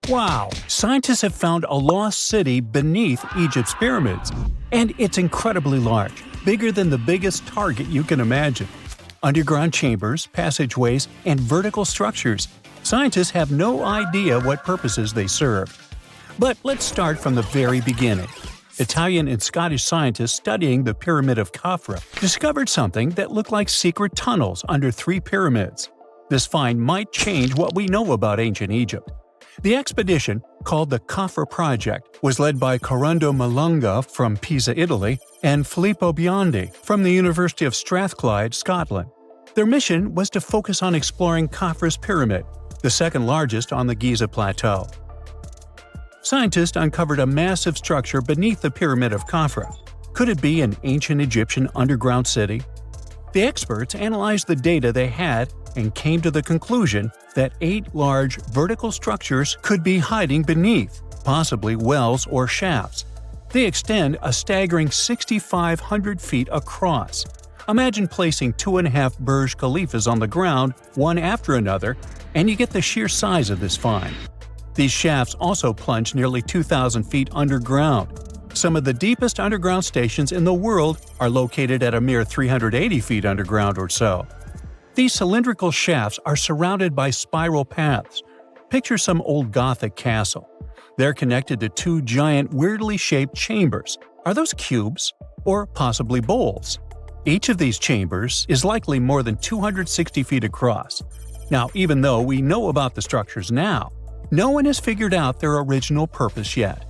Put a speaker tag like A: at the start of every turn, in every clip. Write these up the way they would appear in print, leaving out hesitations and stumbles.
A: Wow! Scientists have found a lost city beneath Egypt's pyramids. And it's incredibly large, bigger than the biggest target you can imagine. Underground chambers, passageways, and vertical structures. Scientists have no idea what purposes they serve. But let's start from the very beginning. Italian and Scottish scientists studying the Pyramid of Khafra discovered something that looked like secret tunnels under 3 pyramids. This find might change what we know about ancient Egypt. The expedition, called the Khafra Project, was led by Corrado Malunga from Pisa, Italy, and Filippo Biondi from the University of Strathclyde, Scotland. Their mission was to focus on exploring Khafra's pyramid, the second largest on the Giza plateau. Scientists uncovered a massive structure beneath the Pyramid of Khafra. Could it be an ancient Egyptian underground city? The experts analyzed the data they had and came to the conclusion that 8 large vertical structures could be hiding beneath, possibly wells or shafts. They extend a staggering 6,500 feet across. Imagine placing 2.5 Burj Khalifas on the ground, one after another, and you get the sheer size of this find. These shafts also plunge nearly 2,000 feet underground. Some of the deepest underground stations in the world are located at a mere 380 feet underground or so. These cylindrical shafts are surrounded by spiral paths. Picture some old Gothic castle. They're connected to 2 giant, weirdly shaped chambers. Are those cubes? Or possibly bowls? Each of these chambers is likely more than 260 feet across. Now, even though we know about the structures now, no one has figured out their original purpose yet.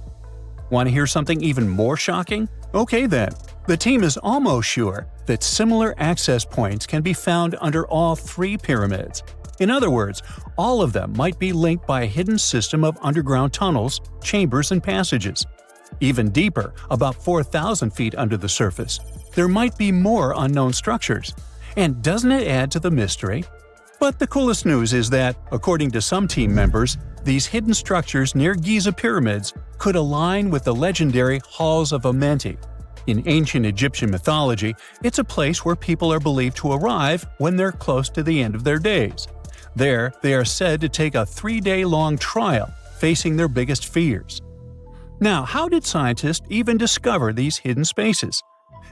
A: Want to hear something even more shocking? Okay then. The team is almost sure that similar access points can be found under all 3 pyramids. In other words, all of them might be linked by a hidden system of underground tunnels, chambers, and passages. Even deeper, about 4,000 feet under the surface, there might be more unknown structures. And doesn't it add to the mystery? But the coolest news is that, according to some team members, these hidden structures near Giza pyramids could align with the legendary Halls of Amenti. In ancient Egyptian mythology, it's a place where people are believed to arrive when they're close to the end of their days. There, they are said to take a 3-day-long trial, facing their biggest fears. Now, how did scientists even discover these hidden spaces?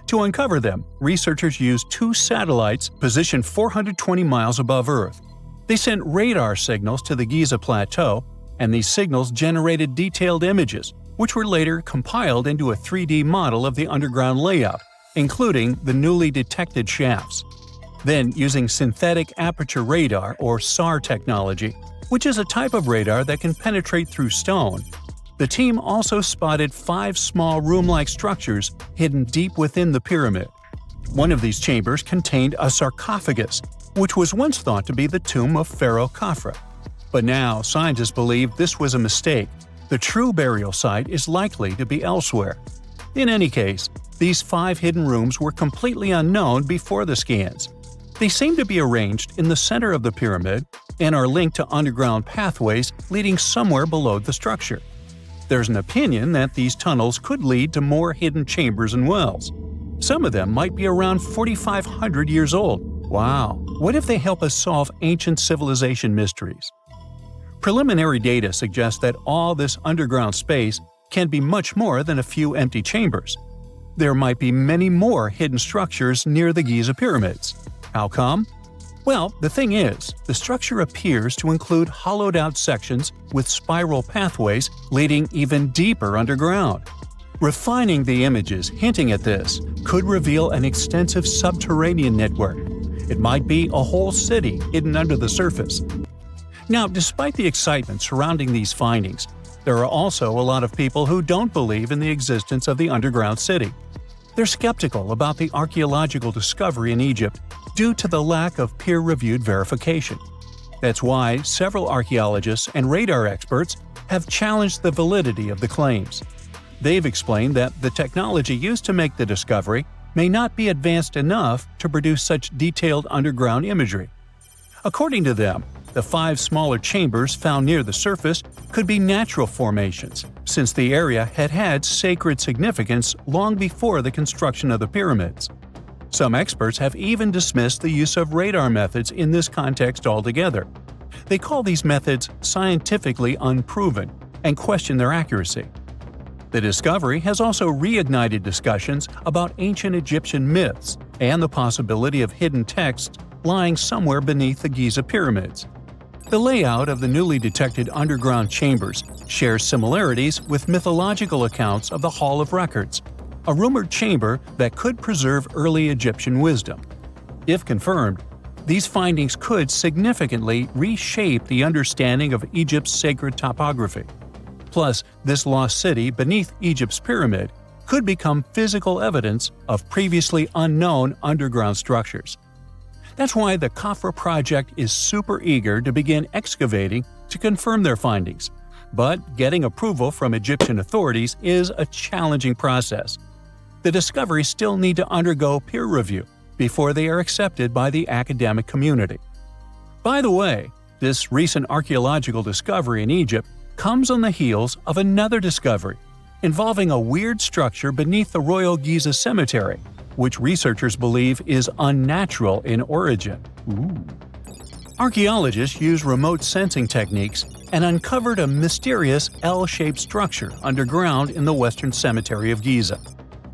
A: To uncover them, researchers used 2 satellites positioned 420 miles above Earth. They sent radar signals to the Giza Plateau, and these signals generated detailed images, which were later compiled into a 3D model of the underground layout, including the newly detected shafts. Then, using synthetic aperture radar or SAR technology, which is a type of radar that can penetrate through stone, the team also spotted 5 small room-like structures hidden deep within the pyramid. One of these chambers contained a sarcophagus, which was once thought to be the tomb of Pharaoh Khafra. But now, scientists believe this was a mistake. The true burial site is likely to be elsewhere. In any case, these 5 hidden rooms were completely unknown before the scans. They seem to be arranged in the center of the pyramid and are linked to underground pathways leading somewhere below the structure. There's an opinion that these tunnels could lead to more hidden chambers and wells. Some of them might be around 4,500 years old. Wow! What if they help us solve ancient civilization mysteries? Preliminary data suggests that all this underground space can be much more than a few empty chambers. There might be many more hidden structures near the Giza pyramids. How come? Well, the thing is, the structure appears to include hollowed-out sections with spiral pathways leading even deeper underground. Refining the images hinting at this could reveal an extensive subterranean network. It might be a whole city hidden under the surface. Now, despite the excitement surrounding these findings, there are also a lot of people who don't believe in the existence of the underground city. They're skeptical about the archaeological discovery in Egypt due to the lack of peer-reviewed verification. That's why several archaeologists and radar experts have challenged the validity of the claims. They've explained that the technology used to make the discovery may not be advanced enough to produce such detailed underground imagery. According to them, the 5 smaller chambers found near the surface could be natural formations, since the area had had sacred significance long before the construction of the pyramids. Some experts have even dismissed the use of radar methods in this context altogether. They call these methods scientifically unproven and question their accuracy. The discovery has also reignited discussions about ancient Egyptian myths and the possibility of hidden texts lying somewhere beneath the Giza pyramids. The layout of the newly detected underground chambers shares similarities with mythological accounts of the Hall of Records, a rumored chamber that could preserve early Egyptian wisdom. If confirmed, these findings could significantly reshape the understanding of Egypt's sacred topography. Plus, this lost city beneath Egypt's pyramid could become physical evidence of previously unknown underground structures. That's why the Khafra project is super eager to begin excavating to confirm their findings. But getting approval from Egyptian authorities is a challenging process. The discoveries still need to undergo peer review before they are accepted by the academic community. By the way, this recent archaeological discovery in Egypt comes on the heels of another discovery involving a weird structure beneath the Royal Giza Cemetery, which researchers believe is unnatural in origin. Archaeologists use remote sensing techniques and uncovered a mysterious L-shaped structure underground in the Western Cemetery of Giza.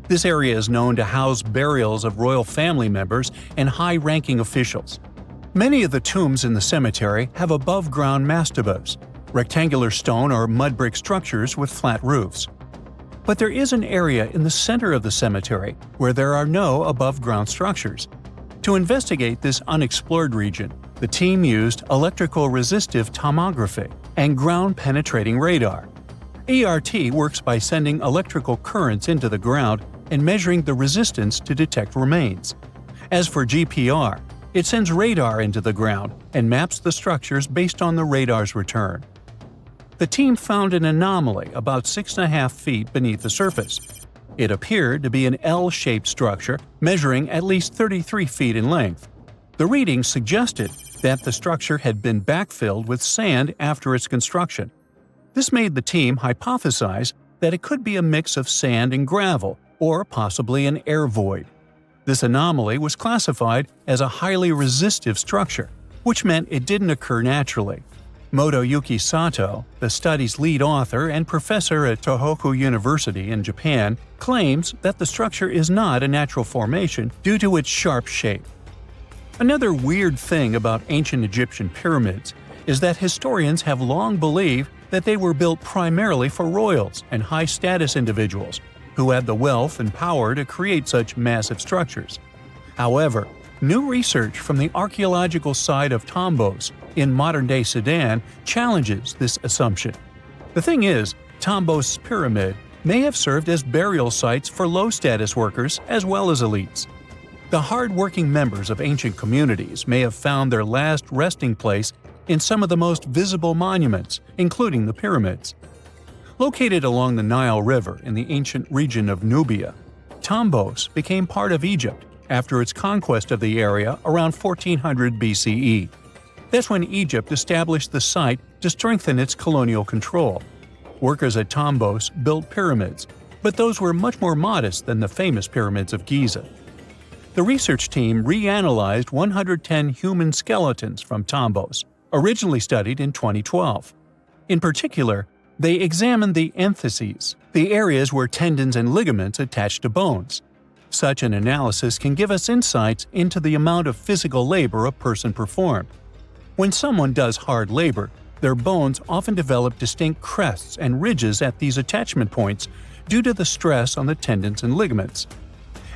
A: This area is known to house burials of royal family members and high-ranking officials. Many of the tombs in the cemetery have above-ground mastabas, rectangular stone or mud brick structures with flat roofs. But there is an area in the center of the cemetery where there are no above-ground structures. To investigate this unexplored region, the team used electrical resistive tomography and ground-penetrating radar. ERT works by sending electrical currents into the ground and measuring the resistance to detect remains. As for GPR, it sends radar into the ground and maps the structures based on the radar's return. The team found an anomaly about 6.5 feet beneath the surface. It appeared to be an L-shaped structure measuring at least 33 feet in length. The readings suggested that the structure had been backfilled with sand after its construction. This made the team hypothesize that it could be a mix of sand and gravel, or possibly an air void. This anomaly was classified as a highly resistive structure, which meant it didn't occur naturally. Motoyuki Sato, the study's lead author and professor at Tohoku University in Japan, claims that the structure is not a natural formation due to its sharp shape. Another weird thing about ancient Egyptian pyramids is that historians have long believed that they were built primarily for royals and high-status individuals who had the wealth and power to create such massive structures. However, new research from the archaeological site of Tombos in modern-day Sudan challenges this assumption. The thing is, Tombos' pyramid may have served as burial sites for low-status workers as well as elites. The hard-working members of ancient communities may have found their last resting place in some of the most visible monuments, including the pyramids. Located along the Nile River in the ancient region of Nubia, Tombos became part of Egypt after its conquest of the area around 1400 BCE. That's when Egypt established the site to strengthen its colonial control. Workers at Tombos built pyramids, but those were much more modest than the famous pyramids of Giza. The research team reanalyzed 110 human skeletons from Tombos, originally studied in 2012. In particular, they examined the entheses, the areas where tendons and ligaments attach to bones. Such an analysis can give us insights into the amount of physical labor a person performed. When someone does hard labor, their bones often develop distinct crests and ridges at these attachment points due to the stress on the tendons and ligaments.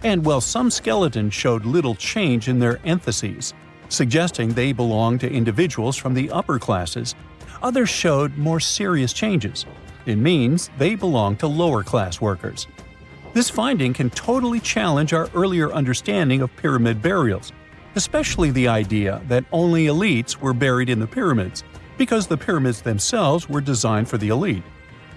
A: And while some skeletons showed little change in their entheses, suggesting they belonged to individuals from the upper classes, others showed more serious changes. It means they belong to lower-class workers. This finding can totally challenge our earlier understanding of pyramid burials, especially the idea that only elites were buried in the pyramids, because the pyramids themselves were designed for the elite.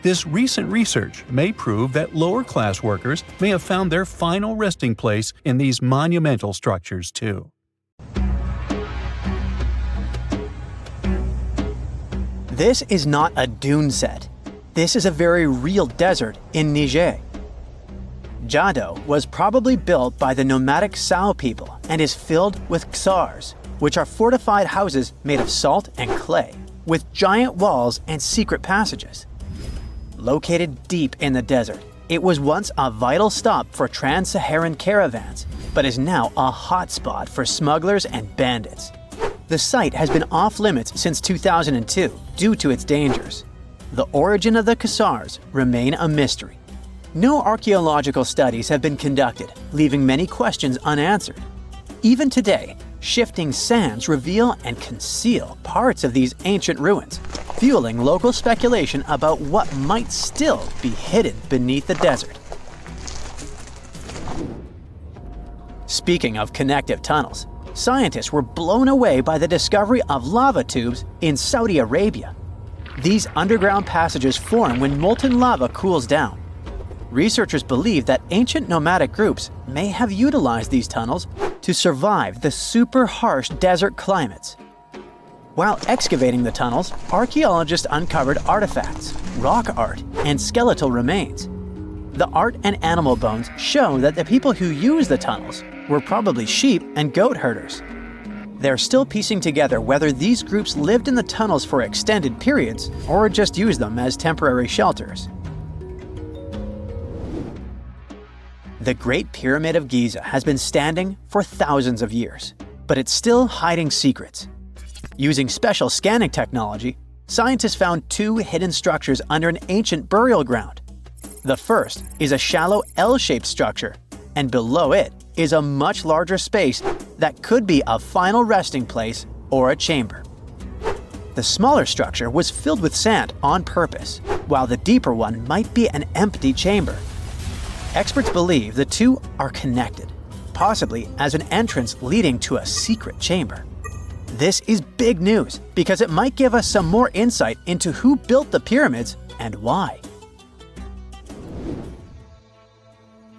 A: This recent research may prove that lower-class workers may have found their final resting place in these monumental structures too.
B: This is not a dune set. This is a very real desert in Niger. Jado was probably built by the nomadic Sao people and is filled with ksars, which are fortified houses made of salt and clay, with giant walls and secret passages. Located deep in the desert, it was once a vital stop for trans-Saharan caravans, but is now a hotspot for smugglers and bandits. The site has been off-limits since 2002 due to its dangers. The origin of the Khazars remain a mystery. No archaeological studies have been conducted, leaving many questions unanswered. Even today, shifting sands reveal and conceal parts of these ancient ruins, fueling local speculation about what might still be hidden beneath the desert. Speaking of connective tunnels, scientists were blown away by the discovery of lava tubes in Saudi Arabia. These underground passages form when molten lava cools down. Researchers believe that ancient nomadic groups may have utilized these tunnels to survive the super harsh desert climates. While excavating the tunnels, archaeologists uncovered artifacts, rock art, and skeletal remains. The art and animal bones show that the people who used the tunnels were probably sheep and goat herders. They're still piecing together whether these groups lived in the tunnels for extended periods or just used them as temporary shelters. The Great Pyramid of Giza has been standing for thousands of years, but it's still hiding secrets. Using special scanning technology, scientists found two hidden structures under an ancient burial ground. The first is a shallow L-shaped structure, and below it is a much larger space that could be a final resting place or a chamber. The smaller structure was filled with sand on purpose, while the deeper one might be an empty chamber. Experts believe the two are connected, possibly as an entrance leading to a secret chamber. This is big news because it might give us some more insight into who built the pyramids and why.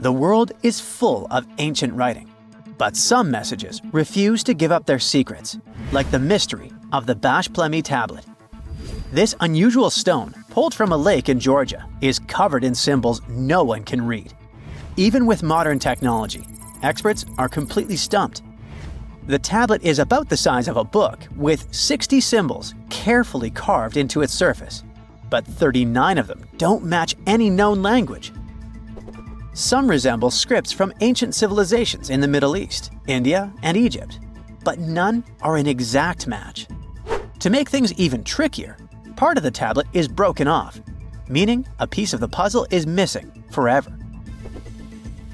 B: The world is full of ancient writing, but some messages refuse to give up their secrets, like the mystery of the Bashplemi tablet. This unusual stone, pulled from a lake in Georgia, is covered in symbols no one can read. Even with modern technology, experts are completely stumped. The tablet is about the size of a book, with 60 symbols carefully carved into its surface, but 39 of them don't match any known language. Some resemble scripts from ancient civilizations in the Middle East, India, and Egypt, but none are an exact match. To make things even trickier, part of the tablet is broken off, meaning a piece of the puzzle is missing forever.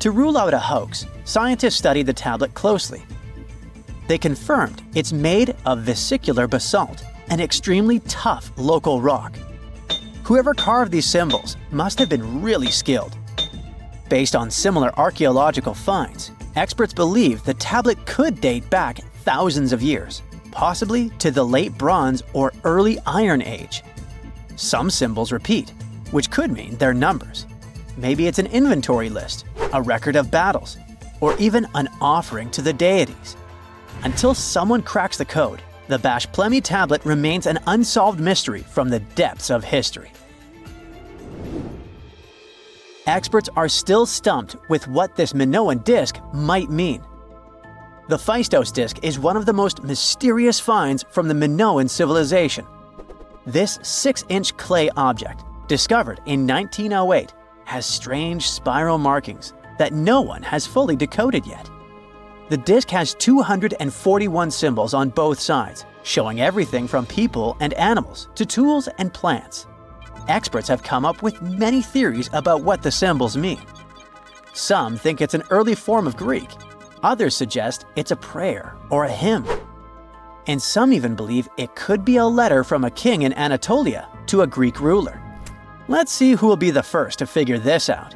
B: To rule out a hoax, scientists studied the tablet closely. They confirmed it's made of vesicular basalt, an extremely tough local rock. Whoever carved these symbols must have been really skilled. Based on similar archaeological finds, experts believe the tablet could date back thousands of years, possibly to the late Bronze or early Iron Age. Some symbols repeat, which could mean they're numbers. Maybe it's an inventory list, a record of battles, or even an offering to the deities. Until someone cracks the code, the Bashplemi tablet remains an unsolved mystery from the depths of history. Experts are still stumped with what this Minoan disc might mean. The Phaistos Disc is one of the most mysterious finds from the Minoan civilization. This 6-inch clay object, discovered in 1908, has strange spiral markings that no one has fully decoded yet. The disc has 241 symbols on both sides, showing everything from people and animals to tools and plants. Experts have come up with many theories about what the symbols mean. Some think it's an early form of Greek. Others suggest it's a prayer or a hymn. And some even believe it could be a letter from a king in Anatolia to a Greek ruler. Let's see who will be the first to figure this out.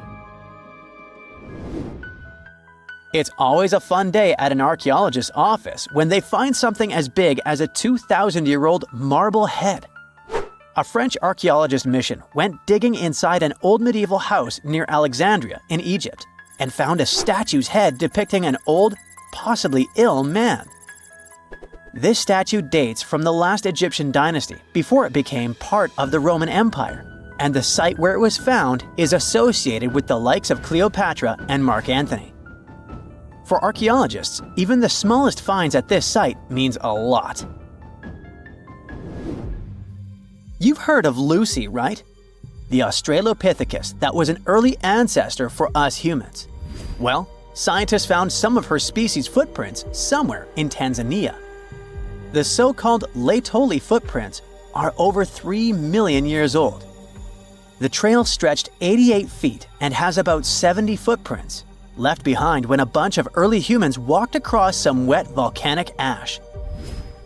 B: It's always a fun day at an archaeologist's office when they find something as big as a 2,000-year-old marble head. A French archaeologist mission went digging inside an old medieval house near Alexandria in Egypt and found a statue's head depicting an old, possibly ill man. This statue dates from the last Egyptian dynasty before it became part of the Roman Empire, and the site where it was found is associated with the likes of Cleopatra and Mark Antony. For archaeologists, even the smallest finds at this site means a lot. You've heard of Lucy, right? The Australopithecus that was an early ancestor for us humans. Well, scientists found some of her species' footprints somewhere in Tanzania. The so-called Laetoli footprints are over 3 million years old. The trail stretched 88 feet and has about 70 footprints, left behind when a bunch of early humans walked across some wet volcanic ash.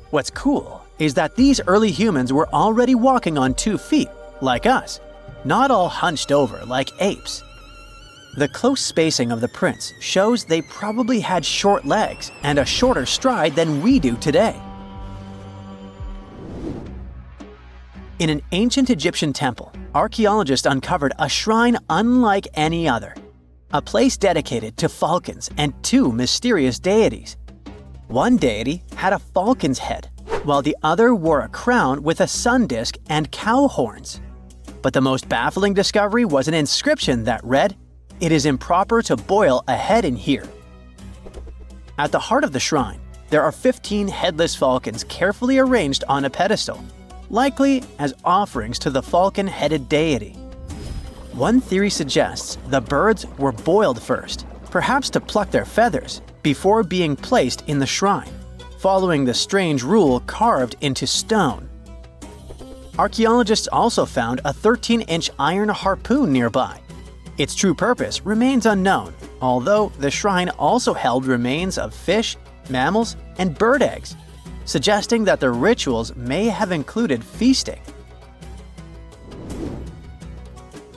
B: What's cool is that these early humans were already walking on 2 feet, like us, not all hunched over like apes. The close spacing of the prints shows they probably had short legs and a shorter stride than we do today. In an ancient Egyptian temple, archaeologists uncovered a shrine unlike any other, a place dedicated to falcons and 2 mysterious deities. One deity had a falcon's head, while the other wore a crown with a sun disk and cow horns. But the most baffling discovery was an inscription that read, "It is improper to boil a head in here." At the heart of the shrine, there are 15 headless falcons carefully arranged on a pedestal, likely as offerings to the falcon-headed deity. One theory suggests the birds were boiled first, perhaps to pluck their feathers, before being placed in the shrine, following the strange rule carved into stone. Archaeologists also found a 13-inch iron harpoon nearby. Its true purpose remains unknown, although the shrine also held remains of fish, mammals, and bird eggs, suggesting that the rituals may have included feasting.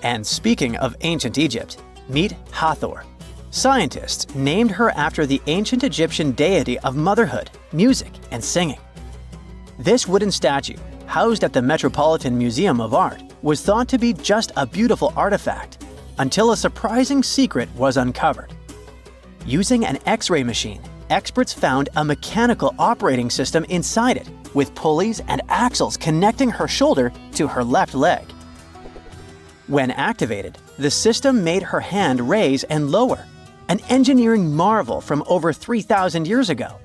B: And speaking of ancient Egypt, meet Hathor. Scientists named her after the ancient Egyptian deity of motherhood, music, and singing. This wooden statue, housed at the Metropolitan Museum of Art, was thought to be just a beautiful artifact, until a surprising secret was uncovered. Using an X-ray machine, experts found a mechanical operating system inside it, with pulleys and axles connecting her shoulder to her left leg. When activated, the system made her hand raise and lower, an engineering marvel from over 3,000 years ago.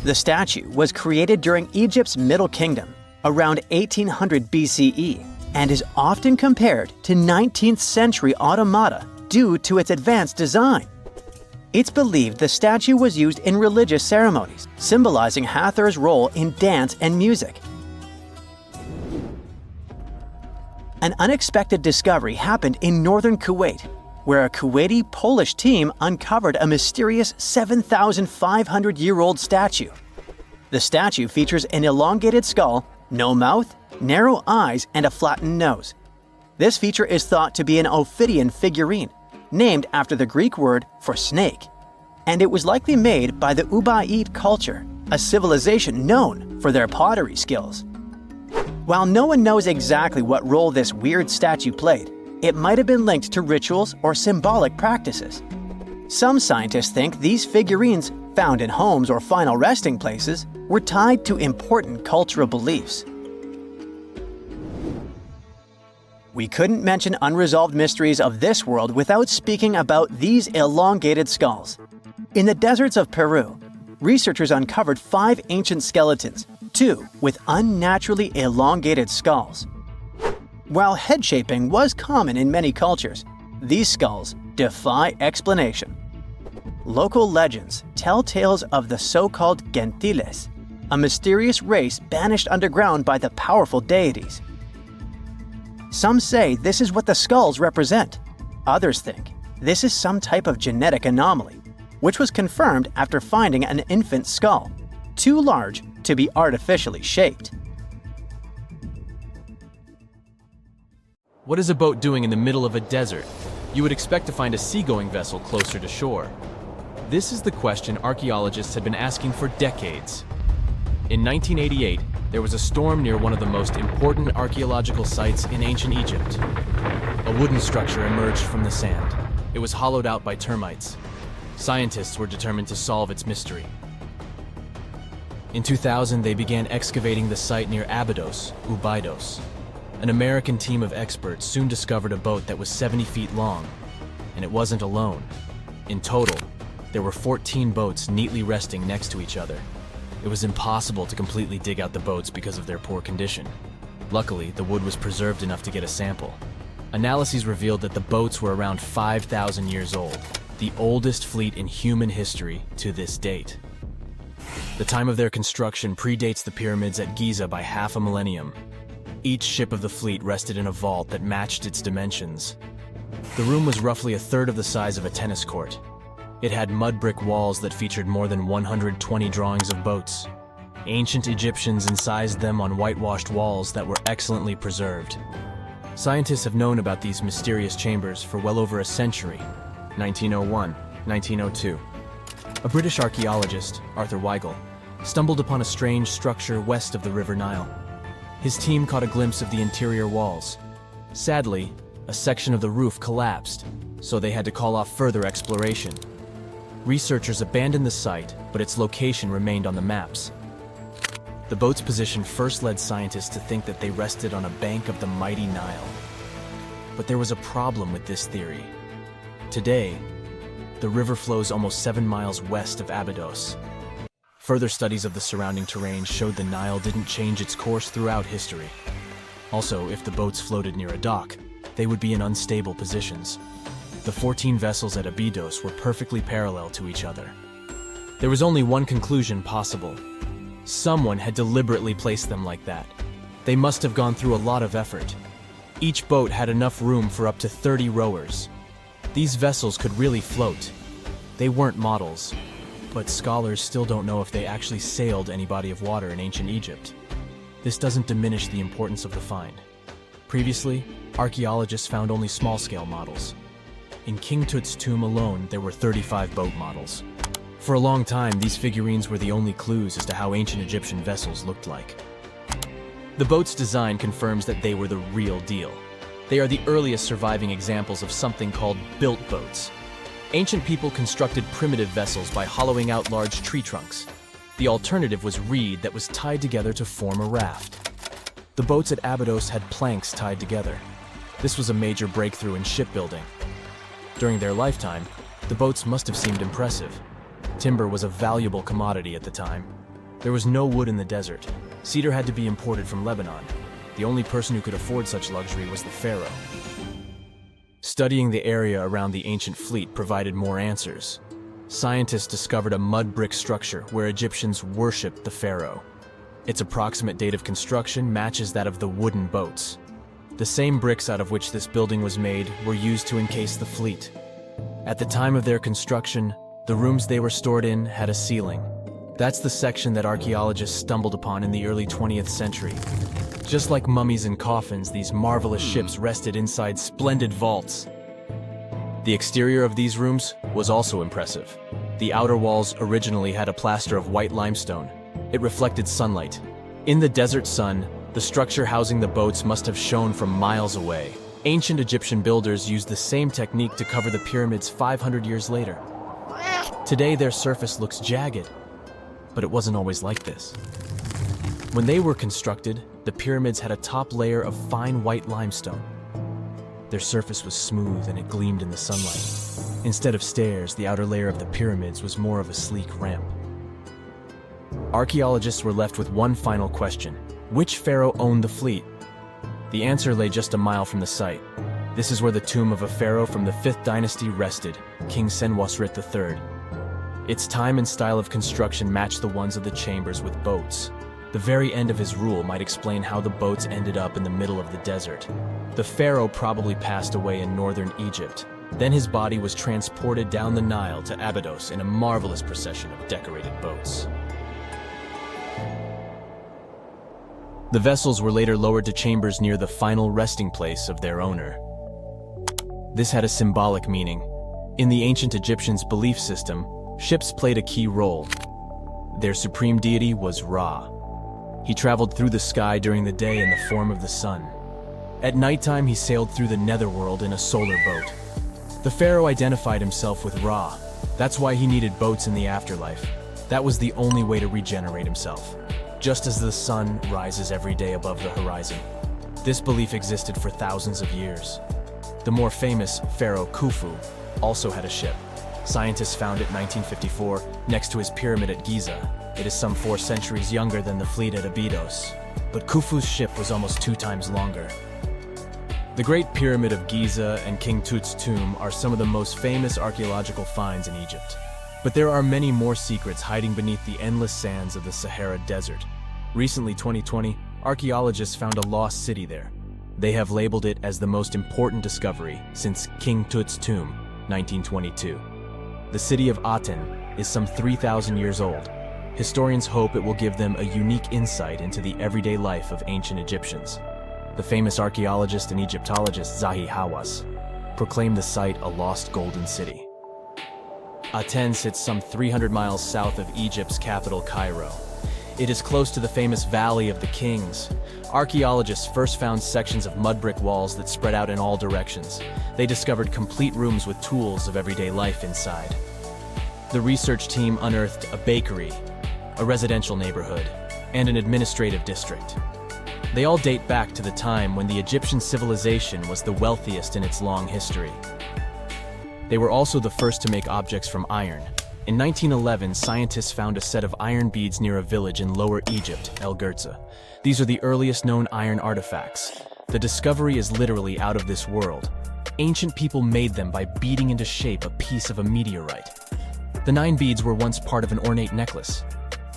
B: The statue was created during Egypt's Middle Kingdom, around 1800 BCE, and is often compared to 19th century automata due to its advanced design. It's believed the statue was used in religious ceremonies, symbolizing Hathor's role in dance and music. An unexpected discovery happened in northern Kuwait, where a Kuwaiti-Polish team uncovered a mysterious 7,500-year-old statue. The statue features an elongated skull, no mouth, narrow eyes, and a flattened nose. This feature is thought to be an Ophidian figurine, named after the Greek word for snake, and it was likely made by the Ubaid culture, a civilization known for their pottery skills. While no one knows exactly what role this weird statue played, it might have been linked to rituals or symbolic practices. Some scientists think these figurines, found in homes or final resting places, were tied to important cultural beliefs. We couldn't mention unresolved mysteries of this world without speaking about these elongated skulls. In the deserts of Peru, researchers uncovered 5 ancient skeletons, 2 with unnaturally elongated skulls. While head shaping was common in many cultures, these skulls defy explanation. Local legends tell tales of the so-called Gentiles, a mysterious race banished underground by the powerful deities. Some say this is what the skulls represent. Others think this is some type of genetic anomaly, which was confirmed after finding an infant skull, too large to be artificially shaped.
C: What is a boat doing in the middle of a desert? You would expect to find a seagoing vessel closer to shore. This is the question archaeologists had been asking for decades. In 1988, there was a storm near one of the most important archaeological sites in ancient Egypt. A wooden structure emerged from the sand. It was hollowed out by termites. Scientists were determined to solve its mystery. In 2000, they began excavating the site near Abydos, Abydos. An American team of experts soon discovered a boat that was 70 feet long, and it wasn't alone. In total, There were 14 boats neatly resting next to each other. It was impossible to completely dig out the boats because of their poor condition. Luckily, the wood was preserved enough to get a sample. Analyses revealed that the boats were around 5,000 years old, the oldest fleet in human history to this date. The time of their construction predates the pyramids at Giza by half a millennium. Each ship of the fleet rested in a vault that matched its dimensions. The room was roughly a third of the size of a tennis court. It had mud brick walls that featured more than 120 drawings of boats. Ancient Egyptians incised them on whitewashed walls that were excellently preserved. Scientists have known about these mysterious chambers for well over a century. 1901, 1902. A British archaeologist, Arthur Weigel, stumbled upon a strange structure west of the River Nile. His team caught a glimpse of the interior walls. Sadly, a section of the roof collapsed, so they had to call off further exploration. Researchers abandoned the site, but its location remained on the maps. The boat's position first led scientists to think that they rested on a bank of the mighty Nile. But there was a problem with this theory. Today, the river flows almost 7 miles west of Abydos. Further studies of the surrounding terrain showed the Nile didn't change its course throughout history. Also, if the boats floated near a dock, they would be in unstable positions. The 14 vessels at Abydos were perfectly parallel to each other. There was only one conclusion possible. Someone had deliberately placed them like that. They must have gone through a lot of effort. Each boat had enough room for up to 30 rowers. These vessels could really float. They weren't models, but scholars still don't know if they actually sailed any body of water in ancient Egypt. This doesn't diminish the importance of the find. Previously, archaeologists found only small-scale models. In King Tut's tomb alone, there were 35 boat models. For a long time, these figurines were the only clues as to how ancient Egyptian vessels looked like. The boat's design confirms that they were the real deal. They are the earliest surviving examples of something called built boats. Ancient people constructed primitive vessels by hollowing out large tree trunks. The alternative was reed that was tied together to form a raft. The boats at Abydos had planks tied together. This was a major breakthrough in shipbuilding. During their lifetime, the boats must have seemed impressive. Timber was a valuable commodity at the time. There was no wood in the desert. Cedar had to be imported from Lebanon. The only person who could afford such luxury was the pharaoh. Studying the area around the ancient fleet provided more answers. Scientists discovered a mud brick structure where Egyptians worshipped the pharaoh. Its approximate date of construction matches that of the wooden boats. The same bricks out of which this building was made were used to encase the fleet. At the time of their construction, the rooms they were stored in had a ceiling. That's the section that archaeologists stumbled upon in the early 20th century. Just like mummies and coffins, these marvelous ships rested inside splendid vaults. The exterior of these rooms was also impressive. The outer walls originally had a plaster of white limestone. It reflected sunlight. In the desert sun, the structure housing the boats must have shone from miles away. Ancient Egyptian builders used the same technique to cover the pyramids 500 years later. Today, their surface looks jagged, but it wasn't always like this. When they were constructed, the pyramids had a top layer of fine white limestone. Their surface was smooth and it gleamed in the sunlight. Instead of stairs, the outer layer of the pyramids was more of a sleek ramp. Archaeologists were left with one final question. Which pharaoh owned the fleet? The answer lay just a mile from the site. This is where the tomb of a pharaoh from the 5th dynasty rested, King Senwosret III. Its time and style of construction matched the ones of the chambers with boats. The very end of his rule might explain how the boats ended up in the middle of the desert. The pharaoh probably passed away in northern Egypt. Then his body was transported down the Nile to Abydos in a marvelous procession of decorated boats. The vessels were later lowered to chambers near the final resting place of their owner. This had a symbolic meaning. In the ancient Egyptians' belief system, ships played a key role. Their supreme deity was Ra. He traveled through the sky during the day in the form of the sun. At nighttime, he sailed through the netherworld in a solar boat. The pharaoh identified himself with Ra. That's why he needed boats in the afterlife. That was the only way to regenerate himself. Just as the sun rises every day above the horizon. This belief existed for thousands of years. The more famous Pharaoh Khufu also had a ship. Scientists found it in 1954 next to his pyramid at Giza. It is some 4 centuries younger than the fleet at Abydos, but Khufu's ship was almost 2 times longer. The Great Pyramid of Giza and King Tut's tomb are some of the most famous archaeological finds in Egypt. But there are many more secrets hiding beneath the endless sands of the Sahara Desert. Recently, 2020, archaeologists found a lost city there. They have labeled it as the most important discovery since King Tut's tomb, 1922. The city of Aten is some 3,000 years old. Historians hope it will give them a unique insight into the everyday life of ancient Egyptians. The famous archaeologist and Egyptologist Zahi Hawass proclaimed the site a lost golden city. Aten sits some 300 miles south of Egypt's capital, Cairo. It is close to the famous Valley of the Kings. Archaeologists first found sections of mud brick walls that spread out in all directions. They discovered complete rooms with tools of everyday life inside. The research team unearthed a bakery, a residential neighborhood, and an administrative district. They all date back to the time when the Egyptian civilization was the wealthiest in its long history. They were also the first to make objects from iron. In 1911, scientists found a set of iron beads near a village in Lower Egypt, El Girza. These are the earliest known iron artifacts. The discovery is literally out of this world. Ancient people made them by beating into shape a piece of a meteorite. The 9 beads were once part of an ornate necklace.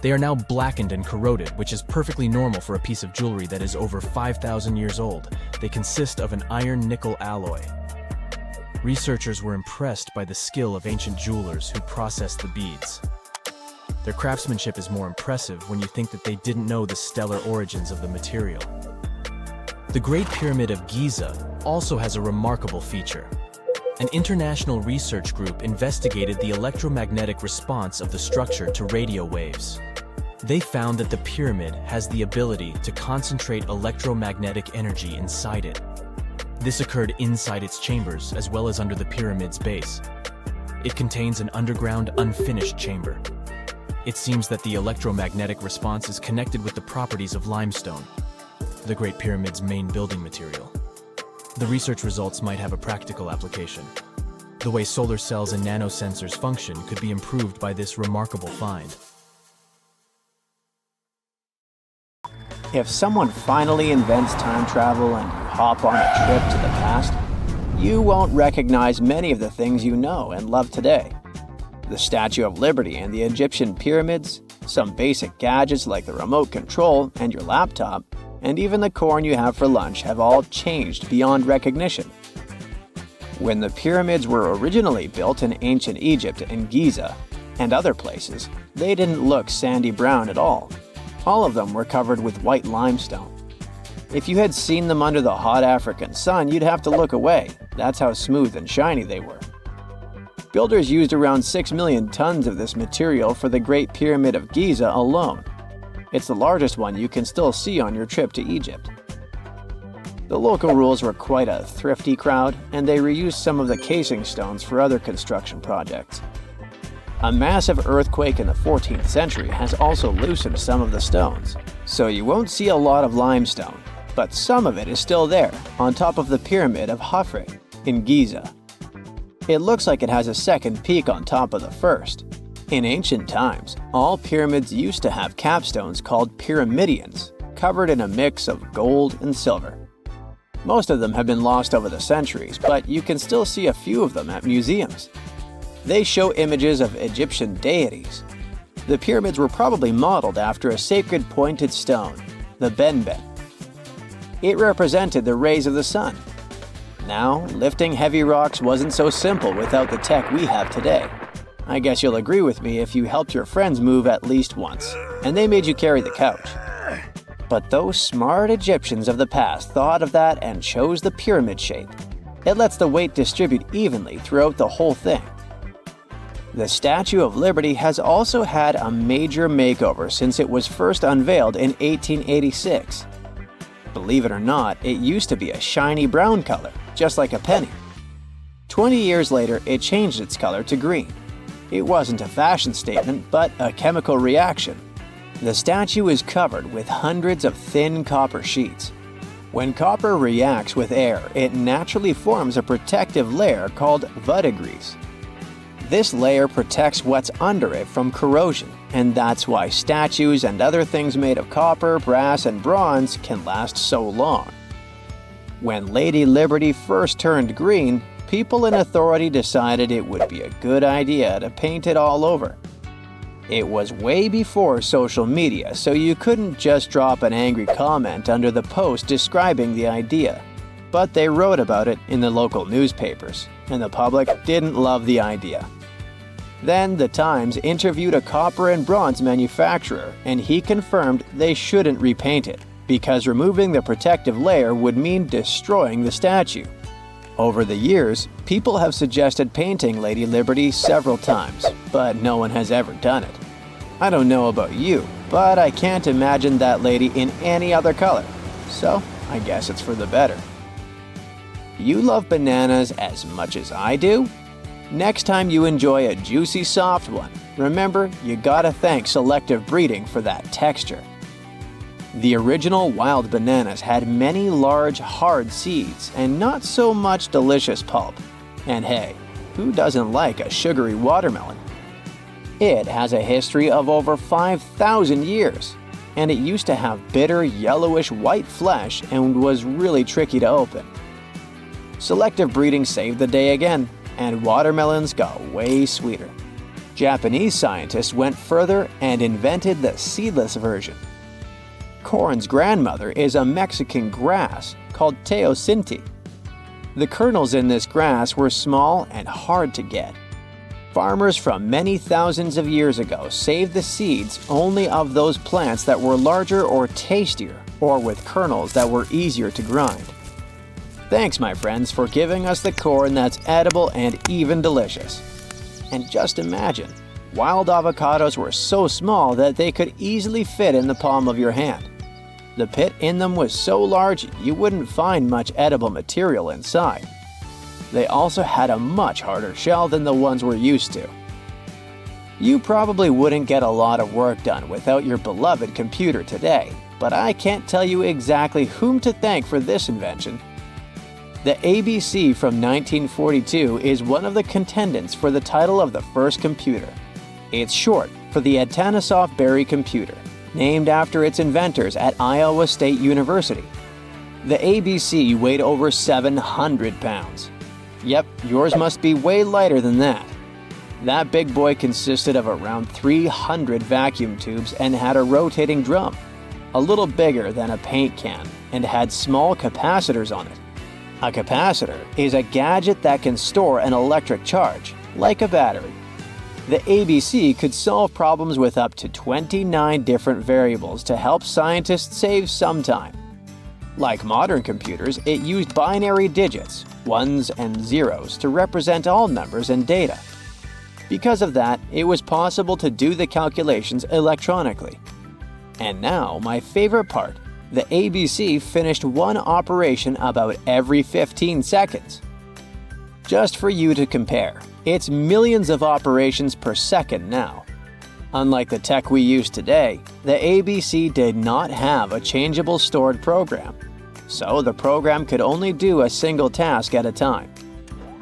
C: They are now blackened and corroded, which is perfectly normal for a piece of jewelry that is over 5,000 years old. They consist of an iron-nickel alloy. Researchers were impressed by the skill of ancient jewelers who processed the beads. Their craftsmanship is more impressive when you think that they didn't know the stellar origins of the material. The Great Pyramid of Giza also has a remarkable feature. An international research group investigated the electromagnetic response of the structure to radio waves. They found that the pyramid has the ability to concentrate electromagnetic energy inside it. This occurred inside its chambers as well as under the pyramid's base. It contains an underground, unfinished chamber. It seems that the electromagnetic response is connected with the properties of limestone, the Great Pyramid's main building material. The research results might have a practical application. The way solar cells and nanosensors function could be improved by this remarkable find.
B: If someone finally invents time travel and you hop on a trip to the past, you won't recognize many of the things you know and love today. The Statue of Liberty and the Egyptian pyramids, some basic gadgets like the remote control and your laptop, and even the corn you have for lunch have all changed beyond recognition. When the pyramids were originally built in ancient Egypt and Giza and other places, they didn't look sandy brown at all. All of them were covered with white limestone. If you had seen them under the hot African sun, you'd have to look away. That's how smooth and shiny they were. Builders used around 6 million tons of this material for the Great Pyramid of Giza alone. It's the largest one you can still see on your trip to Egypt. The local rules were quite a thrifty crowd, and they reused some of the casing stones for other construction projects. A massive earthquake in the 14th century has also loosened some of the stones, so you won't see a lot of limestone, but some of it is still there, on top of the Pyramid of Khafre in Giza. It looks like it has a second peak on top of the first. In ancient times, all pyramids used to have capstones called pyramidions, covered in a mix of gold and silver. Most of them have been lost over the centuries, but you can still see a few of them at museums. They show images of Egyptian deities. The pyramids were probably modeled after a sacred pointed stone, the benben. It represented the rays of the sun. Now, lifting heavy rocks wasn't so simple without the tech we have today. I guess you'll agree with me if you helped your friends move at least once, and they made you carry the couch. But those smart Egyptians of the past thought of that and chose the pyramid shape. It lets the weight distribute evenly throughout the whole thing. The Statue of Liberty has also had a major makeover since it was first unveiled in 1886. Believe it or not, it used to be a shiny brown color, just like a penny. 20 years later, it changed its color to green. It wasn't a fashion statement, but a chemical reaction. The statue is covered with hundreds of thin copper sheets. When copper reacts with air, it naturally forms a protective layer called verdigris. This layer protects what's under it from corrosion, and that's why statues and other things made of copper, brass, and bronze can last so long. When Lady Liberty first turned green, people in authority decided it would be a good idea to paint it all over. It was way before social media, so you couldn't just drop an angry comment under the post describing the idea. But they wrote about it in the local newspapers, and the public didn't love the idea. Then the Times interviewed a copper and bronze manufacturer, and he confirmed they shouldn't repaint it, because removing the protective layer would mean destroying the statue. Over the years, people have suggested painting Lady Liberty several times, but no one has ever done it. I don't know about you, but I can't imagine that lady in any other color, so I guess it's for the better. You love bananas as much as I do? Next time you enjoy a juicy soft one, remember you gotta thank selective breeding for that texture. The original wild bananas had many large, hard seeds and not so much delicious pulp. And hey, who doesn't like a sugary watermelon? It has a history of over 5,000 years, and it used to have bitter, yellowish white flesh and was really tricky to open. Selective breeding saved the day again, and watermelons got way sweeter. Japanese scientists went further and invented the seedless version. Corn's grandmother is a Mexican grass called teosinte. The kernels in this grass were small and hard to get. Farmers from many thousands of years ago saved the seeds only of those plants that were larger or tastier, or with kernels that were easier to grind. Thanks, my friends, for giving us the corn that's edible and even delicious. And just imagine, wild avocados were so small that they could easily fit in the palm of your hand. The pit in them was so large you wouldn't find much edible material inside. They also had a much harder shell than the ones we're used to. You probably wouldn't get a lot of work done without your beloved computer today, but I can't tell you exactly whom to thank for this invention. The ABC from 1942 is one of the contendants for the title of the first computer. It's short for the Atanasoff-Berry computer, named after its inventors at Iowa State University. The ABC weighed over 700 pounds. Yep, yours must be way lighter than that. That big boy consisted of around 300 vacuum tubes and had a rotating drum, a little bigger than a paint can, and had small capacitors on it. A capacitor is a gadget that can store an electric charge, like a battery. The ABC could solve problems with up to 29 different variables to help scientists save some time. Like modern computers, it used binary digits, ones and zeros, to represent all numbers and data. Because of that, it was possible to do the calculations electronically. And now, my favorite part. The ABC finished one operation about every 15 seconds. Just for you to compare, it's millions of operations per second now. Unlike the tech we use today, the ABC did not have a changeable stored program, so the program could only do a single task at a time.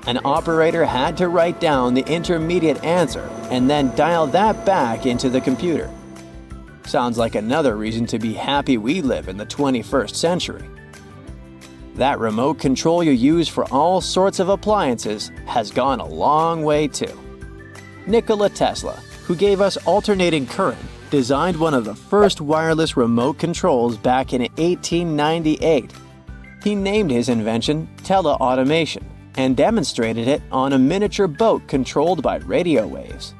B: An operator had to write down the intermediate answer and then dial that back into the computer. Sounds like another reason to be happy we live in the 21st century. That remote control you use for all sorts of appliances has gone a long way too. Nikola Tesla, who gave us alternating current, designed one of the first wireless remote controls back in 1898. He named his invention teleautomation and demonstrated it on a miniature boat controlled by radio waves.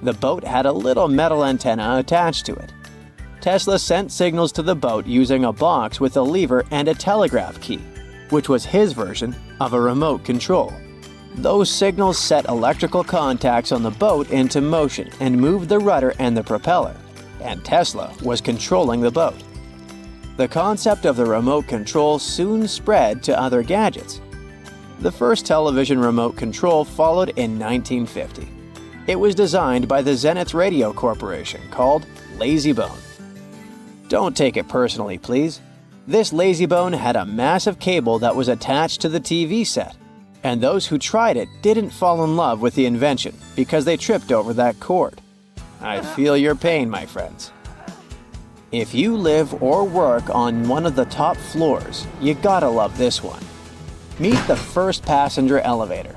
B: The boat had a little metal antenna attached to it. Tesla sent signals to the boat using a box with a lever and a telegraph key, which was his version of a remote control. Those signals set electrical contacts on the boat into motion and moved the rudder and the propeller, and Tesla was controlling the boat. The concept of the remote control soon spread to other gadgets. The first television remote control followed in 1950. It was designed by the Zenith Radio Corporation called LazyBone. Don't take it personally, please. This LazyBone had a massive cable that was attached to the TV set. And those who tried it didn't fall in love with the invention because they tripped over that cord. I feel your pain, my friends. If you live or work on one of the top floors, you gotta love this one. Meet the first passenger elevator.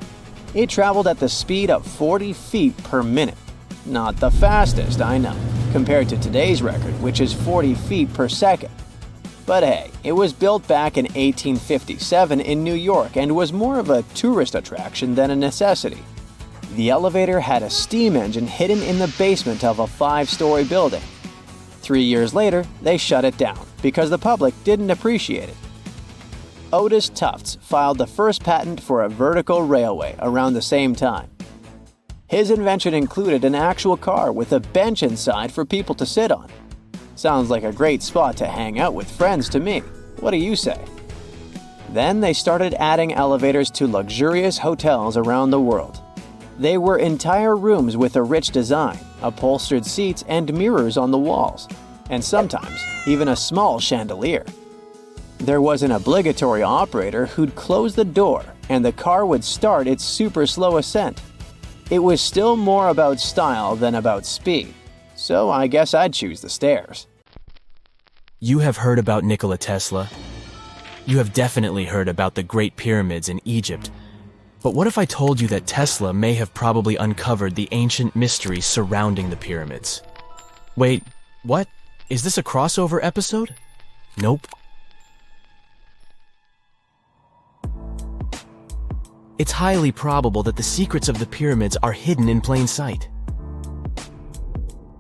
B: It traveled at the speed of 40 feet per minute. Not the fastest, I know, compared to today's record, which is 40 feet per second. But hey, it was built back in 1857 in New York and was more of a tourist attraction than a necessity. The elevator had a steam engine hidden in the basement of a 5-story building. 3 years later, they shut it down because the public didn't appreciate it. Otis Tufts filed the first patent for a vertical railway around the same time. His invention included an actual car with a bench inside for people to sit on. Sounds like a great spot to hang out with friends to me. What do you say? Then they started adding elevators to luxurious hotels around the world. They were entire rooms with a rich design, upholstered seats and mirrors on the walls, and sometimes even a small chandelier. There was an obligatory operator who'd close the door and the car would start its super slow ascent. It was still more about style than about speed, so I guess I'd choose the stairs.
C: You have heard about Nikola Tesla. You have definitely heard about the Great Pyramids in Egypt. But what if I told you that Tesla may have probably uncovered the ancient mysteries surrounding the pyramids? Wait, what? Is this a crossover episode? Nope. It's highly probable that the secrets of the pyramids are hidden in plain sight.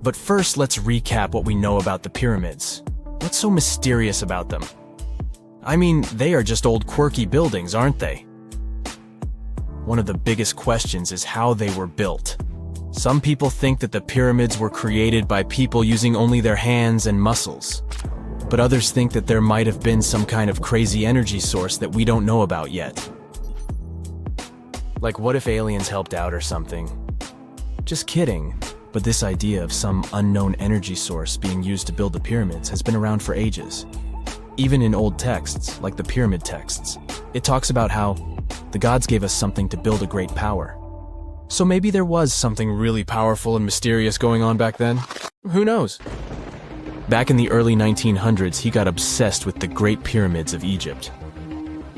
C: But first, let's recap what we know about the pyramids. What's so mysterious about them? I mean, they are just old quirky buildings, aren't they? One of the biggest questions is how they were built. Some people think that the pyramids were created by people using only their hands and muscles. But others think that there might have been some kind of crazy energy source that we don't know about yet. Like, what if aliens helped out or something? Just kidding. But this idea of some unknown energy source being used to build the pyramids has been around for ages. Even in old texts, like the pyramid texts, it talks about how the gods gave us something to build a great power. So maybe there was something really powerful and mysterious going on back then? Who knows? Back in the early 1900s, he got obsessed with the Great Pyramids of Egypt.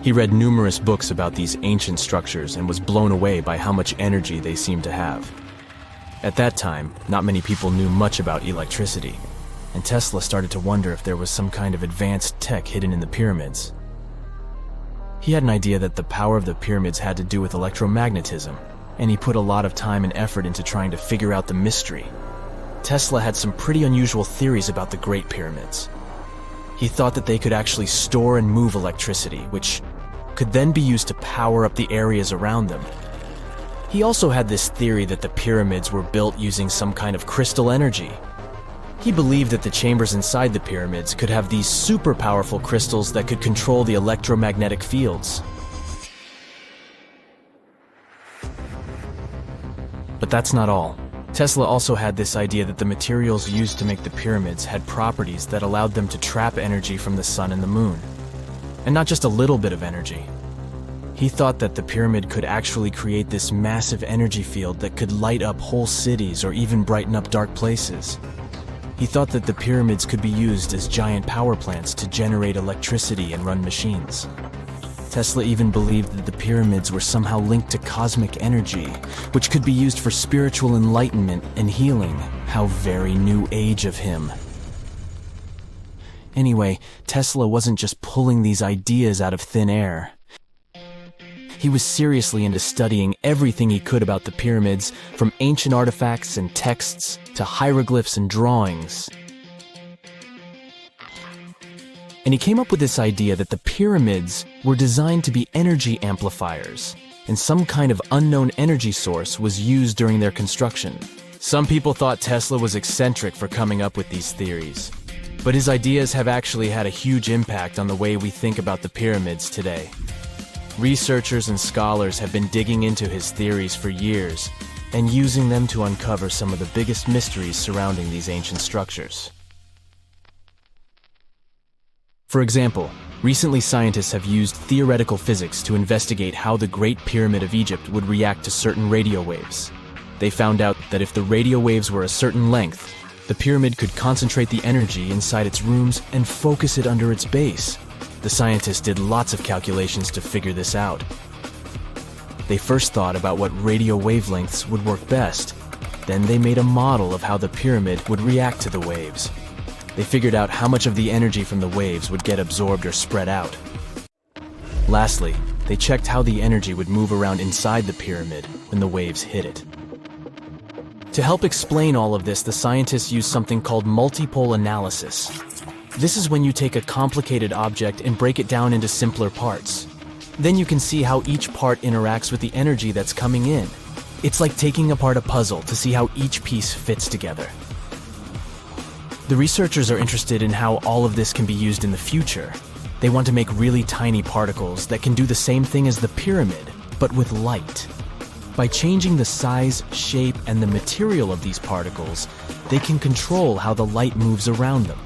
C: He read numerous books about these ancient structures and was blown away by how much energy they seemed to have. At that time, not many people knew much about electricity, and Tesla started to wonder if there was some kind of advanced tech hidden in the pyramids. He had an idea that the power of the pyramids had to do with electromagnetism, and he put a lot of time and effort into trying to figure out the mystery. Tesla had some pretty unusual theories about the Great Pyramids. He thought that they could actually store and move electricity, which could then be used to power up the areas around them. He also had this theory that the pyramids were built using some kind of crystal energy. He believed that the chambers inside the pyramids could have these super powerful crystals that could control the electromagnetic fields. But that's not all. Tesla also had this idea that the materials used to make the pyramids had properties that allowed them to trap energy from the sun and the moon. And not just a little bit of energy. He thought that the pyramid could actually create this massive energy field that could light up whole cities or even brighten up dark places. He thought that the pyramids could be used as giant power plants to generate electricity and run machines. Tesla even believed that the pyramids were somehow linked to cosmic energy, which could be used for spiritual enlightenment and healing. How very new age of him. Anyway, Tesla wasn't just pulling these ideas out of thin air. He was seriously into studying everything he could about the pyramids, from ancient artifacts and texts to hieroglyphs and drawings. And he came up with this idea that the pyramids were designed to be energy amplifiers, and some kind of unknown energy source was used during their construction. Some people thought Tesla was eccentric for coming up with these theories, but his ideas have actually had a huge impact on the way we think about the pyramids today. Researchers and scholars have been digging into his theories for years and using them to uncover some of the biggest mysteries surrounding these ancient structures. For example, Recently, scientists have used theoretical physics to investigate how the Great Pyramid of Egypt would react to certain radio waves. They found out that if the radio waves were a certain length, the pyramid could concentrate the energy inside its rooms and focus it under its base. The scientists did lots of calculations to figure this out. They first thought about what radio wavelengths would work best. Then they made a model of how the pyramid would react to the waves. They figured out how much of the energy from the waves would get absorbed or spread out. Lastly, they checked how the energy would move around inside the pyramid when the waves hit it. To help explain all of this, the scientists used something called multipole analysis. This is when you take a complicated object and break it down into simpler parts. Then you can see how each part interacts with the energy that's coming in. It's like taking apart a puzzle to see how each piece fits together. The researchers are interested in how all of this can be used in the future. They want to make really tiny particles that can do the same thing as the pyramid, but with light. By changing the size, shape, and the material of these particles, they can control how the light moves around them.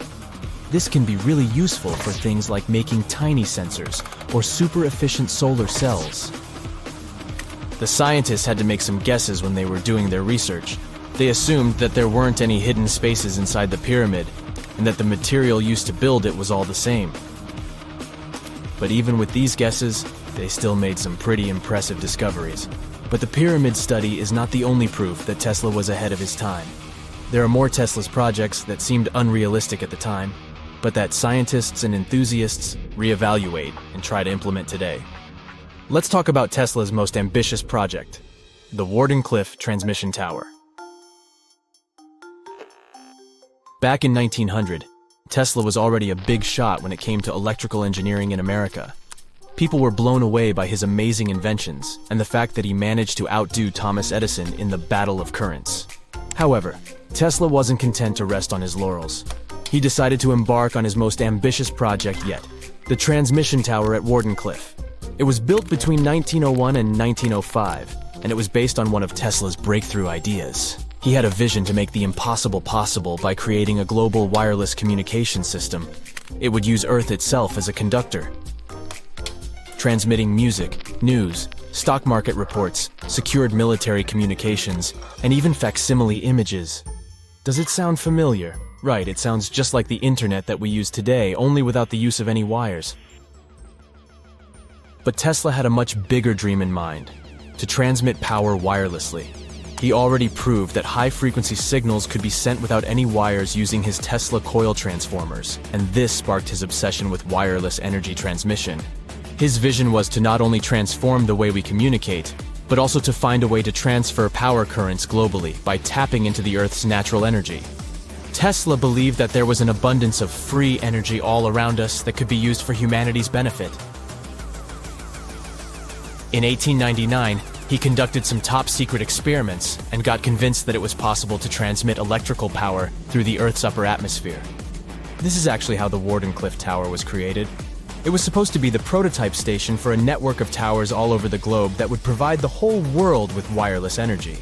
C: This can be really useful for things like making tiny sensors or super efficient solar cells. The scientists had to make some guesses when they were doing their research. They assumed that there weren't any hidden spaces inside the pyramid, and that the material used to build it was all the same. But even with these guesses, they still made some pretty impressive discoveries. But the pyramid study is not the only proof that Tesla was ahead of his time. There are more Tesla's projects that seemed unrealistic at the time, but that scientists and enthusiasts reevaluate and try to implement today. Let's talk about Tesla's most ambitious project, the Wardenclyffe transmission tower. Back in 1900, Tesla was already a big shot when it came to electrical engineering in America. People were blown away by his amazing inventions and the fact that he managed to outdo Thomas Edison in the battle of currents. However, Tesla wasn't content to rest on his laurels. He decided to embark on his most ambitious project yet, the transmission tower at Wardenclyffe. It was built between 1901 and 1905, and it was based on one of Tesla's breakthrough ideas. He had a vision to make the impossible possible by creating a global wireless communication system. It would use Earth itself as a conductor, transmitting music, news, stock market reports, secured military communications, and even facsimile images. Does it sound familiar? Right, it sounds just like the internet that we use today, only without the use of any wires. But Tesla had a much bigger dream in mind, to transmit power wirelessly. He already proved that high-frequency signals could be sent without any wires using his Tesla coil transformers, and this sparked his obsession with wireless energy transmission. His vision was to not only transform the way we communicate, but also to find a way to transfer power currents globally by tapping into the Earth's natural energy. Tesla believed that there was an abundance of free energy all around us that could be used for humanity's benefit. In 1899, he conducted some top-secret experiments and got convinced that it was possible to transmit electrical power through the Earth's upper atmosphere. This is actually how the Wardenclyffe Tower was created. It was supposed to be the prototype station for a network of towers all over the globe that would provide the whole world with wireless energy.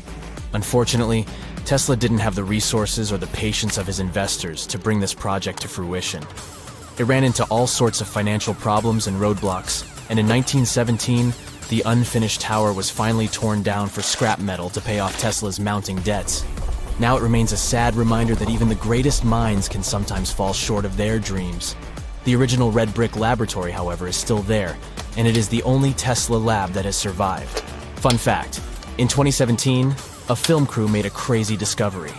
C: Unfortunately, Tesla didn't have the resources or the patience of his investors to bring this project to fruition. It ran into all sorts of financial problems and roadblocks, and in 1917, the unfinished tower was finally torn down for scrap metal to pay off Tesla's mounting debts. Now it remains a sad reminder that even the greatest minds can sometimes fall short of their dreams. The original red brick laboratory, however, is still there, and it is the only Tesla lab that has survived. Fun fact, in 2017, a film crew made a crazy discovery.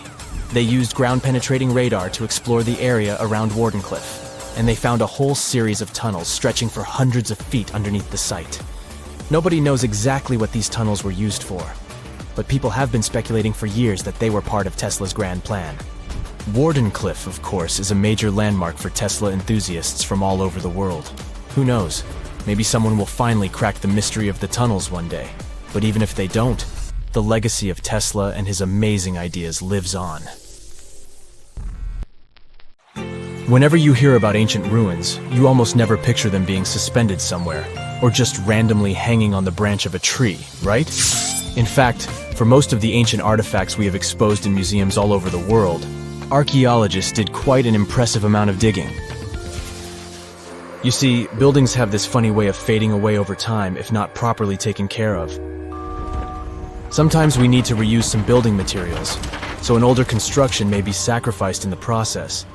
C: They used ground-penetrating radar to explore the area around Wardenclyffe, and they found a whole series of tunnels stretching for hundreds of feet underneath the site. Nobody knows exactly what these tunnels were used for, but people have been speculating for years that they were part of Tesla's grand plan. Wardenclyffe, of course, is a major landmark for Tesla enthusiasts from all over the world. Who knows? Maybe someone will finally crack the mystery of the tunnels one day. But even if they don't, the legacy of Tesla and his amazing ideas lives on. Whenever you hear about ancient ruins, you almost never picture them being suspended somewhere, or just randomly hanging on the branch of a tree, right? In fact, for most of the ancient artifacts we have exposed in museums all over the world, archaeologists did quite an impressive amount of digging. You see, buildings have this funny way of fading away over time if not properly taken care of. Sometimes we need to reuse some building materials, so an older construction may be sacrificed in the process.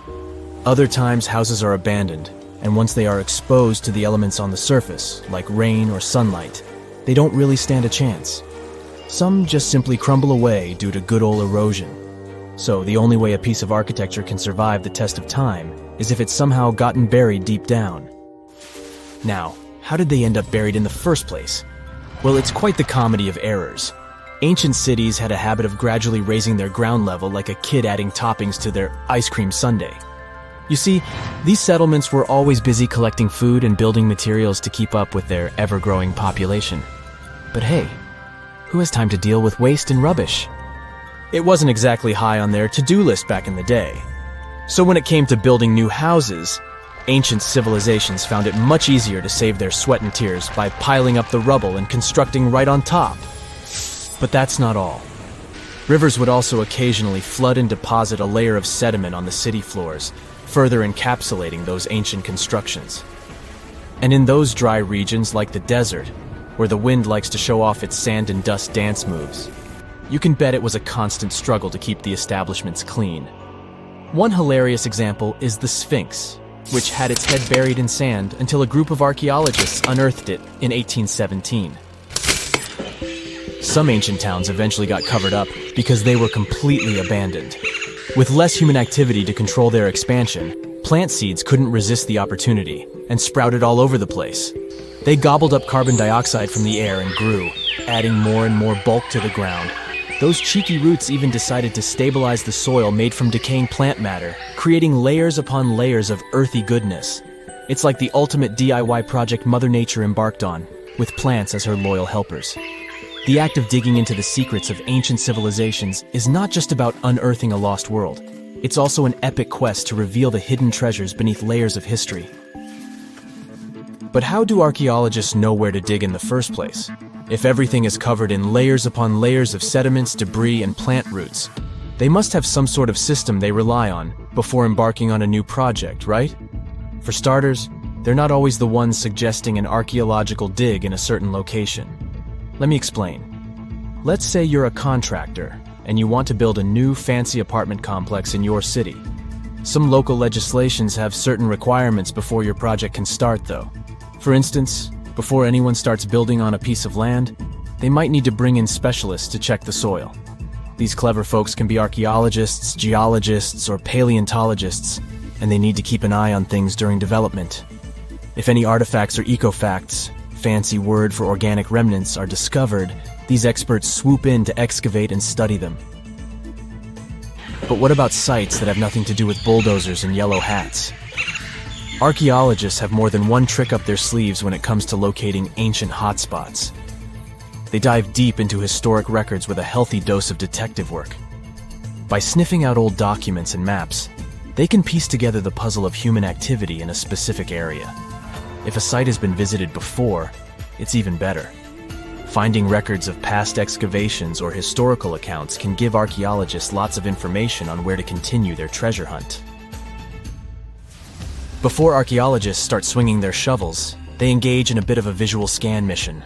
C: Other times, houses are abandoned, and once they are exposed to the elements on the surface, like rain or sunlight, they don't really stand a chance. Some just simply crumble away due to good old erosion. So the only way a piece of architecture can survive the test of time is if it's somehow gotten buried deep down. Now, how did they end up buried in the first place? Well, it's quite the comedy of errors. Ancient cities had a habit of gradually raising their ground level like a kid adding toppings to their ice cream sundae. You see, these settlements were always busy collecting food and building materials to keep up with their ever-growing population. But hey, who has time to deal with waste and rubbish? It wasn't exactly high on their to-do list back in the day. So when it came to building new houses, ancient civilizations found it much easier to save their sweat and tears by piling up the rubble and constructing right on top. But that's not all. Rivers would also occasionally flood and deposit a layer of sediment on the city floors, further encapsulating those ancient constructions. And in those dry regions like the desert, where the wind likes to show off its sand and dust dance moves, you can bet it was a constant struggle to keep the establishments clean. One hilarious example is the Sphinx, which had its head buried in sand until a group of archaeologists unearthed it in 1817. Some ancient towns eventually got covered up because they were completely abandoned. With less human activity to control their expansion, plant seeds couldn't resist the opportunity and sprouted all over the place. They gobbled up carbon dioxide from the air and grew, adding more and more bulk to the ground. Those cheeky roots even decided to stabilize the soil made from decaying plant matter, creating layers upon layers of earthy goodness. It's like the ultimate DIY project Mother Nature embarked on, with plants as her loyal helpers. The act of digging into the secrets of ancient civilizations is not just about unearthing a lost world. It's also an epic quest to reveal the hidden treasures beneath layers of history. But how do archaeologists know where to dig in the first place? If everything is covered in layers upon layers of sediments, debris, and plant roots, they must have some sort of system they rely on before embarking on a new project, right? For starters, they're not always the ones suggesting an archaeological dig in a certain location. Let me explain. Let's say you're a contractor and you want to build a new fancy apartment complex in your city. Some local legislations have certain requirements before your project can start, though. For instance, before anyone starts building on a piece of land, they might need to bring in specialists to check the soil. These clever folks can be archaeologists, geologists, or paleontologists, and they need to keep an eye on things during development. If any artifacts or ecofacts, fancy word for organic remnants, are discovered, these experts swoop in to excavate and study them. But what about sites that have nothing to do with bulldozers and yellow hats? Archaeologists have more than one trick up their sleeves when it comes to locating ancient hotspots. They dive deep into historic records with a healthy dose of detective work. By sniffing out old documents and maps, they can piece together the puzzle of human activity in a specific area. If a site has been visited before, it's even better. Finding records of past excavations or historical accounts can give archaeologists lots of information on where to continue their treasure hunt. Before archaeologists start swinging their shovels, they engage in a bit of a visual scan mission.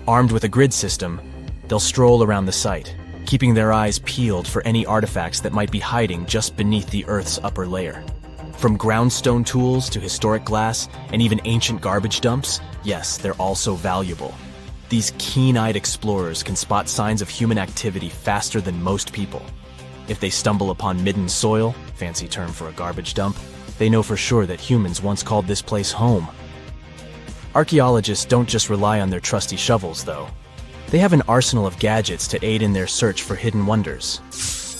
C: Armed with a grid system, they'll stroll around the site, keeping their eyes peeled for any artifacts that might be hiding just beneath the Earth's upper layer. From groundstone tools to historic glass and even ancient garbage dumps, yes, they're all so valuable. These keen-eyed explorers can spot signs of human activity faster than most people. If they stumble upon midden soil, fancy term for a garbage dump, they know for sure that humans once called this place home. Archaeologists don't just rely on their trusty shovels, though. They have an arsenal of gadgets to aid in their search for hidden wonders.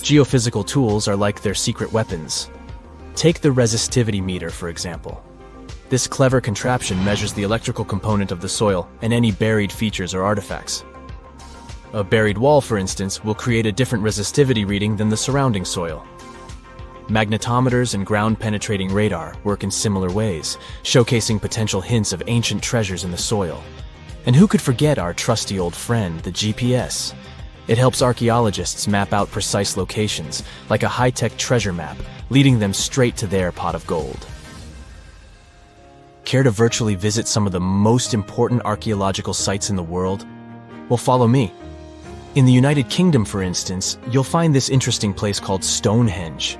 C: Geophysical tools are like their secret weapons. Take the resistivity meter, for example. This clever contraption measures the electrical component of the soil and any buried features or artifacts. A buried wall, for instance, will create a different resistivity reading than the surrounding soil. Magnetometers and ground-penetrating radar work in similar ways, showcasing potential hints of ancient treasures in the soil. And who could forget our trusty old friend, the GPS? It helps archaeologists map out precise locations, like a high-tech treasure map, leading them straight to their pot of gold. Care to virtually visit some of the most important archaeological sites in the world? Well, follow me. In the United Kingdom, for instance, you'll find this interesting place called Stonehenge.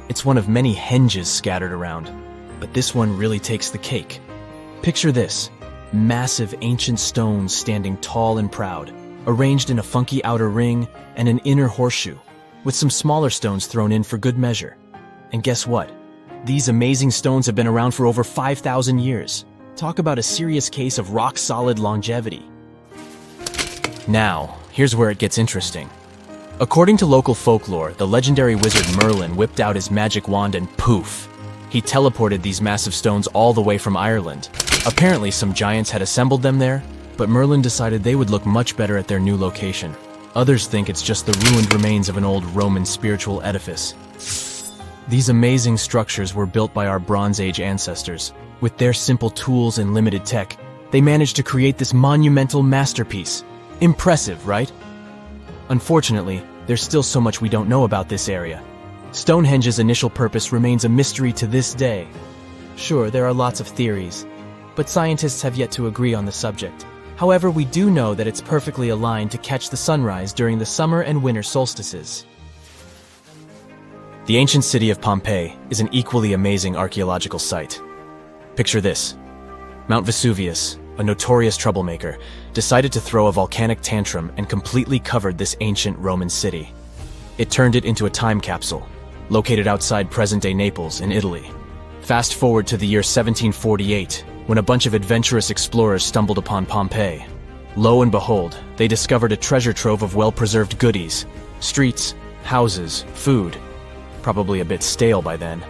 C: It's one of many henges scattered around, but this one really takes the cake. Picture this: massive ancient stones standing tall and proud, arranged in a funky outer ring and an inner horseshoe, with some smaller stones thrown in for good measure. And guess what? These amazing stones have been around for over 5,000 years. Talk about a serious case of rock-solid longevity. Now, here's where it gets interesting. According to local folklore, the legendary wizard Merlin whipped out his magic wand and poof! He teleported these massive stones all the way from Ireland. Apparently, some giants had assembled them there, but Merlin decided they would look much better at their new location. Others think it's just the ruined remains of an old Roman spiritual edifice. These amazing structures were built by our Bronze Age ancestors. With their simple tools and limited tech, they managed to create this monumental masterpiece. Impressive, right? Unfortunately, there's still so much we don't know about this area. Stonehenge's initial purpose remains a mystery to this day. Sure, there are lots of theories, but scientists have yet to agree on the subject. However, we do know that it's perfectly aligned to catch the sunrise during the summer and winter solstices. The ancient city of Pompeii is an equally amazing archaeological site. Picture this: Mount Vesuvius, a notorious troublemaker, decided to throw a volcanic tantrum and completely covered this ancient Roman city. It turned it into a time capsule, located outside present-day Naples in Italy. Fast forward to the year 1748, when a bunch of adventurous explorers stumbled upon Pompeii. Lo and behold, they discovered a treasure trove of well-preserved goodies: streets, houses, food. Probably a bit stale by then.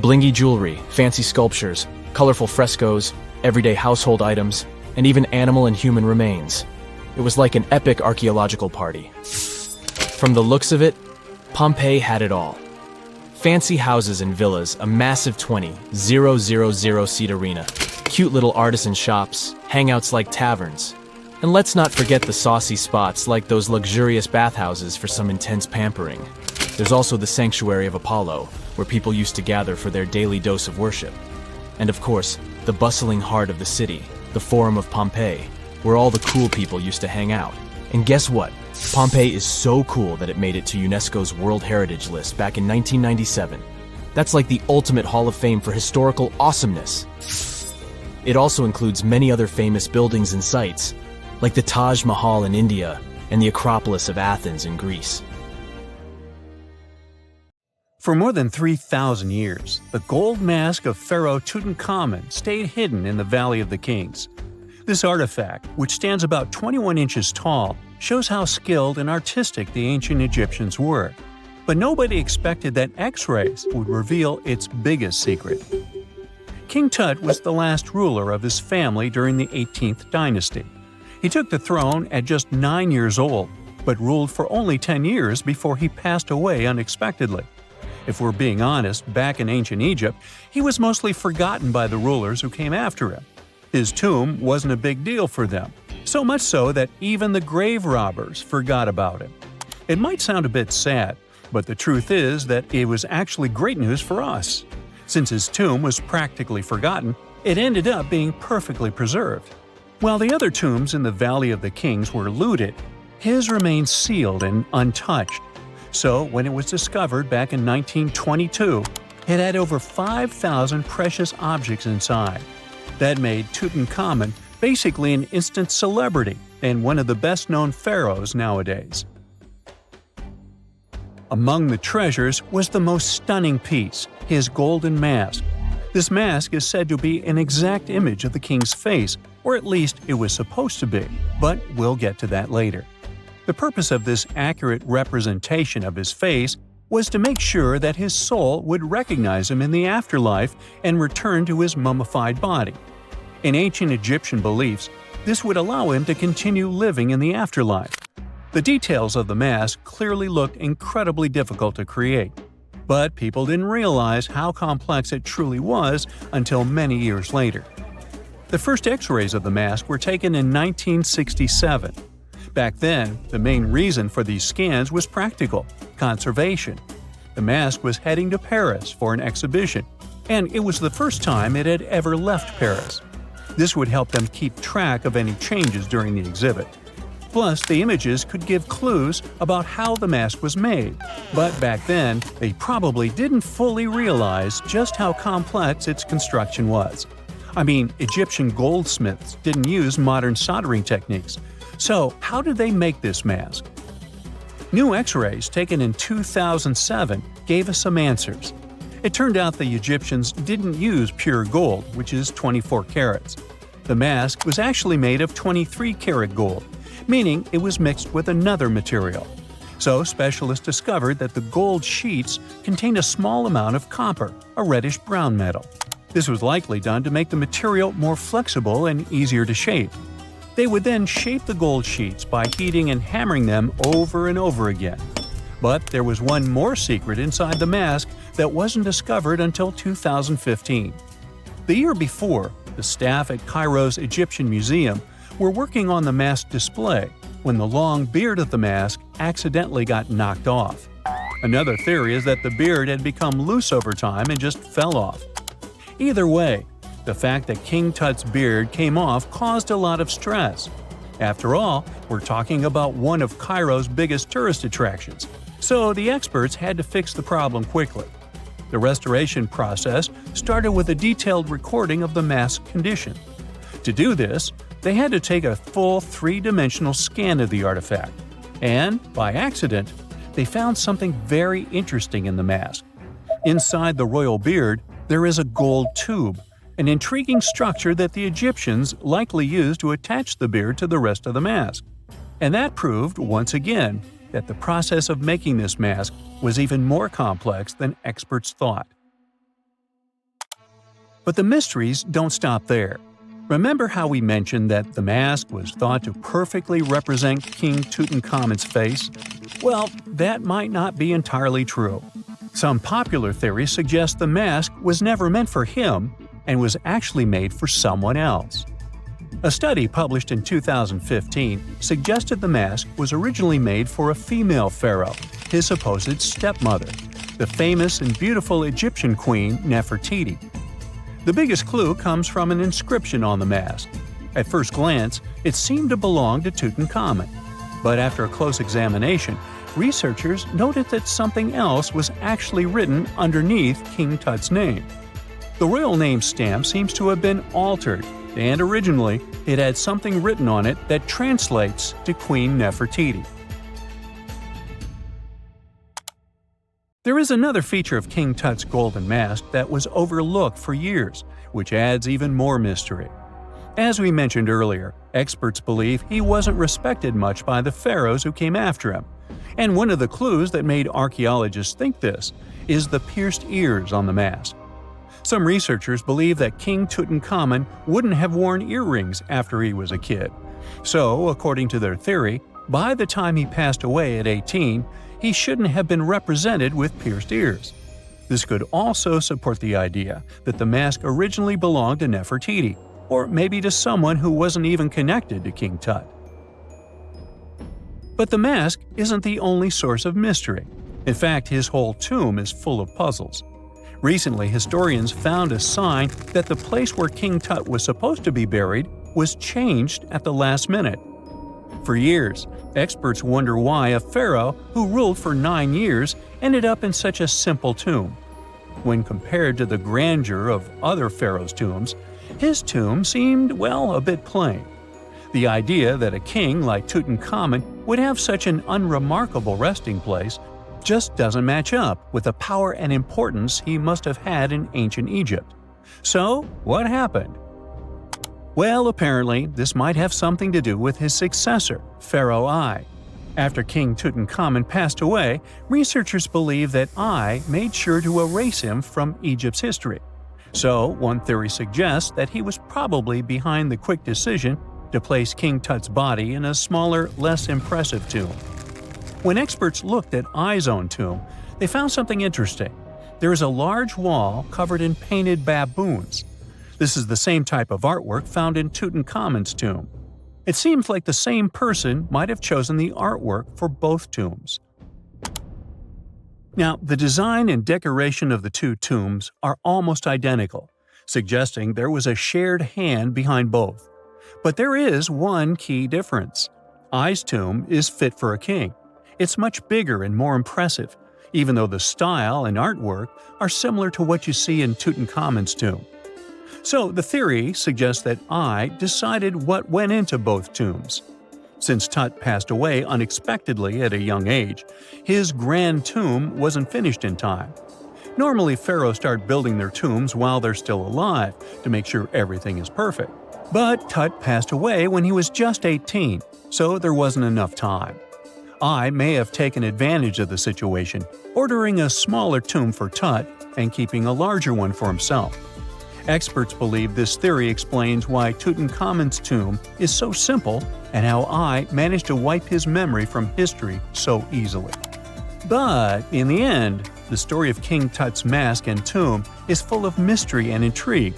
C: Blingy jewelry, fancy sculptures, colorful frescoes, everyday household items, and even animal and human remains. It was like an epic archaeological party. From the looks of it, Pompeii had it all. Fancy houses and villas, a massive 20,000-seat arena, cute little artisan shops, hangouts like taverns. And let's not forget the saucy spots like those luxurious bathhouses for some intense pampering. There's also the sanctuary of Apollo, where people used to gather for their daily dose of worship. And of course, the bustling heart of the city, the Forum of Pompeii, where all the cool people used to hang out. And guess what? Pompeii is so cool that it made it to UNESCO's World Heritage List back in 1997. That's like the ultimate Hall of Fame for historical awesomeness. It also includes many other famous buildings and sites, like the Taj Mahal in India and the Acropolis of Athens in Greece.
A: For more than 3,000 years, the gold mask of Pharaoh Tutankhamun stayed hidden in the Valley of the Kings. This artifact, which stands about 21 inches tall, shows how skilled and artistic the ancient Egyptians were. But nobody expected that X-rays would reveal its biggest secret. King Tut was the last ruler of his family during the 18th dynasty. He took the throne at just 9 years old, but ruled for only 10 years before he passed away unexpectedly. If we're being honest, back in ancient Egypt, he was mostly forgotten by the rulers who came after him. His tomb wasn't a big deal for them, so much so that even the grave robbers forgot about him. It might sound a bit sad, but the truth is that it was actually great news for us. Since his tomb was practically forgotten, it ended up being perfectly preserved. While the other tombs in the Valley of the Kings were looted, his remained sealed and untouched. So, when it was discovered back in 1922, it had over 5,000 precious objects inside. That made Tutankhamun basically an instant celebrity and one of the best-known pharaohs nowadays. Among the treasures was the most stunning piece, his golden mask. This mask is said to be an exact image of the king's face, or at least it was supposed to be, but we'll get to that later. The purpose of this accurate representation of his face was to make sure that his soul would recognize him in the afterlife and return to his mummified body. In ancient Egyptian beliefs, this would allow him to continue living in the afterlife. The details of the mask clearly looked incredibly difficult to create, but people didn't realize how complex it truly was until many years later. The first X-rays of the mask were taken in 1967. Back then, the main reason for these scans was practical: conservation. The mask was heading to Paris for an exhibition, and it was the first time it had ever left Paris. This would help them keep track of any changes during the exhibit. Plus, the images could give clues about how the mask was made, but back then, they probably didn't fully realize just how complex its construction was. I mean, Egyptian goldsmiths didn't use modern soldering techniques, so how did they make this mask? New X-rays taken in 2007 gave us some answers. It turned out the Egyptians didn't use pure gold, which is 24 carats. The mask was actually made of 23-karat gold, meaning it was mixed with another material. So specialists discovered that the gold sheets contained a small amount of copper, a reddish-brown metal. This was likely done to make the material more flexible and easier to shape. They would then shape the gold sheets by heating and hammering them over and over again. But there was one more secret inside the mask that wasn't discovered until 2015. The year before, the staff at Cairo's Egyptian Museum were working on the mask display when the long beard of the mask accidentally got knocked off. Another theory is that the beard had become loose over time and just fell off. Either way, the fact that King Tut's beard came off caused a lot of stress. After all, we're talking about one of Cairo's biggest tourist attractions, so the experts had to fix the problem quickly. The restoration process started with a detailed recording of the mask's condition. To do this, they had to take a full three-dimensional scan of the artifact. And, by accident, they found something very interesting in the mask. Inside the royal beard, there is a gold tube, an intriguing structure that the Egyptians likely used to attach the beard to the rest of the mask. And that proved, once again, that the process of making this mask was even more complex than experts thought. But the mysteries don't stop there. Remember how we mentioned that the mask was thought to perfectly represent King Tutankhamun's face? Well, that might not be entirely true. Some popular theories suggest the mask was never meant for him and was actually made for someone else. A study published in 2015 suggested the mask was originally made for a female pharaoh, his supposed stepmother, the famous and beautiful Egyptian queen Nefertiti. The biggest clue comes from an inscription on the mask. At first glance, it seemed to belong to Tutankhamun. But after a close examination, researchers noted that something else was actually written underneath King Tut's name. The royal name stamp seems to have been altered, and originally it had something written on it that translates to Queen Nefertiti. There is another feature of King Tut's golden mask that was overlooked for years, which adds even more mystery. As we mentioned earlier, experts believe he wasn't respected much by the pharaohs who came after him. And one of the clues that made archaeologists think this is the pierced ears on the mask. Some researchers believe that King Tutankhamun wouldn't have worn earrings after he was a kid. So, according to their theory, by the time he passed away at 18, he shouldn't have been represented with pierced ears. This could also support the idea that the mask originally belonged to Nefertiti, or maybe to someone who wasn't even connected to King Tut. But the mask isn't the only source of mystery. In fact, his whole tomb is full of puzzles. Recently, historians found a sign that the place where King Tut was supposed to be buried was changed at the last minute. For years, experts wonder why a pharaoh who ruled for 9 years ended up in such a simple tomb. When compared to the grandeur of other pharaohs' tombs, his tomb seemed, well, a bit plain. The idea that a king like Tutankhamun would have such an unremarkable resting place just doesn't match up with the power and importance he must have had in ancient Egypt. So, what happened? Well, apparently, this might have something to do with his successor, Pharaoh I. After King Tutankhamun passed away, researchers believe that I made sure to erase him from Egypt's history. So, one theory suggests that he was probably behind the quick decision to place King Tut's body in a smaller, less impressive tomb. When experts looked at I's own tomb, they found something interesting. There is a large wall covered in painted baboons. This is the same type of artwork found in Tutankhamun's tomb. It seems like the same person might have chosen the artwork for both tombs. Now, the design and decoration of the two tombs are almost identical, suggesting there was a shared hand behind both. But there is one key difference. I's tomb is fit for a king. It's much bigger and more impressive, even though the style and artwork are similar to what you see in Tutankhamun's tomb. So the theory suggests that I decided what went into both tombs. Since Tut passed away unexpectedly at a young age, his grand tomb wasn't finished in time. Normally, pharaohs start building their tombs while they're still alive to make sure everything is perfect. But Tut passed away when he was just 18, so there wasn't enough time. I may have taken advantage of the situation, ordering a smaller tomb for Tut and keeping a larger one for himself. Experts believe this theory explains why Tutankhamun's tomb is so simple and how I managed to wipe his memory from history so easily. But in the end, the story of King Tut's mask and tomb is full of mystery and intrigue.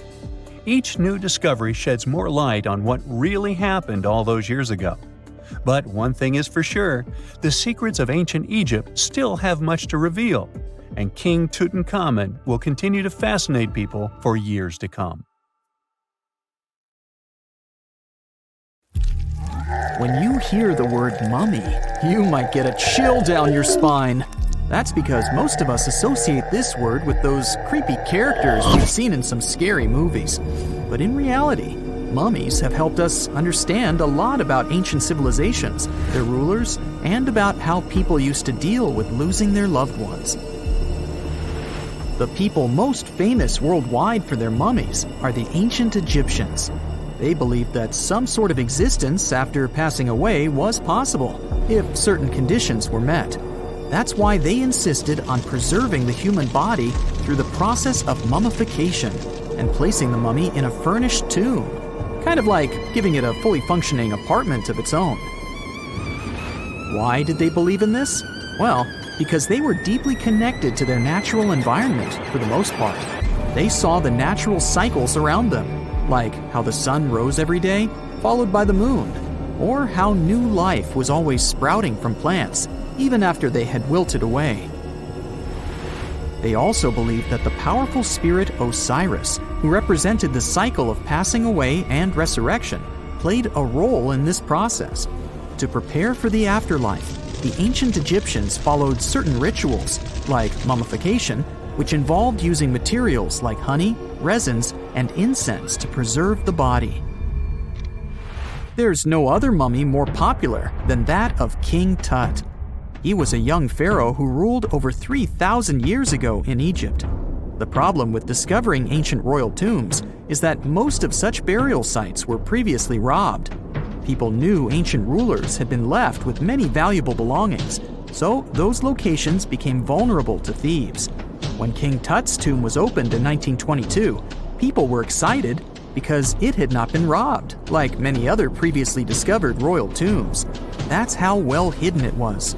A: Each new discovery sheds more light on what really happened all those years ago. But one thing is for sure, the secrets of ancient Egypt still have much to reveal, and King Tutankhamun will continue to fascinate people for years to come.
D: When you hear the word mummy, you might get a chill down your spine. That's because most of us associate this word with those creepy characters we've seen in some scary movies. But in reality, mummies have helped us understand a lot about ancient civilizations, their rulers, and about how people used to deal with losing their loved ones. The people most famous worldwide for their mummies are the ancient Egyptians. They believed that some sort of existence after passing away was possible, if certain conditions were met. That's why they insisted on preserving the human body through the process of mummification and placing the mummy in a furnished tomb, kind of like giving it a fully functioning apartment of its own. Why did they believe in this? Well, because they were deeply connected to their natural environment for the most part. They saw the natural cycles around them, like how the sun rose every day, followed by the moon, or how new life was always sprouting from plants, even after they had wilted away. They also believed that the powerful spirit Osiris, who represented the cycle of passing away and resurrection, played a role in this process. To prepare for the afterlife, the ancient Egyptians followed certain rituals, like mummification, which involved using materials like honey, resins, and incense to preserve the body. There's no other mummy more popular than that of King Tut. He was a young pharaoh who ruled over 3,000 years ago in Egypt. The problem with discovering ancient royal tombs is that most of such burial sites were previously robbed. People knew ancient rulers had been left with many valuable belongings, so those locations became vulnerable to thieves. When King Tut's tomb was opened in 1922, people were excited because it had not been robbed, like many other previously discovered royal tombs. That's how well hidden it was.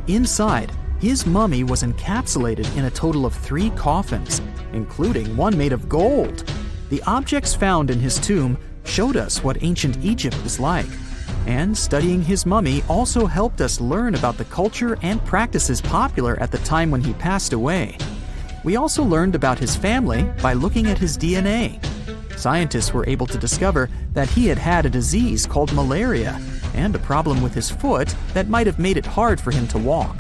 D: Inside, his mummy was encapsulated in a total of 3 coffins, including one made of gold. The objects found in his tomb showed us what ancient Egypt was like, and studying his mummy also helped us learn about the culture and practices popular at the time when he passed away. We also learned about his family by looking at his DNA. Scientists were able to discover that he had had a disease called malaria and a problem with his foot that might have made it hard for him to walk.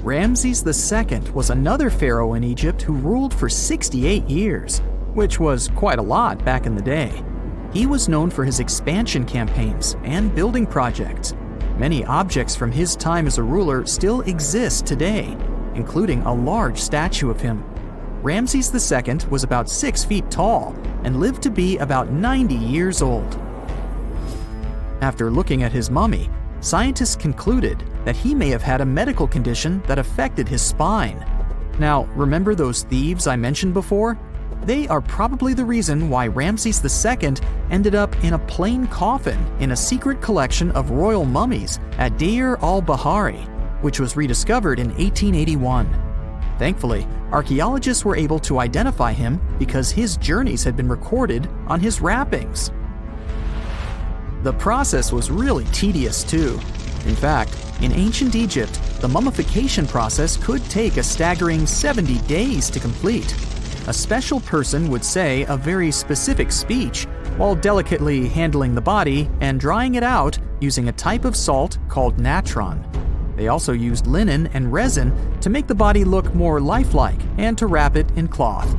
D: Ramses II was another pharaoh in Egypt who ruled for 68 years, which was quite a lot back in the day. He was known for his expansion campaigns and building projects. Many objects from his time as a ruler still exist today, including a large statue of him. Ramses II was about 6 feet tall and lived to be about 90 years old. After looking at his mummy, scientists concluded that he may have had a medical condition that affected his spine. Now, remember those thieves I mentioned before? They are probably the reason why Ramses II ended up in a plain coffin in a secret collection of royal mummies at Deir al-Bahari, which was rediscovered in 1881. Thankfully, archaeologists were able to identify him because his journeys had been recorded on his wrappings. The process was really tedious too. In fact, in ancient Egypt, the mummification process could take a staggering 70 days to complete. A special person would say a very specific speech while delicately handling the body and drying it out using a type of salt called natron. They also used linen and resin to make the body look more lifelike and to wrap it in cloth.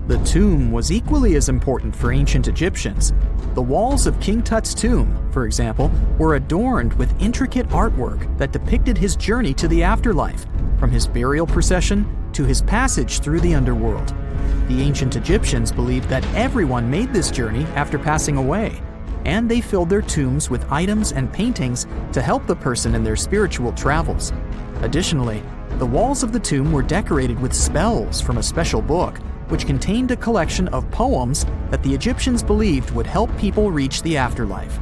D: The tomb was equally as important for ancient Egyptians. The walls of King Tut's tomb, for example, were adorned with intricate artwork that depicted his journey to the afterlife, from his burial procession to his passage through the underworld. The ancient Egyptians believed that everyone made this journey after passing away, and they filled their tombs with items and paintings to help the person in their spiritual travels. Additionally, the walls of the tomb were decorated with spells from a special book, which contained a collection of poems that the Egyptians believed would help people reach the afterlife.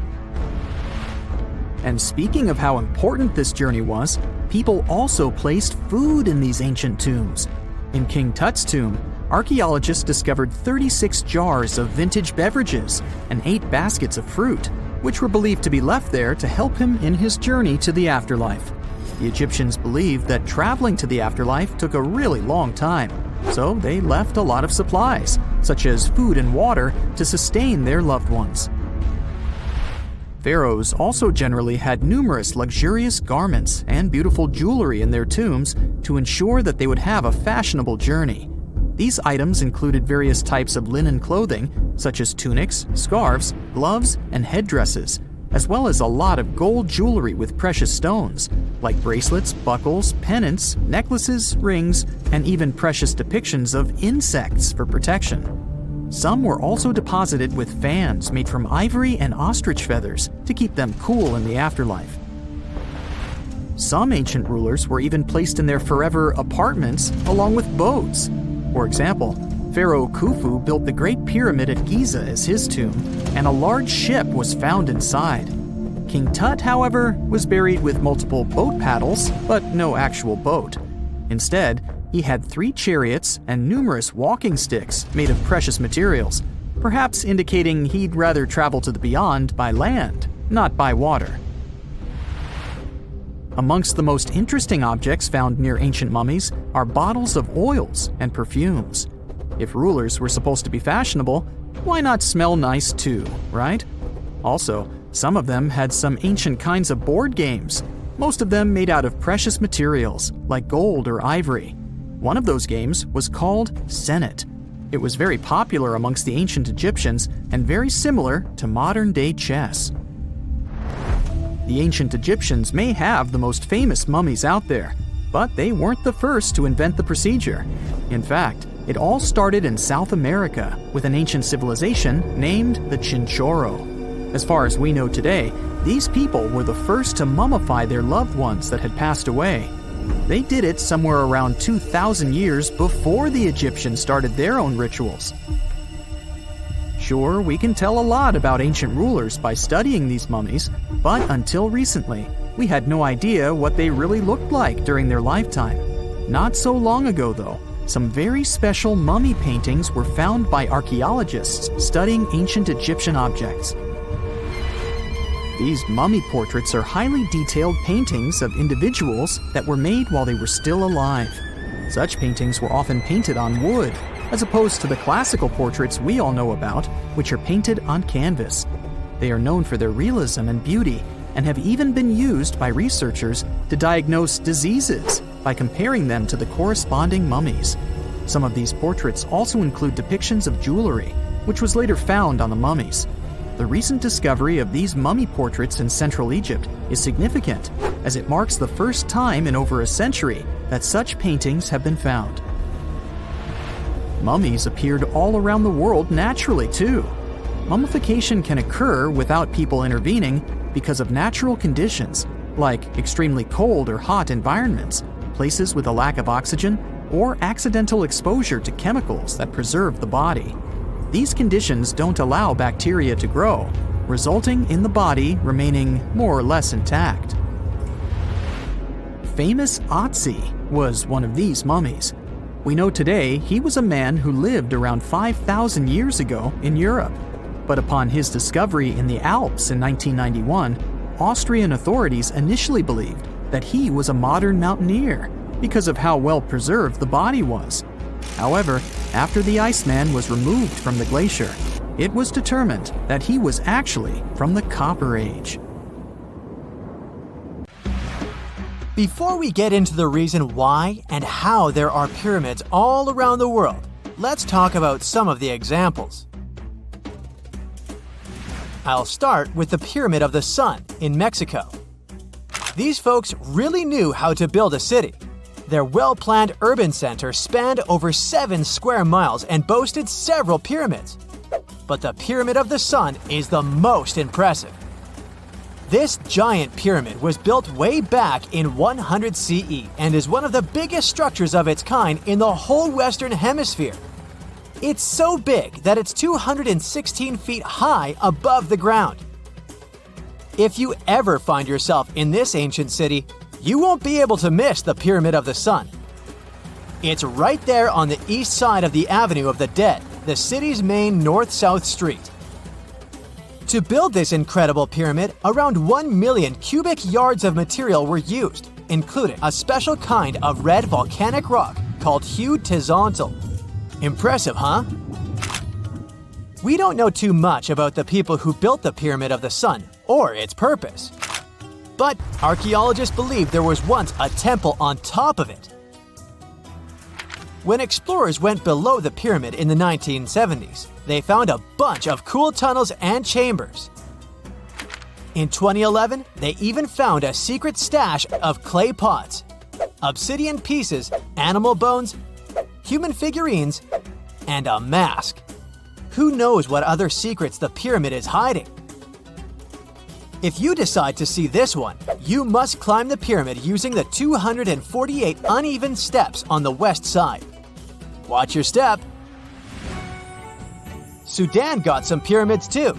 D: And speaking of how important this journey was, people also placed food in these ancient tombs. In King Tut's tomb, archaeologists discovered 36 jars of vintage beverages and 8 baskets of fruit, which were believed to be left there to help him in his journey to the afterlife. The Egyptians believed that traveling to the afterlife took a really long time, so they left a lot of supplies, such as food and water, to sustain their loved ones. Pharaohs also generally had numerous luxurious garments and beautiful jewelry in their tombs to ensure that they would have a fashionable journey. These items included various types of linen clothing, such as tunics, scarves, gloves, and headdresses, as well as a lot of gold jewelry with precious stones, like bracelets, buckles, pendants, necklaces, rings, and even precious depictions of insects for protection. Some were also deposited with fans made from ivory and ostrich feathers to keep them cool in the afterlife. Some ancient rulers were even placed in their forever apartments along with boats. For example, Pharaoh Khufu built the Great Pyramid at Giza as his tomb, and a large ship was found inside. King Tut, however, was buried with multiple boat paddles, but no actual boat. Instead, he had 3 chariots and numerous walking sticks made of precious materials, perhaps indicating he'd rather travel to the beyond by land, not by water. Amongst the most interesting objects found near ancient mummies are bottles of oils and perfumes. If rulers were supposed to be fashionable, why not smell nice too, right? Also, some of them had some ancient kinds of board games, most of them made out of precious materials like gold or ivory. One of those games was called Senet. It was very popular amongst the ancient Egyptians and very similar to modern-day chess. The ancient Egyptians may have the most famous mummies out there, but they weren't the first to invent the procedure. In fact, it all started in South America with an ancient civilization named the Chinchorro. As far as we know today, these people were the first to mummify their loved ones that had passed away. They did it somewhere around 2,000 years before the Egyptians started their own rituals. Sure, we can tell a lot about ancient rulers by studying these mummies, but until recently, we had no idea what they really looked like during their lifetime. Not so long ago, though, some very special mummy paintings were found by archaeologists studying ancient Egyptian objects. These mummy portraits are highly detailed paintings of individuals that were made while they were still alive. Such paintings were often painted on wood, as opposed to the classical portraits we all know about, which are painted on canvas. They are known for their realism and beauty, and have even been used by researchers to diagnose diseases by comparing them to the corresponding mummies. Some of these portraits also include depictions of jewelry, which was later found on the mummies. The recent discovery of these mummy portraits in Central Egypt is significant, as it marks the first time in over a century that such paintings have been found. Mummies appeared all around the world naturally, too. Mummification can occur without people intervening because of natural conditions, like extremely cold or hot environments, places with a lack of oxygen, or accidental exposure to chemicals that preserve the body. These conditions don't allow bacteria to grow, resulting in the body remaining more or less intact. Famous Otzi was one of these mummies. We know today he was a man who lived around 5,000 years ago in Europe. But upon his discovery in the Alps in 1991, Austrian authorities initially believed that he was a modern mountaineer because of how well preserved the body was. However, after the Iceman was removed from the glacier, it was determined that he was actually from the Copper Age.
B: Before we get into the reason why and how there are pyramids all around the world, let's talk about some of the examples. I'll start with the Pyramid of the Sun in Mexico. These folks really knew how to build a city. Their well-planned urban center spanned over 7 square miles and boasted several pyramids. But the Pyramid of the Sun is the most impressive. This giant pyramid was built way back in 100 CE and is one of the biggest structures of its kind in the whole Western Hemisphere. It's so big that it's 216 feet high above the ground. If you ever find yourself in this ancient city, you won't be able to miss the Pyramid of the Sun. It's right there on the east side of the Avenue of the Dead, the city's main north-south street. To build this incredible pyramid, around 1 million cubic yards of material were used, including a special kind of red volcanic rock called hued tizontal. Impressive, huh? We don't know too much about the people who built the Pyramid of the Sun or its purpose. But archaeologists believe there was once a temple on top of it. When explorers went below the pyramid in the 1970s, they found a bunch of cool tunnels and chambers. In 2011, they even found a secret stash of clay pots, obsidian pieces, animal bones, human figurines, and a mask. Who knows what other secrets the pyramid is hiding? If you decide to see this one, you must climb the pyramid using the 248 uneven steps on the west side. Watch your step. Sudan got some pyramids too.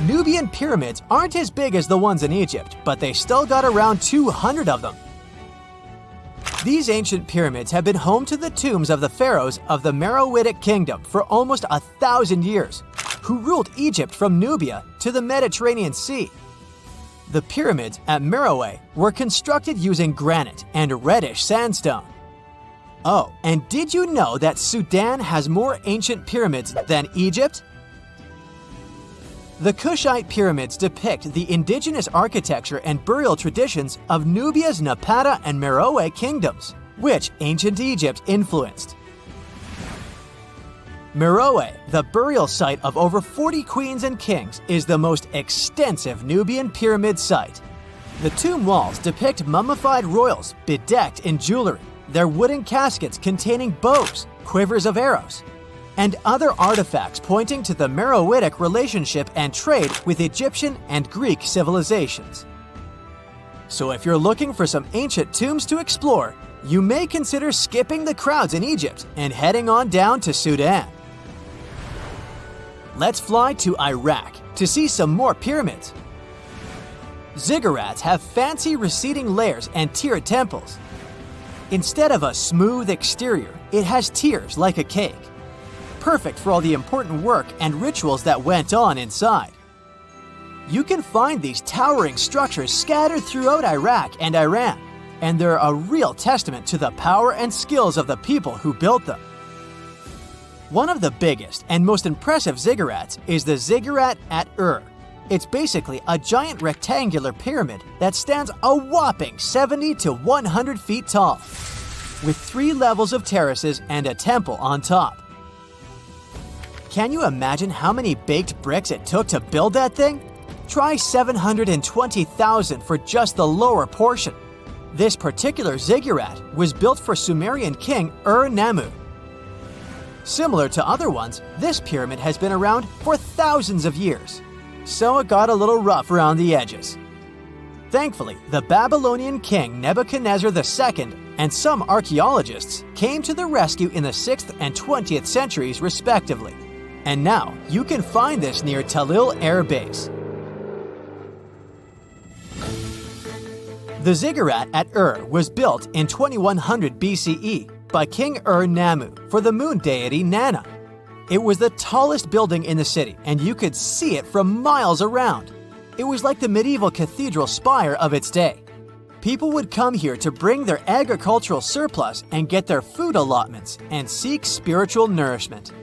B: Nubian pyramids aren't as big as the ones in Egypt, but they still got around 200 of them. These ancient pyramids have been home to the tombs of the pharaohs of the Meroitic kingdom for almost 1,000 years, who ruled Egypt from Nubia to the Mediterranean Sea. The pyramids at Meroe were constructed using granite and reddish sandstone. Oh, and did you know that Sudan has more ancient pyramids than Egypt? The Kushite pyramids depict the indigenous architecture and burial traditions of Nubia's Napata and Meroe kingdoms, which ancient Egypt influenced. Meroe, the burial site of over 40 queens and kings, is the most extensive Nubian pyramid site. The tomb walls depict mummified royals bedecked in jewelry, their wooden caskets containing bows, quivers of arrows, and other artifacts pointing to the Meroitic relationship and trade with Egyptian and Greek civilizations. So if you're looking for some ancient tombs to explore, you may consider skipping the crowds in Egypt and heading on down to Sudan. Let's fly to Iraq to see some more pyramids. Ziggurats have fancy receding layers and tiered temples. Instead of a smooth exterior, it has tiers like a cake. Perfect for all the important work and rituals that went on inside. You can find these towering structures scattered throughout Iraq and Iran, and they're a real testament to the power and skills of the people who built them. One of the biggest and most impressive ziggurats is the ziggurat at Ur. It's basically a giant rectangular pyramid that stands a whopping 70 to 100 feet tall, with 3 levels of terraces and a temple on top. Can you imagine how many baked bricks it took to build that thing? Try 720,000 for just the lower portion. This particular ziggurat was built for Sumerian king Ur-Nammu. Similar to other ones, this pyramid has been around for thousands of years, so it got a little rough around the edges. Thankfully, the Babylonian king Nebuchadnezzar II and some archaeologists came to the rescue in the 6th and 20th centuries respectively, and now you can find this near Talil Air Base. The ziggurat at Ur was built in 2100 BCE by King Ur-Nammu for the moon deity Nana. It was the tallest building in the city, and you could see it from miles around. It was like the medieval cathedral spire of its day. People would come here to bring their agricultural surplus and get their food allotments and seek spiritual nourishment.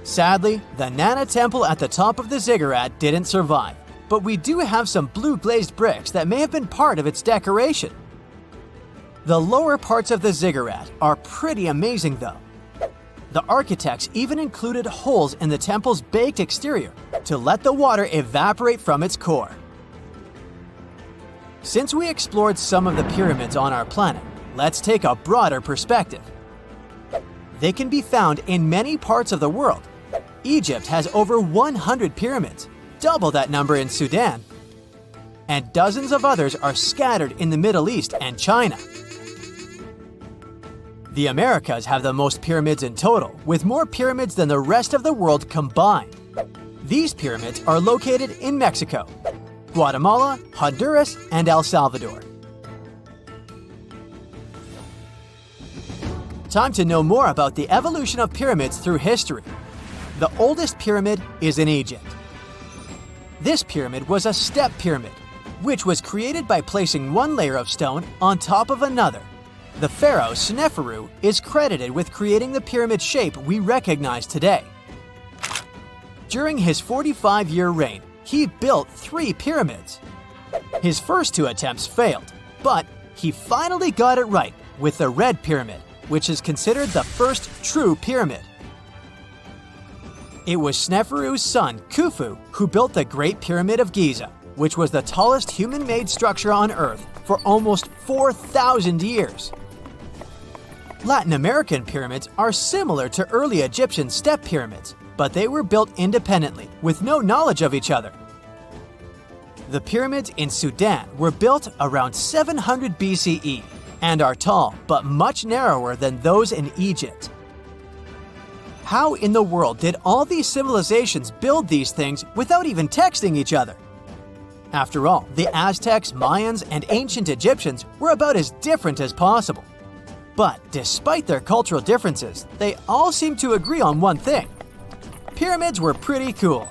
B: Sadly, the Nana temple at the top of the ziggurat didn't survive, but we do have some blue glazed bricks that may have been part of its decoration. The lower parts of the ziggurat are pretty amazing though. The architects even included holes in the temple's baked exterior to let the water evaporate from its core. Since we explored some of the pyramids on our planet, let's take a broader perspective. They can be found in many parts of the world. Egypt has over 100 pyramids, double that number in Sudan, and dozens of others are scattered in the Middle East and China. The Americas have the most pyramids in total, with more pyramids than the rest of the world combined. These pyramids are located in Mexico, Guatemala, Honduras, and El Salvador. Time to know more about the evolution of pyramids through history. The oldest pyramid is in Egypt. This pyramid was a step pyramid, which was created by placing one layer of stone on top of another. The pharaoh Sneferu is credited with creating the pyramid shape we recognize today. During his 45-year reign, he built 3 pyramids. His first 2 attempts failed, but he finally got it right with the Red Pyramid, which is considered the first true pyramid. It was Sneferu's son, Khufu, who built the Great Pyramid of Giza, which was the tallest human-made structure on Earth for almost 4,000 years. Latin American pyramids are similar to early Egyptian step pyramids, but they were built independently, with no knowledge of each other. The pyramids in Sudan were built around 700 BCE and are tall but much narrower than those in Egypt. How in the world did all these civilizations build these things without even texting each other? After all, the Aztecs, Mayans, and ancient Egyptians were about as different as possible. But despite their cultural differences, they all seem to agree on one thing. Pyramids were pretty cool.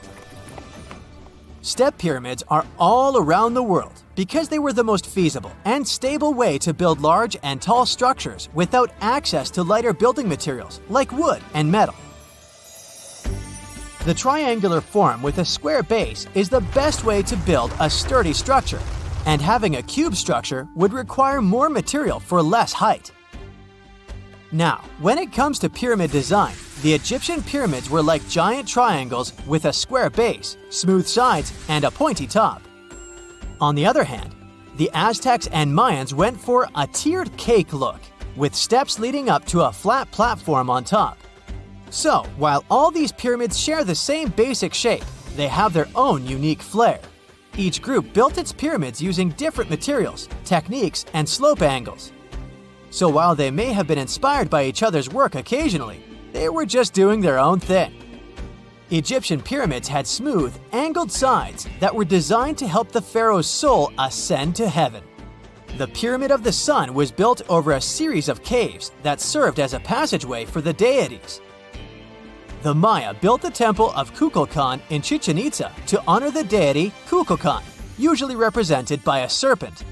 B: Step pyramids are all around the world because they were the most feasible and stable way to build large and tall structures without access to lighter building materials like wood and metal. The triangular form with a square base is the best way to build a sturdy structure, and having a cube structure would require more material for less height. Now, when it comes to pyramid design, the Egyptian pyramids were like giant triangles with a square base, smooth sides, and a pointy top. On the other hand, the Aztecs and Mayans went for a tiered cake look, with steps leading up to a flat platform on top. So, while all these pyramids share the same basic shape, they have their own unique flair. Each group built its pyramids using different materials, techniques, and slope angles. So while they may have been inspired by each other's work occasionally, they were just doing their own thing. Egyptian pyramids had smooth, angled sides that were designed to help the pharaoh's soul ascend to heaven. The Pyramid of the Sun was built over a series of caves that served as a passageway for the deities. The Maya built the temple of Kukulkan in Chichen Itza to honor the deity Kukulkan, usually represented by a serpent.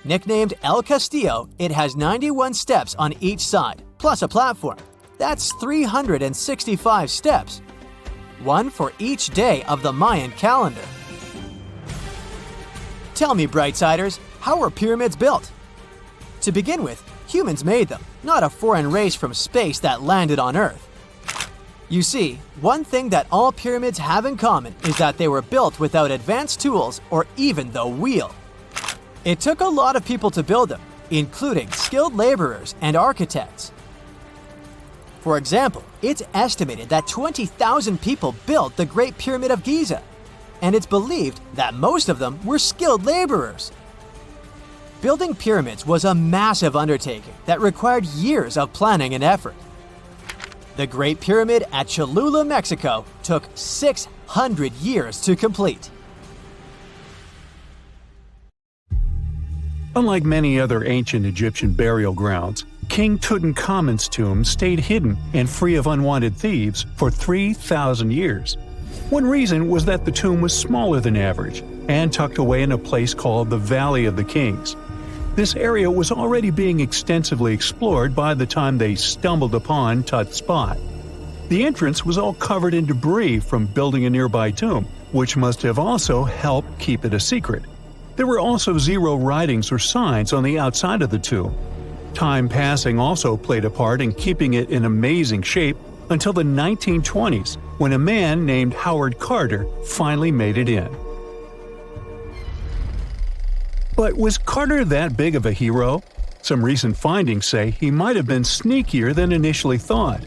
B: Nicknamed El Castillo, it has 91 steps on each side, plus a platform. That's 365 steps, one for each day of the Mayan calendar. Tell me, Brightsiders, how were pyramids built? To begin with, humans made them, not a foreign race from space that landed on Earth. You see, one thing that all pyramids have in common is that they were built without advanced tools or even the wheel. It took a lot of people to build them, including skilled laborers and architects. For example, it's estimated that 20,000 people built the Great Pyramid of Giza, and it's believed that most of them were skilled laborers. Building pyramids was a massive undertaking that required years of planning and effort. The Great Pyramid at Cholula, Mexico, took 600 years to complete.
A: Unlike many other ancient Egyptian burial grounds, King Tutankhamun's tomb stayed hidden and free of unwanted thieves for 3,000 years. One reason was that the tomb was smaller than average and tucked away in a place called the Valley of the Kings. This area was already being extensively explored by the time they stumbled upon Tut's spot. The entrance was all covered in debris from building a nearby tomb, which must have also helped keep it a secret. There were also zero writings or signs on the outside of the tomb. Time passing also played a part in keeping it in amazing shape until the 1920s, when a man named Howard Carter finally made it in. But was Carter that big of a hero? Some recent findings say he might have been sneakier than initially thought.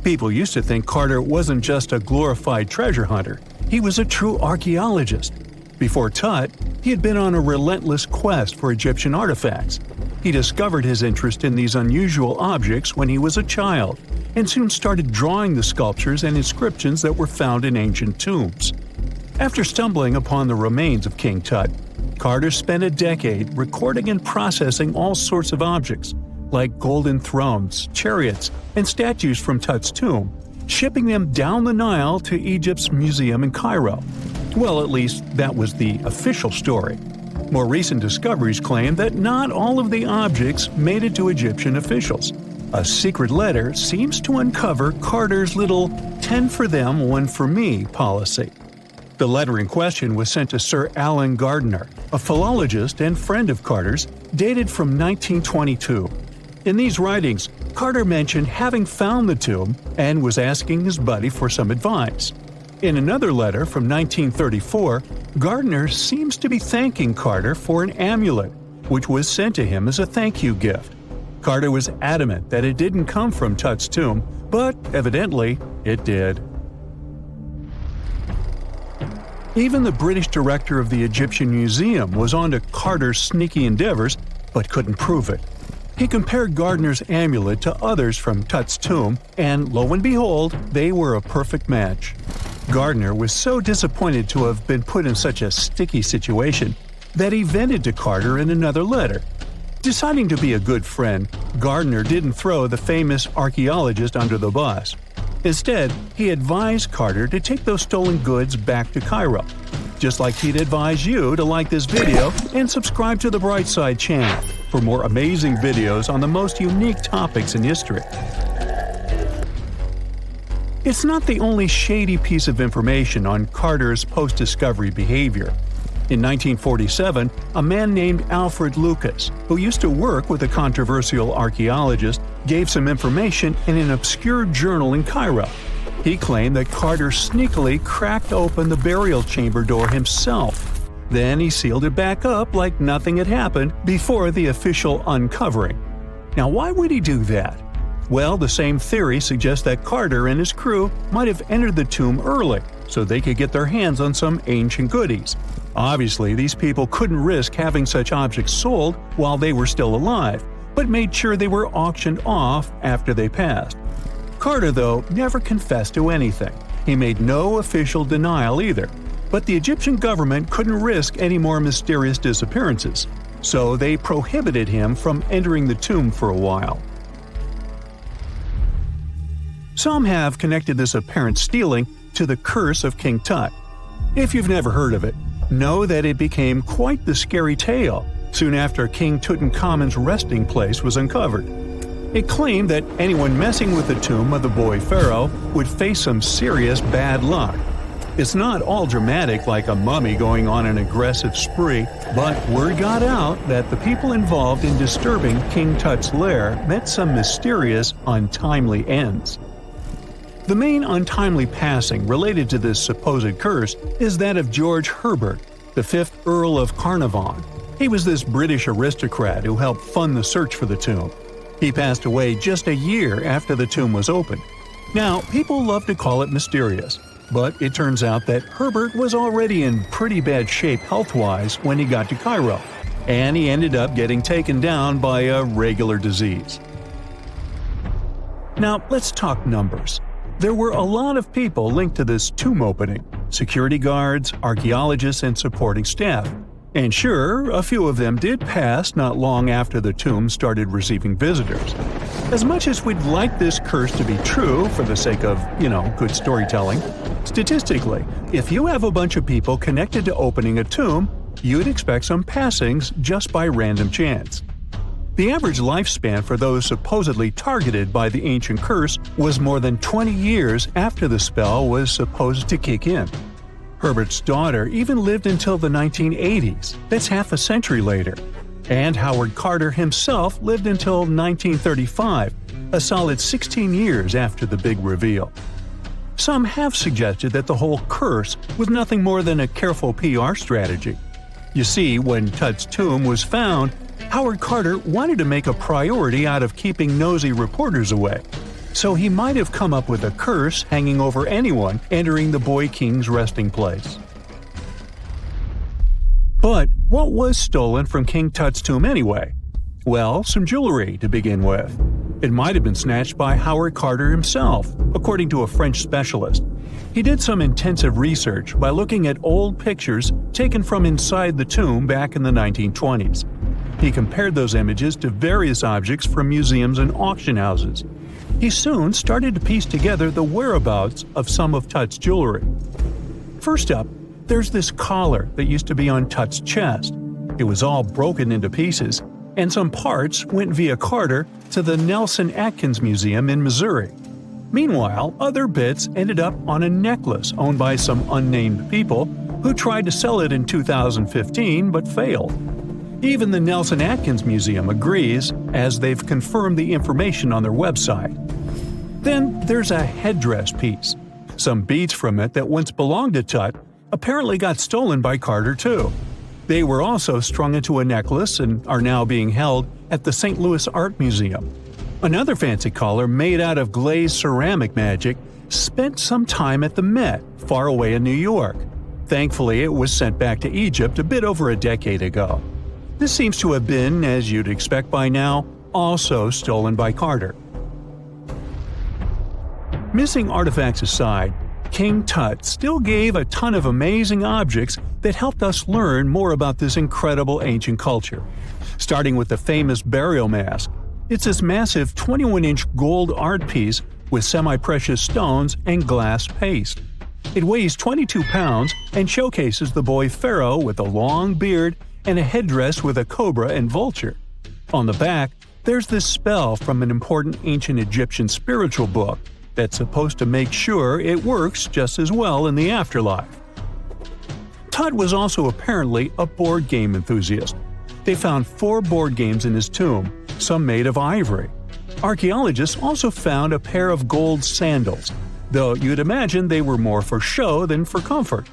A: People used to think Carter wasn't just a glorified treasure hunter, he was a true archaeologist. Before Tut, he had been on a relentless quest for Egyptian artifacts. He discovered his interest in these unusual objects when he was a child, and soon started drawing the sculptures and inscriptions that were found in ancient tombs. After stumbling upon the remains of King Tut, Carter spent a decade recording and processing all sorts of objects, like golden thrones, chariots, and statues from Tut's tomb, shipping them down the Nile to Egypt's museum in Cairo. Well, at least that was the official story. More recent discoveries claim that not all of the objects made it to Egyptian officials. A secret letter seems to uncover Carter's little 10 for them, 1 for me policy. The letter in question was sent to Sir Alan Gardiner, a philologist and friend of Carter's, dated from 1922. In these writings, Carter mentioned having found the tomb and was asking his buddy for some advice. In another letter from 1934, Gardiner seems to be thanking Carter for an amulet, which was sent to him as a thank you gift. Carter was adamant that it didn't come from Tut's tomb, but evidently it did. Even the British director of the Egyptian Museum was onto Carter's sneaky endeavors, but couldn't prove it. He compared Gardiner's amulet to others from Tut's tomb, and lo and behold, they were a perfect match. Gardiner was so disappointed to have been put in such a sticky situation that he vented to Carter in another letter. Deciding to be a good friend, Gardiner didn't throw the famous archaeologist under the bus. Instead, he advised Carter to take those stolen goods back to Cairo, just like he'd advise you to like this video and subscribe to the Brightside channel for more amazing videos on the most unique topics in history. It's not the only shady piece of information on Carter's post-discovery behavior. In 1947, a man named Alfred Lucas, who used to work with a controversial archaeologist, gave some information in an obscure journal in Cairo. He claimed that Carter sneakily cracked open the burial chamber door himself. Then he sealed it back up like nothing had happened before the official uncovering. Now, why would he do that? Well, the same theory suggests that Carter and his crew might have entered the tomb early so they could get their hands on some ancient goodies. Obviously, these people couldn't risk having such objects sold while they were still alive, but made sure they were auctioned off after they passed. Carter, though, never confessed to anything. He made no official denial either, but the Egyptian government couldn't risk any more mysterious disappearances, so they prohibited him from entering the tomb for a while. Some have connected this apparent stealing to the curse of King Tut. If you've never heard of it, know that it became quite the scary tale soon after King Tutankhamun's resting place was uncovered. It claimed that anyone messing with the tomb of the boy pharaoh would face some serious bad luck. It's not all dramatic like a mummy going on an aggressive spree, but word got out that the people involved in disturbing King Tut's lair met some mysterious, untimely ends. The main untimely passing related to this supposed curse is that of George Herbert, the 5th Earl of Carnarvon. He was this British aristocrat who helped fund the search for the tomb. He passed away just a year after the tomb was opened. Now, people love to call it mysterious, but it turns out that Herbert was already in pretty bad shape health-wise when he got to Cairo, and he ended up getting taken down by a regular disease. Now, let's talk numbers. There were a lot of people linked to this tomb opening: security guards, archaeologists, and supporting staff. And sure, a few of them did pass not long after the tomb started receiving visitors. As much as we'd like this curse to be true for the sake of, good storytelling, Statistically, if you have a bunch of people connected to opening a tomb, you'd expect some passings just by random chance. The average lifespan for those supposedly targeted by the ancient curse was more than 20 years after the spell was supposed to kick in. Herbert's daughter even lived until the 1980s, that's half a century later. And Howard Carter himself lived until 1935, a solid 16 years after the big reveal. Some have suggested that the whole curse was nothing more than a careful PR strategy. You see, when Tut's tomb was found, Howard Carter wanted to make a priority out of keeping nosy reporters away. So he might have come up with a curse hanging over anyone entering the boy king's resting place. But what was stolen from King Tut's tomb anyway? Well, some jewelry to begin with. It might have been snatched by Howard Carter himself, according to a French specialist. He did some intensive research by looking at old pictures taken from inside the tomb back in the 1920s. He compared those images to various objects from museums and auction houses. He soon started to piece together the whereabouts of some of Tut's jewelry. First up, there's this collar that used to be on Tut's chest. It was all broken into pieces, and some parts went via Carter to the Nelson Atkins Museum in Missouri. Meanwhile, other bits ended up on a necklace owned by some unnamed people who tried to sell it in 2015 but failed. Even the Nelson Atkins Museum agrees, as they've confirmed the information on their website. Then there's a headdress piece. Some beads from it that once belonged to Tut apparently got stolen by Carter too. They were also strung into a necklace and are now being held at the St. Louis Art Museum. Another fancy collar made out of glazed ceramic magic spent some time at the Met, far away in New York. Thankfully, it was sent back to Egypt a bit over a decade ago. This seems to have been, as you'd expect by now, also stolen by Carter. Missing artifacts aside, King Tut still gave a ton of amazing objects that helped us learn more about this incredible ancient culture. Starting with the famous burial mask. It's this massive 21-inch gold art piece with semi-precious stones and glass paste. It weighs 22 pounds and showcases the boy pharaoh with a long beard and a headdress with a cobra and vulture. On the back, there's this spell from an important ancient Egyptian spiritual book that's supposed to make sure it works just as well in the afterlife. Tut was also apparently a board game enthusiast. They found 4 board games in his tomb, some made of ivory. Archaeologists also found a pair of gold sandals, though you'd imagine they were more for show than for comfort.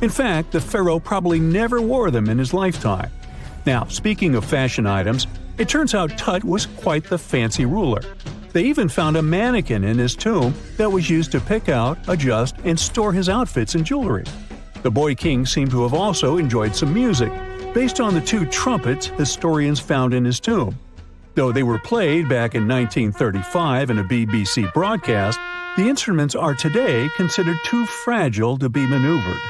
A: In fact, the pharaoh probably never wore them in his lifetime. Now, speaking of fashion items, it turns out Tut was quite the fancy ruler. They even found a mannequin in his tomb that was used to pick out, adjust, and store his outfits and jewelry. The boy king seemed to have also enjoyed some music, based on the 2 trumpets historians found in his tomb. Though they were played back in 1935 in a BBC broadcast, the instruments are today considered too fragile to be maneuvered.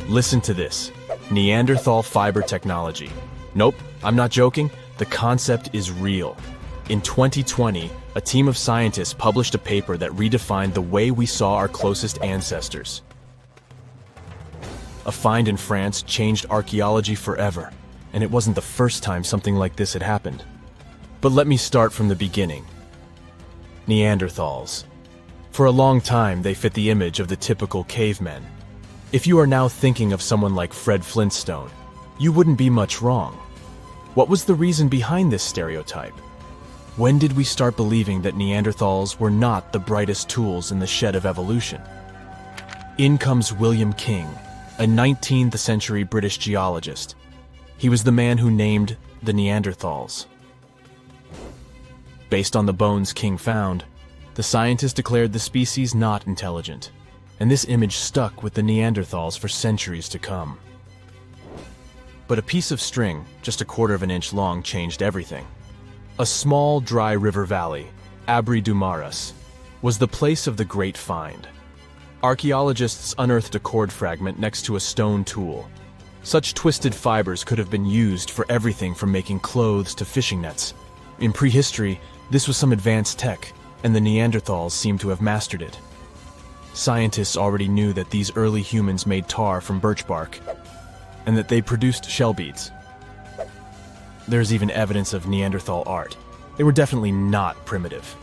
C: Listen to this. Neanderthal fiber technology. Nope, I'm not joking. The concept is real. In 2020, a team of scientists published a paper that redefined the way we saw our closest ancestors. A find in France changed archaeology forever, and it wasn't the first time something like this had happened. But let me start from the beginning. Neanderthals. For a long time, they fit the image of the typical cavemen. If you are now thinking of someone like Fred Flintstone, you wouldn't be much wrong. What was the reason behind this stereotype? When did we start believing that Neanderthals were not the brightest tools in the shed of evolution? In comes William King, a 19th century British geologist. He was the man who named the Neanderthals. Based on the bones King found, the scientist declared the species not intelligent, and this image stuck with the Neanderthals for centuries to come. But a piece of string, just 1/4 of an inch long, changed everything. A small, dry river valley, Abri du Maras, was the place of the great find. Archaeologists unearthed a cord fragment next to a stone tool. Such twisted fibers could have been used for everything from making clothes to fishing nets. In prehistory, this was some advanced tech, and the Neanderthals seemed to have mastered it. Scientists already knew that these early humans made tar from birch bark, and that they produced shell beads. There's even evidence of Neanderthal art. They were definitely not primitive.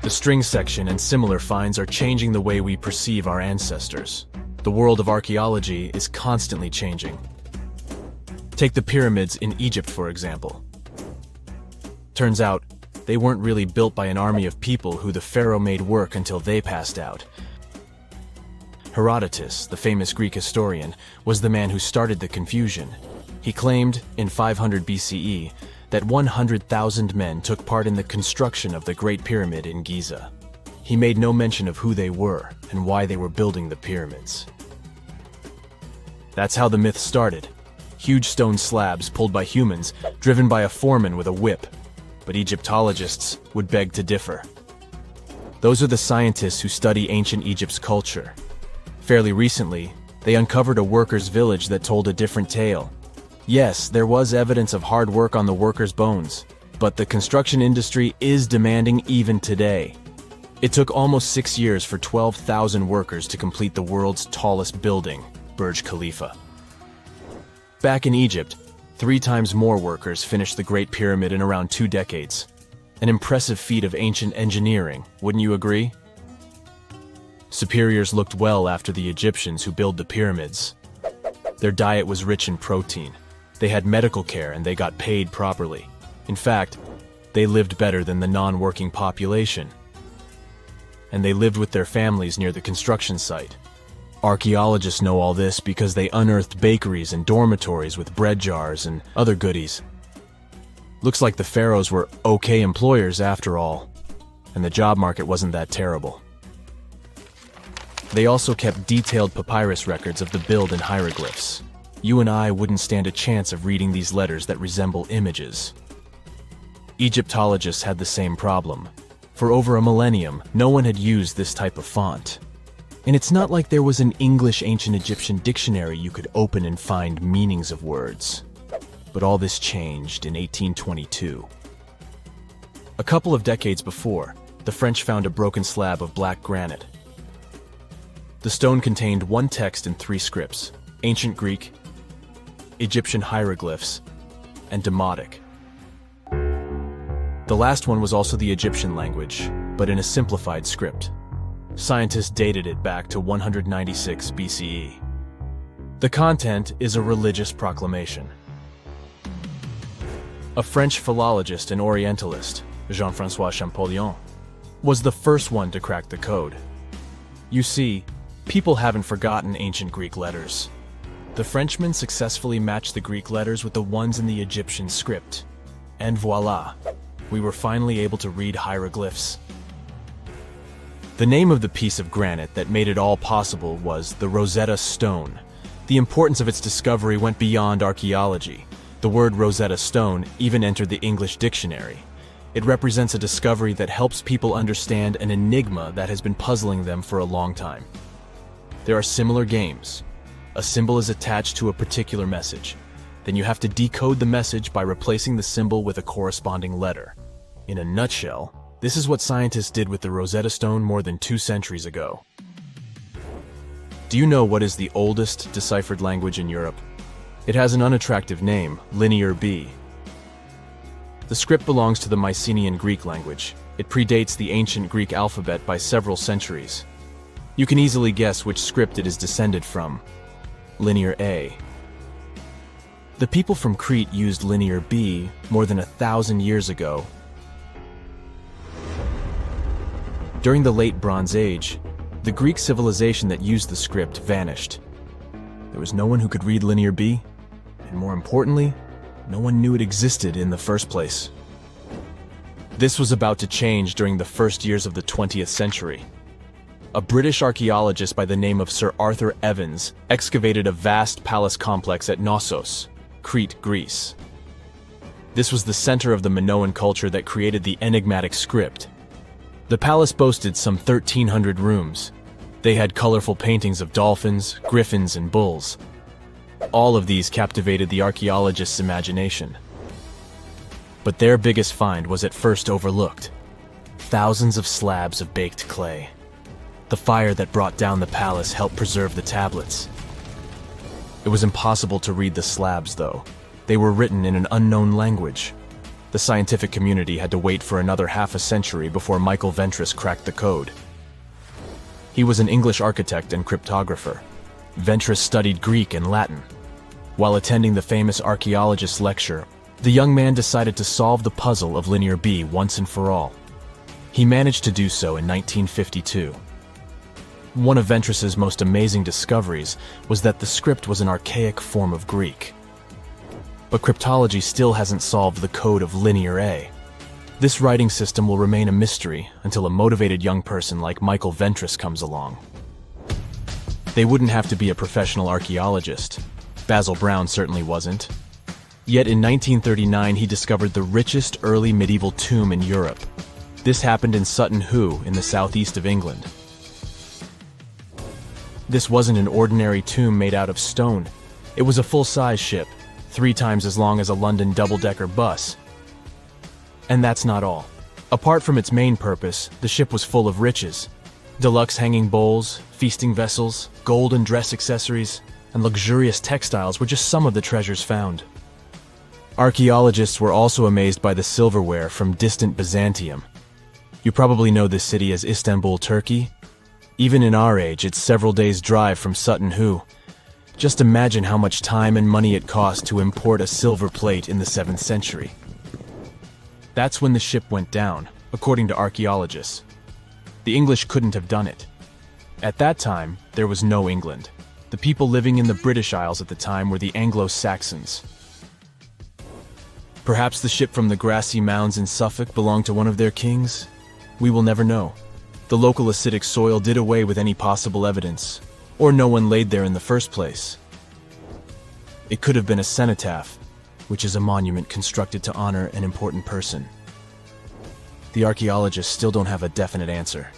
C: The string section and similar finds are changing the way we perceive our ancestors. The world of archaeology is constantly changing. Take the pyramids in Egypt, for example. Turns out, they weren't really built by an army of people who the pharaoh made work until they passed out. Herodotus, the famous Greek historian, was the man who started the confusion. He claimed, in 500 BCE, that 100,000 men took part in the construction of the Great Pyramid in Giza. He made no mention of who they were and why they were building the pyramids. That's how the myth started. Huge stone slabs pulled by humans, driven by a foreman with a whip. But Egyptologists would beg to differ. Those are the scientists who study ancient Egypt's culture. Fairly recently, they uncovered a workers' village that told a different tale. Yes, there was evidence of hard work on the workers' bones, but the construction industry is demanding even today. It took almost 6 years for 12,000 workers to complete the world's tallest building, Burj Khalifa. Back in Egypt, 3 times more workers finished the Great Pyramid in around 2 decades. An impressive feat of ancient engineering, wouldn't you agree? Superiors looked well after the Egyptians who built the pyramids. Their diet was rich in protein. They had medical care and they got paid properly. In fact, they lived better than the non-working population. And they lived with their families near the construction site. Archaeologists know all this because they unearthed bakeries and dormitories with bread jars and other goodies. Looks like the pharaohs were okay employers after all, and the job market wasn't that terrible. They also kept detailed papyrus records of the build and hieroglyphs. You and I wouldn't stand a chance of reading these letters that resemble images. Egyptologists had the same problem. For over a millennium, no one had used this type of font. And it's not like there was an English ancient Egyptian dictionary you could open and find meanings of words. But all this changed in 1822. A couple of decades before, the French found a broken slab of black granite. The stone contained one text in 3 scripts: Ancient Greek, Egyptian hieroglyphs, and Demotic. The last one was also the Egyptian language, but in a simplified script. Scientists dated it back to 196 BCE. The content is a religious proclamation. A French philologist and Orientalist, Jean-François Champollion, was the first one to crack the code. You see, people haven't forgotten ancient Greek letters. The Frenchman successfully matched the Greek letters with the ones in the Egyptian script. And voila, we were finally able to read hieroglyphs. The name of the piece of granite that made it all possible was the Rosetta Stone. The importance of its discovery went beyond archaeology. The word Rosetta Stone even entered the English dictionary. It represents a discovery that helps people understand an enigma that has been puzzling them for a long time. There are similar games. A symbol is attached to a particular message. Then you have to decode the message by replacing the symbol with a corresponding letter. In a nutshell, this is what scientists did with the Rosetta Stone more than 2 centuries ago. Do you know what is the oldest deciphered language in Europe? It has an unattractive name, Linear B. The script belongs to the Mycenaean Greek language. It predates the ancient Greek alphabet by several centuries. You can easily guess which script it is descended from. Linear A. The people from Crete used Linear B more than 1,000 years ago. During the Late Bronze Age, the Greek civilization that used the script vanished. There was no one who could read Linear B, and more importantly, no one knew it existed in the first place. This was about to change during the first years of the 20th century. A British archaeologist by the name of Sir Arthur Evans excavated a vast palace complex at Knossos, Crete, Greece. This was the center of the Minoan culture that created the enigmatic script. The palace boasted some 1,300 rooms. They had colorful paintings of dolphins, griffins, and bulls. All of these captivated the archaeologists' imagination. But their biggest find was at first overlooked: thousands of slabs of baked clay. The fire that brought down the palace helped preserve the tablets. It was impossible to read the slabs, though. They were written in an unknown language. The scientific community had to wait for another half a century before Michael Ventris cracked the code. He was an English architect and cryptographer. Ventris studied Greek and Latin. While attending the famous archaeologist lecture, the young man decided to solve the puzzle of Linear B once and for all. He managed to do so in 1952. One of Ventris's most amazing discoveries was that the script was an archaic form of Greek. But cryptology still hasn't solved the code of Linear A. This writing system will remain a mystery until a motivated young person like Michael Ventris comes along. They wouldn't have to be a professional archaeologist. Basil Brown certainly wasn't. Yet in 1939 he discovered the richest early medieval tomb in Europe. This happened in Sutton Hoo in the southeast of England. This wasn't an ordinary tomb made out of stone. It was a full-size ship, 3 times as long as a London double-decker bus. And that's not all. Apart from its main purpose, the ship was full of riches. Deluxe hanging bowls, feasting vessels, gold and dress accessories, and luxurious textiles were just some of the treasures found. Archaeologists were also amazed by the silverware from distant Byzantium. You probably know this city as Istanbul, Turkey. Even in our age, it's several days' drive from Sutton Hoo. Just imagine how much time and money it cost to import a silver plate in the 7th century. That's when the ship went down, according to archaeologists. The English couldn't have done it. At that time, there was no England. The people living in the British Isles at the time were the Anglo-Saxons. Perhaps the ship from the grassy mounds in Suffolk belonged to one of their kings? We will never know. The local acidic soil did away with any possible evidence, or no one laid there in the first place. It could have been a cenotaph, which is a monument constructed to honor an important person. The archaeologists still don't have a definite answer.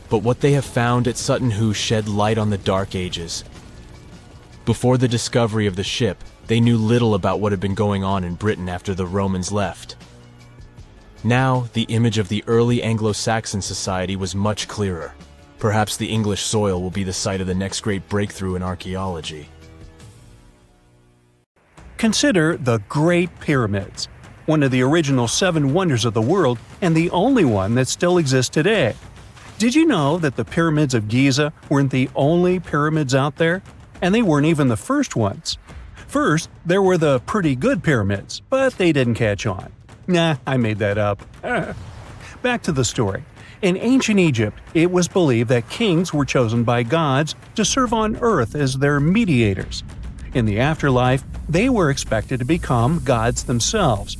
C: But what they have found at Sutton Hoo shed light on the Dark Ages. Before the discovery of the ship, they knew little about what had been going on in Britain after the Romans left. Now, the image of the early Anglo-Saxon society was much clearer. Perhaps the English soil will be the site of the next great breakthrough in archaeology.
A: Consider the Great Pyramids, one of the original 7 wonders of the world and the only one that still exists today. Did you know that the pyramids of Giza weren't the only pyramids out there? And they weren't even the first ones. First, there were the pretty good pyramids, but they didn't catch on. Nah, I made that up. Back to the story. In ancient Egypt, it was believed that kings were chosen by gods to serve on earth as their mediators. In the afterlife, they were expected to become gods themselves.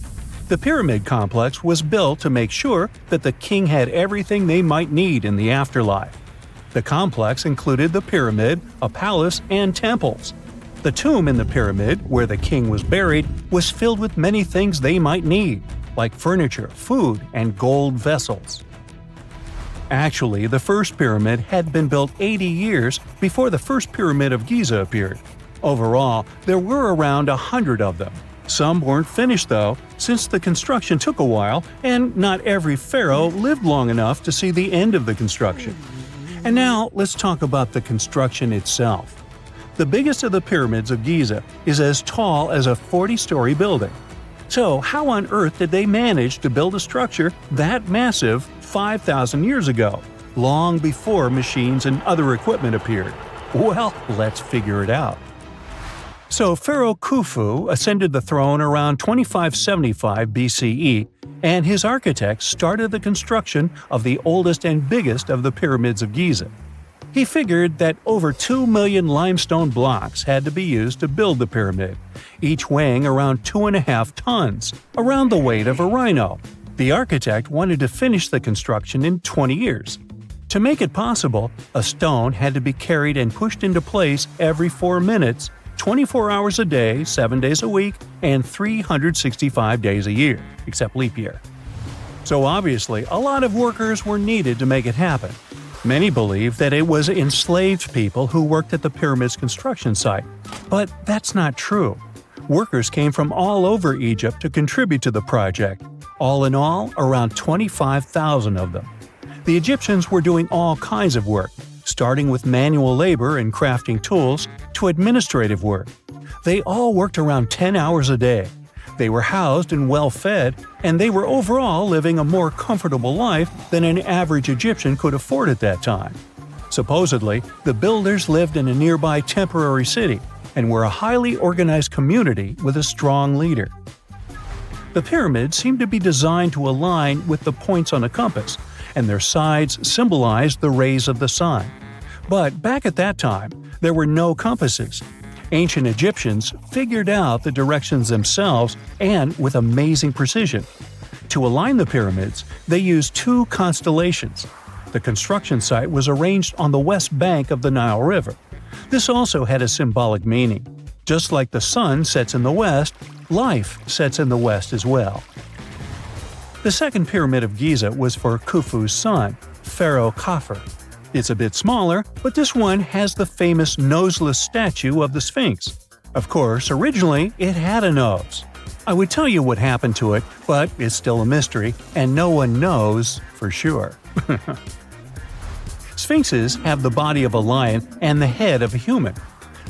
A: The pyramid complex was built to make sure that the king had everything they might need in the afterlife. The complex included the pyramid, a palace, and temples. The tomb in the pyramid, where the king was buried, was filled with many things they might need, like furniture, food, and gold vessels. Actually, the first pyramid had been built 80 years before the first pyramid of Giza appeared. Overall, there were around 100 of them. Some weren't finished though, since the construction took a while and not every pharaoh lived long enough to see the end of the construction. And now let's talk about the construction itself. The biggest of the pyramids of Giza is as tall as a 40-story building. So how on earth did they manage to build a structure that massive 5,000 years ago, long before machines and other equipment appeared? Well, let's figure it out. So Pharaoh Khufu ascended the throne around 2575 BCE, and his architects started the construction of the oldest and biggest of the pyramids of Giza. He figured that over 2 million limestone blocks had to be used to build the pyramid, each weighing around 2.5 tons, around the weight of a rhino. The architect wanted to finish the construction in 20 years. To make it possible, a stone had to be carried and pushed into place every 4 minutes, 24 hours a day, 7 days a week, and 365 days a year, except leap year. So obviously, a lot of workers were needed to make it happen. Many believe that it was enslaved people who worked at the pyramid's construction site, but that's not true. Workers came from all over Egypt to contribute to the project. All in all, around 25,000 of them. The Egyptians were doing all kinds of work, starting with manual labor and crafting tools to administrative work. They all worked around 10 hours a day. They were housed and well fed, and they were overall living a more comfortable life than an average Egyptian could afford at that time. Supposedly, the builders lived in a nearby temporary city and were a highly organized community with a strong leader. The pyramids seemed to be designed to align with the points on a compass, and their sides symbolized the rays of the sun. But back at that time, there were no compasses. Ancient Egyptians figured out the directions themselves and with amazing precision. To align the pyramids, they used two constellations. The construction site was arranged on the west bank of the Nile River. This also had a symbolic meaning. Just like the sun sets in the west, life sets in the west as well. The second pyramid of Giza was for Khufu's son, Pharaoh Khafre. It's a bit smaller, but this one has the famous noseless statue of the Sphinx. Of course, originally it had a nose. I would tell you what happened to it, but it's still a mystery, and no one knows for sure. Sphinxes have the body of a lion and the head of a human.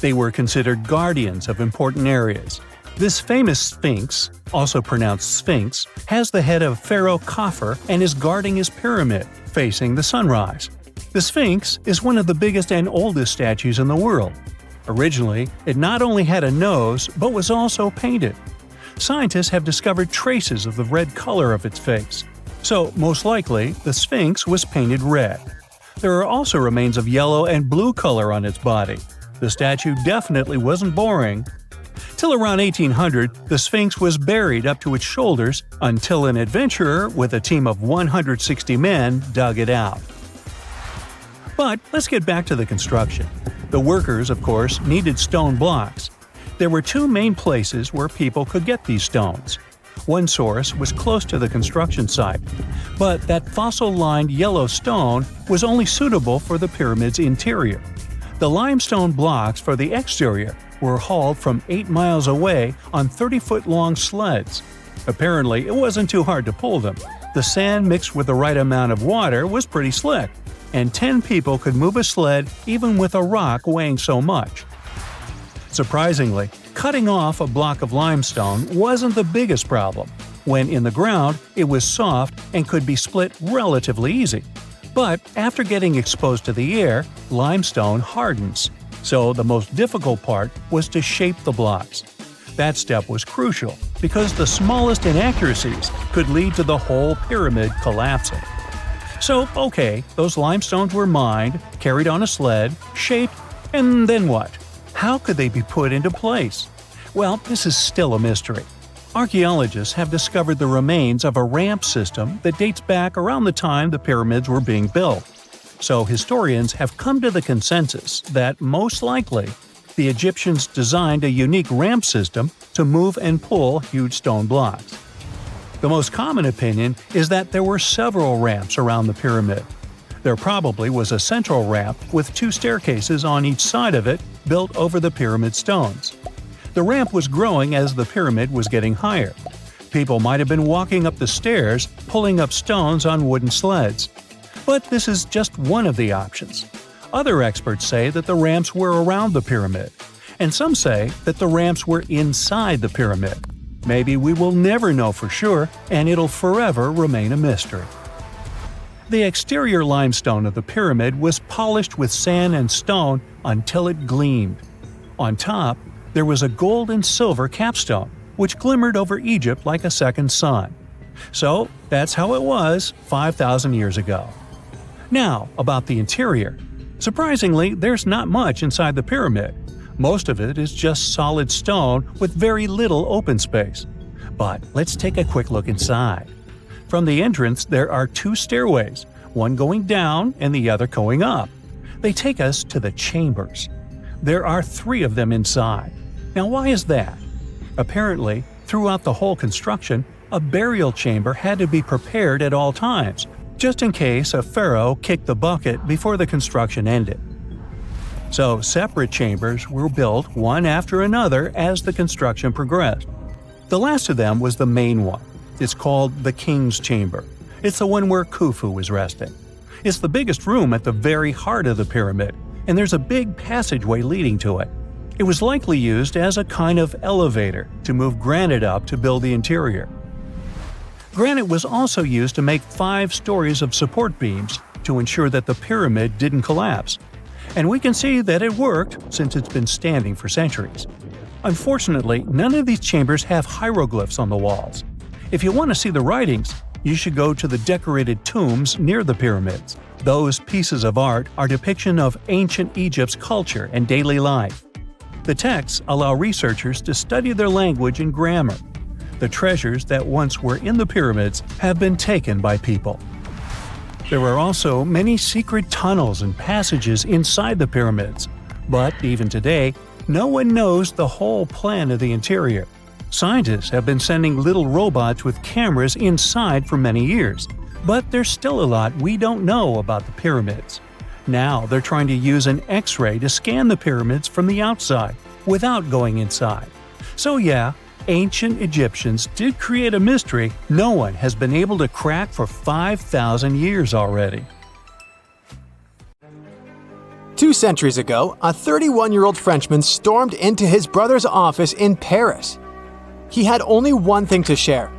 A: They were considered guardians of important areas. This famous Sphinx, also pronounced Sphinx, has the head of Pharaoh Khafre and is guarding his pyramid, facing the sunrise. The Sphinx is one of the biggest and oldest statues in the world. Originally, it not only had a nose, but was also painted. Scientists have discovered traces of the red color of its face. So, most likely, the Sphinx was painted red. There are also remains of yellow and blue color on its body. The statue definitely wasn't boring. Till around 1800, the Sphinx was buried up to its shoulders until an adventurer with a team of 160 men dug it out. But let's get back to the construction. The workers, of course, needed stone blocks. There were two main places where people could get these stones. One source was close to the construction site, but that fossil-lined yellow stone was only suitable for the pyramid's interior. The limestone blocks for the exterior were hauled from 8 miles away on 30-foot-long sleds. Apparently, it wasn't too hard to pull them. The sand mixed with the right amount of water was pretty slick, and 10 people could move a sled even with a rock weighing so much. Surprisingly, cutting off a block of limestone wasn't the biggest problem. When in the ground, it was soft and could be split relatively easy. But after getting exposed to the air, limestone hardens. So the most difficult part was to shape the blocks. That step was crucial because the smallest inaccuracies could lead to the whole pyramid collapsing. So, okay, those limestones were mined, carried on a sled, shaped, and then what? How could they be put into place? Well, this is still a mystery. Archaeologists have discovered the remains of a ramp system that dates back around the time the pyramids were being built. So historians have come to the consensus that, most likely, the Egyptians designed a unique ramp system to move and pull huge stone blocks. The most common opinion is that there were several ramps around the pyramid. There probably was a central ramp with 2 staircases on each side of it built over the pyramid stones. The ramp was growing as the pyramid was getting higher. People might have been walking up the stairs, pulling up stones on wooden sleds. But this is just one of the options. Other experts say that the ramps were around the pyramid, and some say that the ramps were inside the pyramid. Maybe we will never know for sure, and it'll forever remain a mystery. The exterior limestone of the pyramid was polished with sand and stone until it gleamed. On top, there was a gold and silver capstone, which glimmered over Egypt like a second sun. So, that's how it was 5,000 years ago. Now, about the interior. Surprisingly, there's not much inside the pyramid. Most of it is just solid stone with very little open space. But let's take a quick look inside. From the entrance, there are 2 stairways, one going down and the other going up. They take us to the chambers. There are 3 of them inside. Now, why is that? Apparently, throughout the whole construction, a burial chamber had to be prepared at all times, just in case a pharaoh kicked the bucket before the construction ended. So, separate chambers were built one after another as the construction progressed. The last of them was the main one. It's called the King's Chamber. It's the one where Khufu was resting. It's the biggest room at the very heart of the pyramid, and there's a big passageway leading to it. It was likely used as a kind of elevator to move granite up to build the interior. Granite was also used to make 5 stories of support beams to ensure that the pyramid didn't collapse. And we can see that it worked since it's been standing for centuries. Unfortunately, none of these chambers have hieroglyphs on the walls. If you want to see the writings, you should go to the decorated tombs near the pyramids. Those pieces of art are depiction of ancient Egypt's culture and daily life. The texts allow researchers to study their language and grammar. The treasures that once were in the pyramids have been taken by people. There are also many secret tunnels and passages inside the pyramids, but even today, no one knows the whole plan of the interior. Scientists have been sending little robots with cameras inside for many years, but there's still a lot we don't know about the pyramids. Now they're trying to use an X-ray to scan the pyramids from the outside, without going inside. So yeah, ancient Egyptians did create a mystery no one has been able to crack for 5,000 years already.
B: 2 centuries ago, a 31-year-old Frenchman stormed into his brother's office in Paris. He had only one thing to share.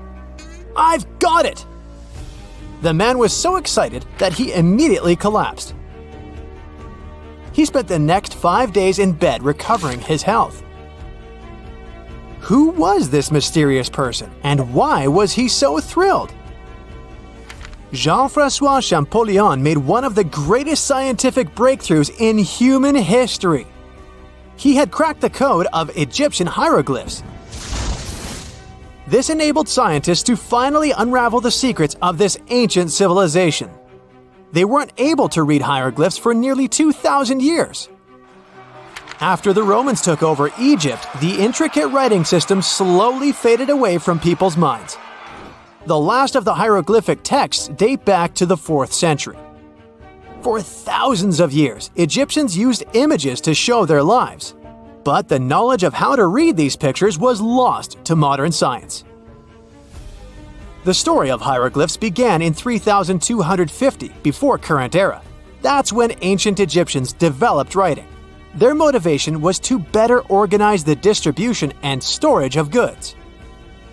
B: "I've got it!" The man was so excited that he immediately collapsed. He spent the next 5 days in bed recovering his health. Who was this mysterious person, and why was he so thrilled? Jean-François Champollion made one of the greatest scientific breakthroughs in human history. He had cracked the code of Egyptian hieroglyphs. This enabled scientists to finally unravel the secrets of this ancient civilization. They weren't able to read hieroglyphs for nearly 2,000 years. After the Romans took over Egypt, the intricate writing system slowly faded away from people's minds. The last of the hieroglyphic texts date back to the 4th century. For thousands of years, Egyptians used images to show their lives. But the knowledge of how to read these pictures was lost to modern science. The story of hieroglyphs began in 3250 before current era. That's when ancient Egyptians developed writing. Their motivation was to better organize the distribution and storage of goods.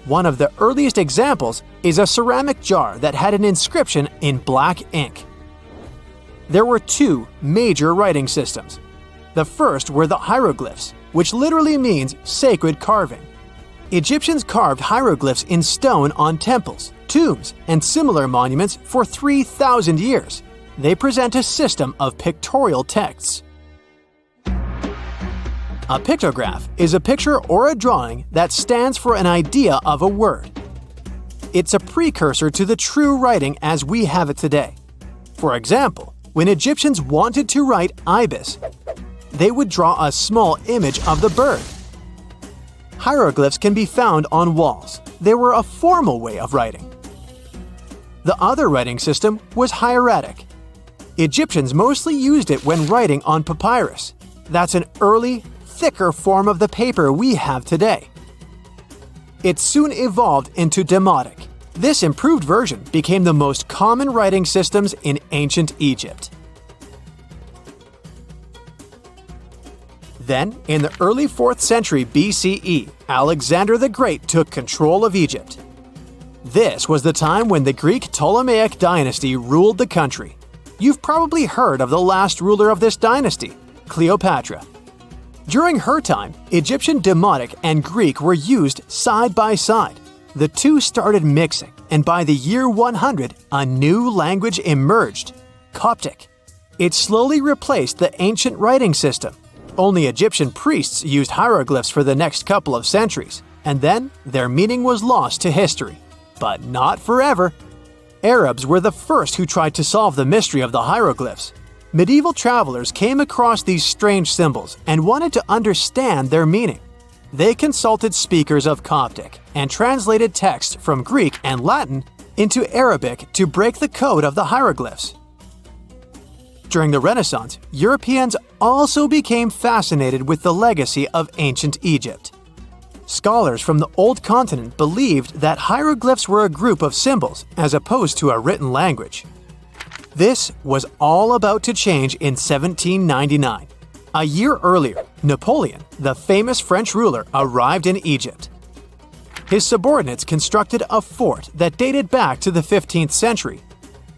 B: One of the earliest examples is a ceramic jar that had an inscription in black ink. There were 2 major writing systems. The first were the hieroglyphs, which literally means sacred carving. Egyptians carved hieroglyphs in stone on temples, tombs, and similar monuments for 3,000 years. They present a system of pictorial texts. A pictograph is a picture or a drawing that stands for an idea of a word. It's a precursor to the true writing as we have it today. For example, when Egyptians wanted to write ibis, they would draw a small image of the bird. Hieroglyphs can be found on walls. They were a formal way of writing. The other writing system was hieratic. Egyptians mostly used it when writing on papyrus. That's an early, thicker form of the paper we have today. It soon evolved into demotic. This improved version became the most common writing systems in ancient Egypt. Then, in the early 4th century BCE, Alexander the Great took control of Egypt. This was the time when the Greek Ptolemaic dynasty ruled the country. You've probably heard of the last ruler of this dynasty, Cleopatra. During her time, Egyptian Demotic and Greek were used side by side. The two started mixing, and by the year 100, a new language emerged, Coptic. It slowly replaced the ancient writing system. Only Egyptian priests used hieroglyphs for the next couple of centuries, and then their meaning was lost to history. But not forever. Arabs were the first who tried to solve the mystery of the hieroglyphs. Medieval travelers came across these strange symbols and wanted to understand their meaning. They consulted speakers of Coptic and translated text from Greek and Latin into Arabic to break the code of the hieroglyphs. During the Renaissance, Europeans also became fascinated with the legacy of ancient Egypt. Scholars from the Old Continent believed that hieroglyphs were a group of symbols as opposed to a written language. This was all about to change in 1799. A year earlier, Napoleon, the famous French ruler, arrived in Egypt. His subordinates constructed a fort that dated back to the 15th century.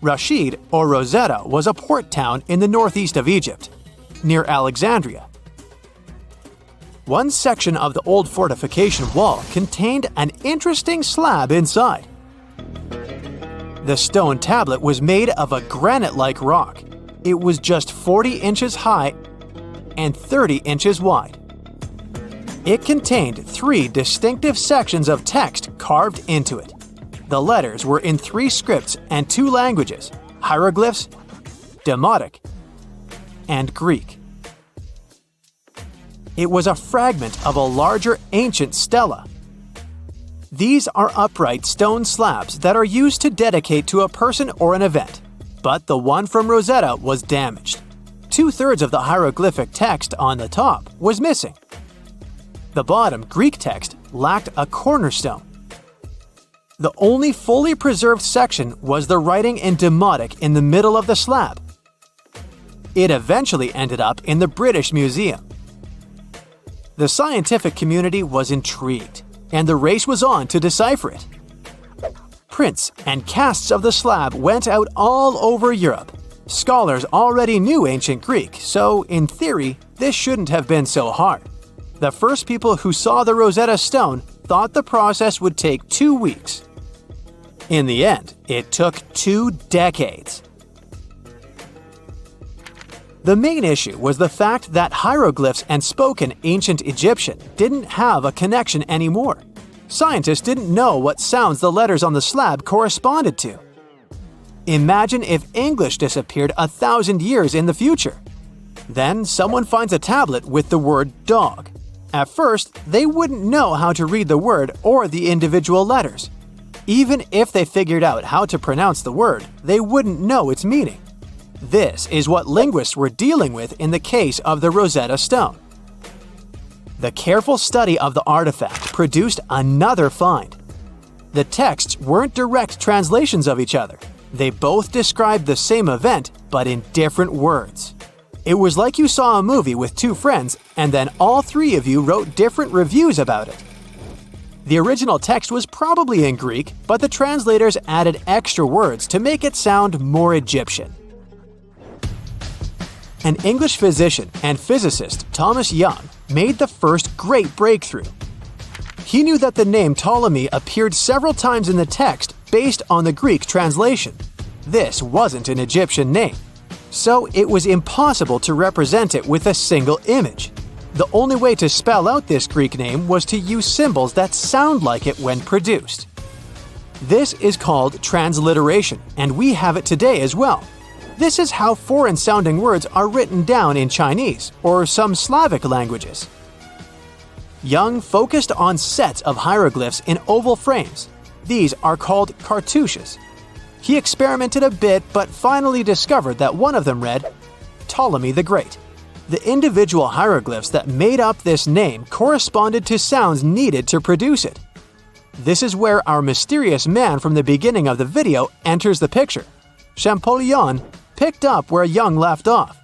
B: Rashid, or Rosetta, was a port town in the northeast of Egypt, near Alexandria. One section of the old fortification wall contained an interesting slab inside. The stone tablet was made of a granite-like rock. It was just 40 inches high and 30 inches wide. It contained 3 distinctive sections of text carved into it. The letters were in 3 scripts and 2 languages: hieroglyphs, Demotic, and Greek. It was a fragment of a larger ancient stela. These are upright stone slabs that are used to dedicate to a person or an event, but the one from Rosetta was damaged. 2/3 of the hieroglyphic text on the top was missing. The bottom Greek text lacked a cornerstone. The only fully preserved section was the writing in Demotic in the middle of the slab. It eventually ended up in the British Museum. The scientific community was intrigued, and the race was on to decipher it. Prints and casts of the slab went out all over Europe. Scholars already knew ancient Greek, so in theory, this shouldn't have been so hard. The first people who saw the Rosetta Stone thought the process would take 2 weeks. In the end, it took 2 decades. The main issue was the fact that hieroglyphs and spoken ancient Egyptian didn't have a connection anymore. Scientists didn't know what sounds the letters on the slab corresponded to. Imagine if English disappeared 1,000 years in the future. Then someone finds a tablet with the word dog. At first, they wouldn't know how to read the word or the individual letters. Even if they figured out how to pronounce the word, they wouldn't know its meaning. This is what linguists were dealing with in the case of the Rosetta Stone. The careful study of the artifact produced another find. The texts weren't direct translations of each other. They both described the same event, but in different words. It was like you saw a movie with 2 friends, and then all 3 of you wrote different reviews about it. The original text was probably in Greek, but the translators added extra words to make it sound more Egyptian. An English physician and physicist, Thomas Young, made the first great breakthrough. He knew that the name Ptolemy appeared several times in the text based on the Greek translation. This wasn't an Egyptian name, so it was impossible to represent it with a single image. The only way to spell out this Greek name was to use symbols that sound like it when produced. This is called transliteration, and we have it today as well. This is how foreign-sounding words are written down in Chinese or some Slavic languages. Young focused on sets of hieroglyphs in oval frames. These are called cartouches. He experimented a bit but finally discovered that one of them read, Ptolemy the Great. The individual hieroglyphs that made up this name corresponded to sounds needed to produce it. This is where our mysterious man from the beginning of the video enters the picture. Champollion picked up where Young left off.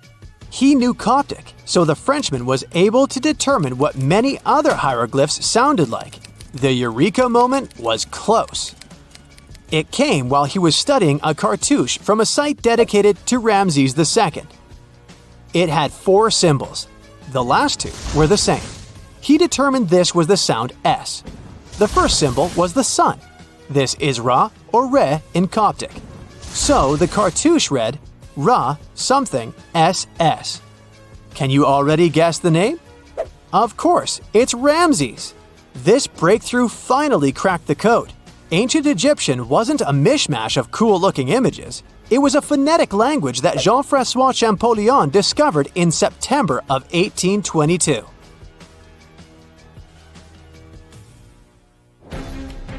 B: He knew Coptic, so the Frenchman was able to determine what many other hieroglyphs sounded like. The eureka moment was close. It came while he was studying a cartouche from a site dedicated to Ramses II. It had 4 symbols. The last 2 were the same. He determined this was the sound S. The first symbol was the sun. This is Ra or Re in Coptic. So the cartouche read Ra something SS. Can you already guess the name? Of course, it's Ramses. This breakthrough finally cracked the code. Ancient Egyptian wasn't a mishmash of cool-looking images. It was a phonetic language that Jean-François Champollion discovered in September of 1822.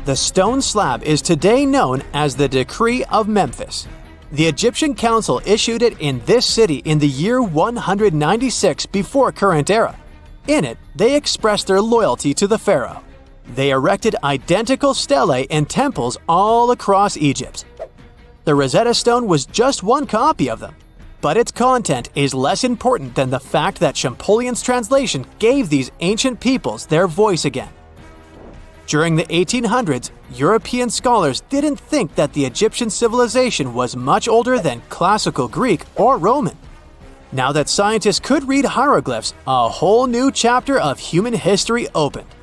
B: The stone slab is today known as the Decree of Memphis. The Egyptian Council issued it in this city in the year 196 before current era. In it, they expressed their loyalty to the pharaoh. They erected identical stelae in temples all across Egypt. The Rosetta Stone was just one copy of them, but its content is less important than the fact that Champollion's translation gave these ancient peoples their voice again. During the 1800s, European scholars didn't think that the Egyptian civilization was much older than classical Greek or Roman. Now that scientists could read hieroglyphs, a whole new chapter of human history opened.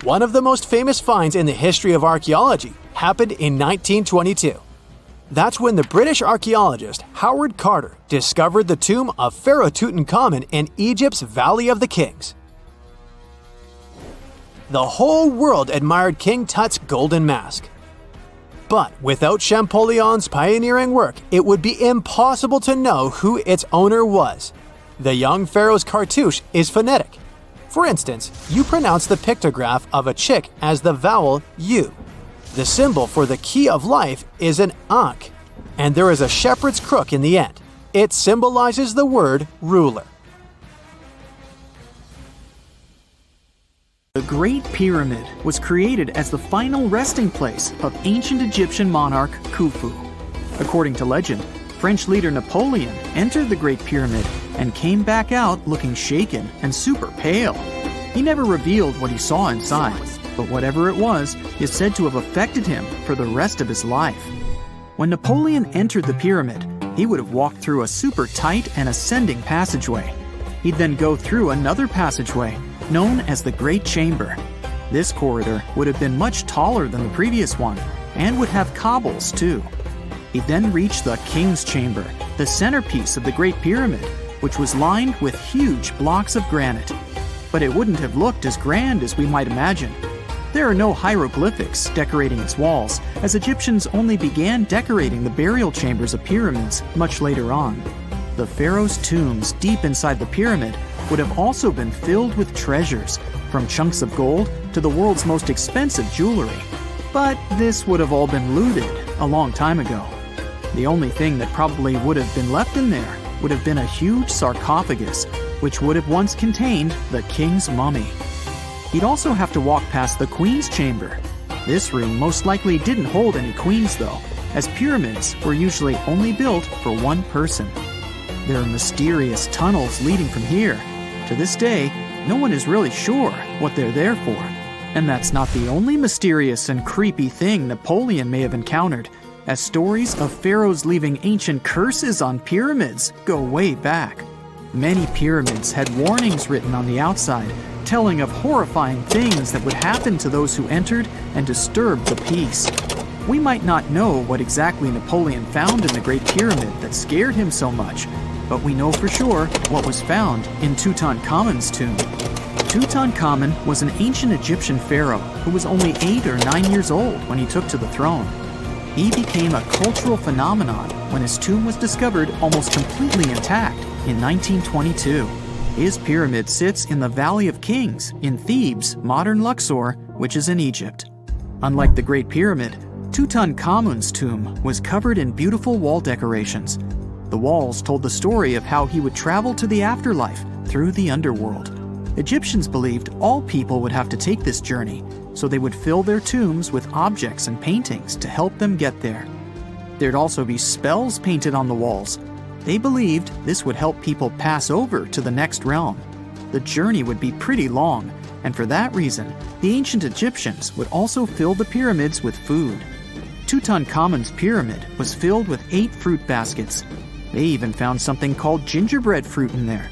B: One of the most famous finds in the history of archaeology happened in 1922. That's when the British archaeologist Howard Carter discovered the tomb of Pharaoh Tutankhamun in Egypt's Valley of the Kings. The whole world admired King Tut's golden mask. But without Champollion's pioneering work, it would be impossible to know who its owner was. The young pharaoh's cartouche is phonetic. For instance, you pronounce the pictograph of a chick as the vowel U. The symbol for the key of life is an ankh, and there is a shepherd's crook in the end. It symbolizes the word ruler.
D: The Great Pyramid was created as the final resting place of ancient Egyptian monarch Khufu. According to legend, French leader Napoleon entered the Great Pyramid and came back out looking shaken and super pale. He never revealed what he saw inside, but whatever it was is said to have affected him for the rest of his life. When Napoleon entered the pyramid, he would have walked through a super tight and ascending passageway. He'd then go through another passageway, known as the Great Chamber. This corridor would have been much taller than the previous one, and would have cobbles too. He'd then reach the King's Chamber, the centerpiece of the Great Pyramid, which was lined with huge blocks of granite. But it wouldn't have looked as grand as we might imagine. There are no hieroglyphics decorating its walls, as Egyptians only began decorating the burial chambers of pyramids much later on. The pharaoh's tombs deep inside the pyramid would have also been filled with treasures, from chunks of gold to the world's most expensive jewelry. But this would have all been looted a long time ago. The only thing that probably would have been left in there would have been a huge sarcophagus, which would have once contained the king's mummy. He'd also have to walk past the queen's chamber. This room most likely didn't hold any queens though, as pyramids were usually only built for one person. There are mysterious tunnels leading from here. To this day, no one is really sure what they're there for. And that's not the only mysterious and creepy thing Napoleon may have encountered, as stories of pharaohs leaving ancient curses on pyramids go way back. Many pyramids had warnings written on the outside, telling of horrifying things that would happen to those who entered and disturbed the peace. We might not know what exactly Napoleon found in the Great Pyramid that scared him so much, but we know for sure what was found in Tutankhamun's tomb. Tutankhamun was an ancient Egyptian pharaoh who was only 8 or 9 years old when he took to the throne. He became a cultural phenomenon when his tomb was discovered almost completely intact in 1922. His pyramid sits in the Valley of Kings in Thebes, modern Luxor, which is in Egypt. Unlike the Great Pyramid, Tutankhamun's tomb was covered in beautiful wall decorations. The walls told the story of how he would travel to the afterlife through the underworld. Egyptians believed all people would have to take this journey, so they would fill their tombs with objects and paintings to help them get there. There'd also be spells painted on the walls. They believed this would help people pass over to the next realm. The journey would be pretty long, and for that reason, the ancient Egyptians would also fill the pyramids with food. Tutankhamun's pyramid was filled with 8 fruit baskets. They even found something called gingerbread fruit in there.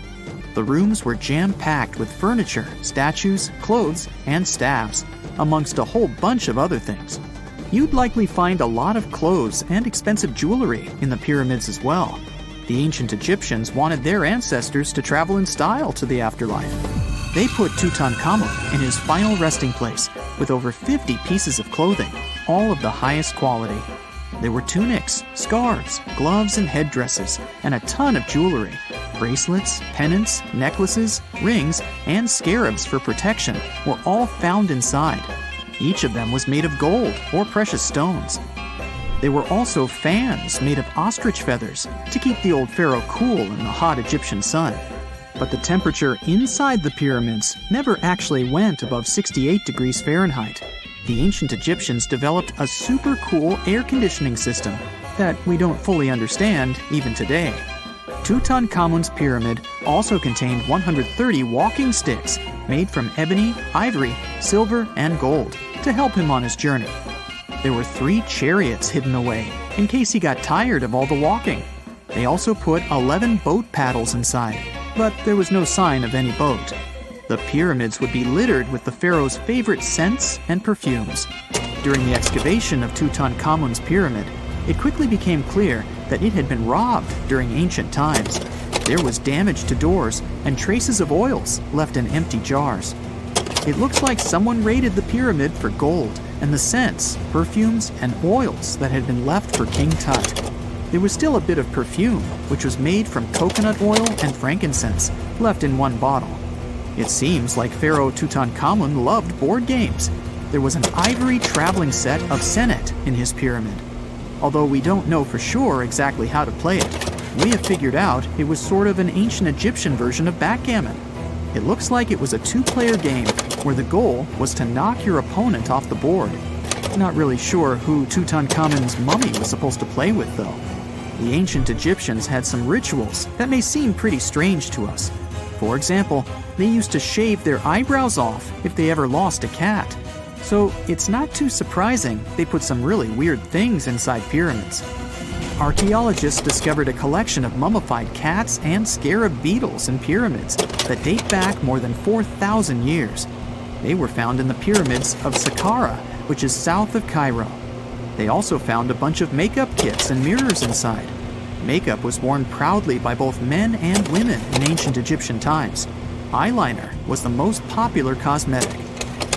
D: The rooms were jam-packed with furniture, statues, clothes, and staffs, amongst a whole bunch of other things. You'd likely find a lot of clothes and expensive jewelry in the pyramids as well. The ancient Egyptians wanted their ancestors to travel in style to the afterlife. They put Tutankhamun in his final resting place with over 50 pieces of clothing, all of the highest quality. There were tunics, scarves, gloves, and headdresses, and a ton of jewelry. Bracelets, pendants, necklaces, rings, and scarabs for protection were all found inside. Each of them was made of gold or precious stones. There were also fans made of ostrich feathers to keep the old pharaoh cool in the hot Egyptian sun. But the temperature inside the pyramids never actually went above 68 degrees Fahrenheit. the ancient Egyptians developed a super cool air conditioning system that we don't fully understand even today. Tutankhamun's pyramid also contained 130 walking sticks made from ebony, ivory, silver, and gold to help him on his journey. There were 3 chariots hidden away in case he got tired of all the walking. They also put 11 boat paddles inside, but there was no sign of any boat. The pyramids would be littered with the pharaoh's favorite scents and perfumes. During the excavation of Tutankhamun's pyramid, it quickly became clear that it had been robbed during ancient times. There was damage to doors and traces of oils left in empty jars. It looks like someone raided the pyramid for gold and the scents, perfumes, and oils that had been left for King Tut. There was still a bit of perfume, which was made from coconut oil and frankincense, left in one bottle. It seems like Pharaoh Tutankhamun loved board games. There was an ivory traveling set of senet in his pyramid. Although we don't know for sure exactly how to play it, we have figured out it was sort of an ancient Egyptian version of backgammon. It looks like it was a 2-player game where the goal was to knock your opponent off the board. Not really sure who Tutankhamun's mummy was supposed to play with, though. The ancient Egyptians had some rituals that may seem pretty strange to us. For example, they used to shave their eyebrows off if they ever lost a cat. So it's not too surprising they put some really weird things inside pyramids. Archaeologists discovered a collection of mummified cats and scarab beetles in pyramids that date back more than 4,000 years. They were found in the pyramids of Saqqara, which is south of Cairo. They also found a bunch of makeup kits and mirrors inside. Makeup was worn proudly by both men and women in ancient Egyptian times. Eyeliner was the most popular cosmetic.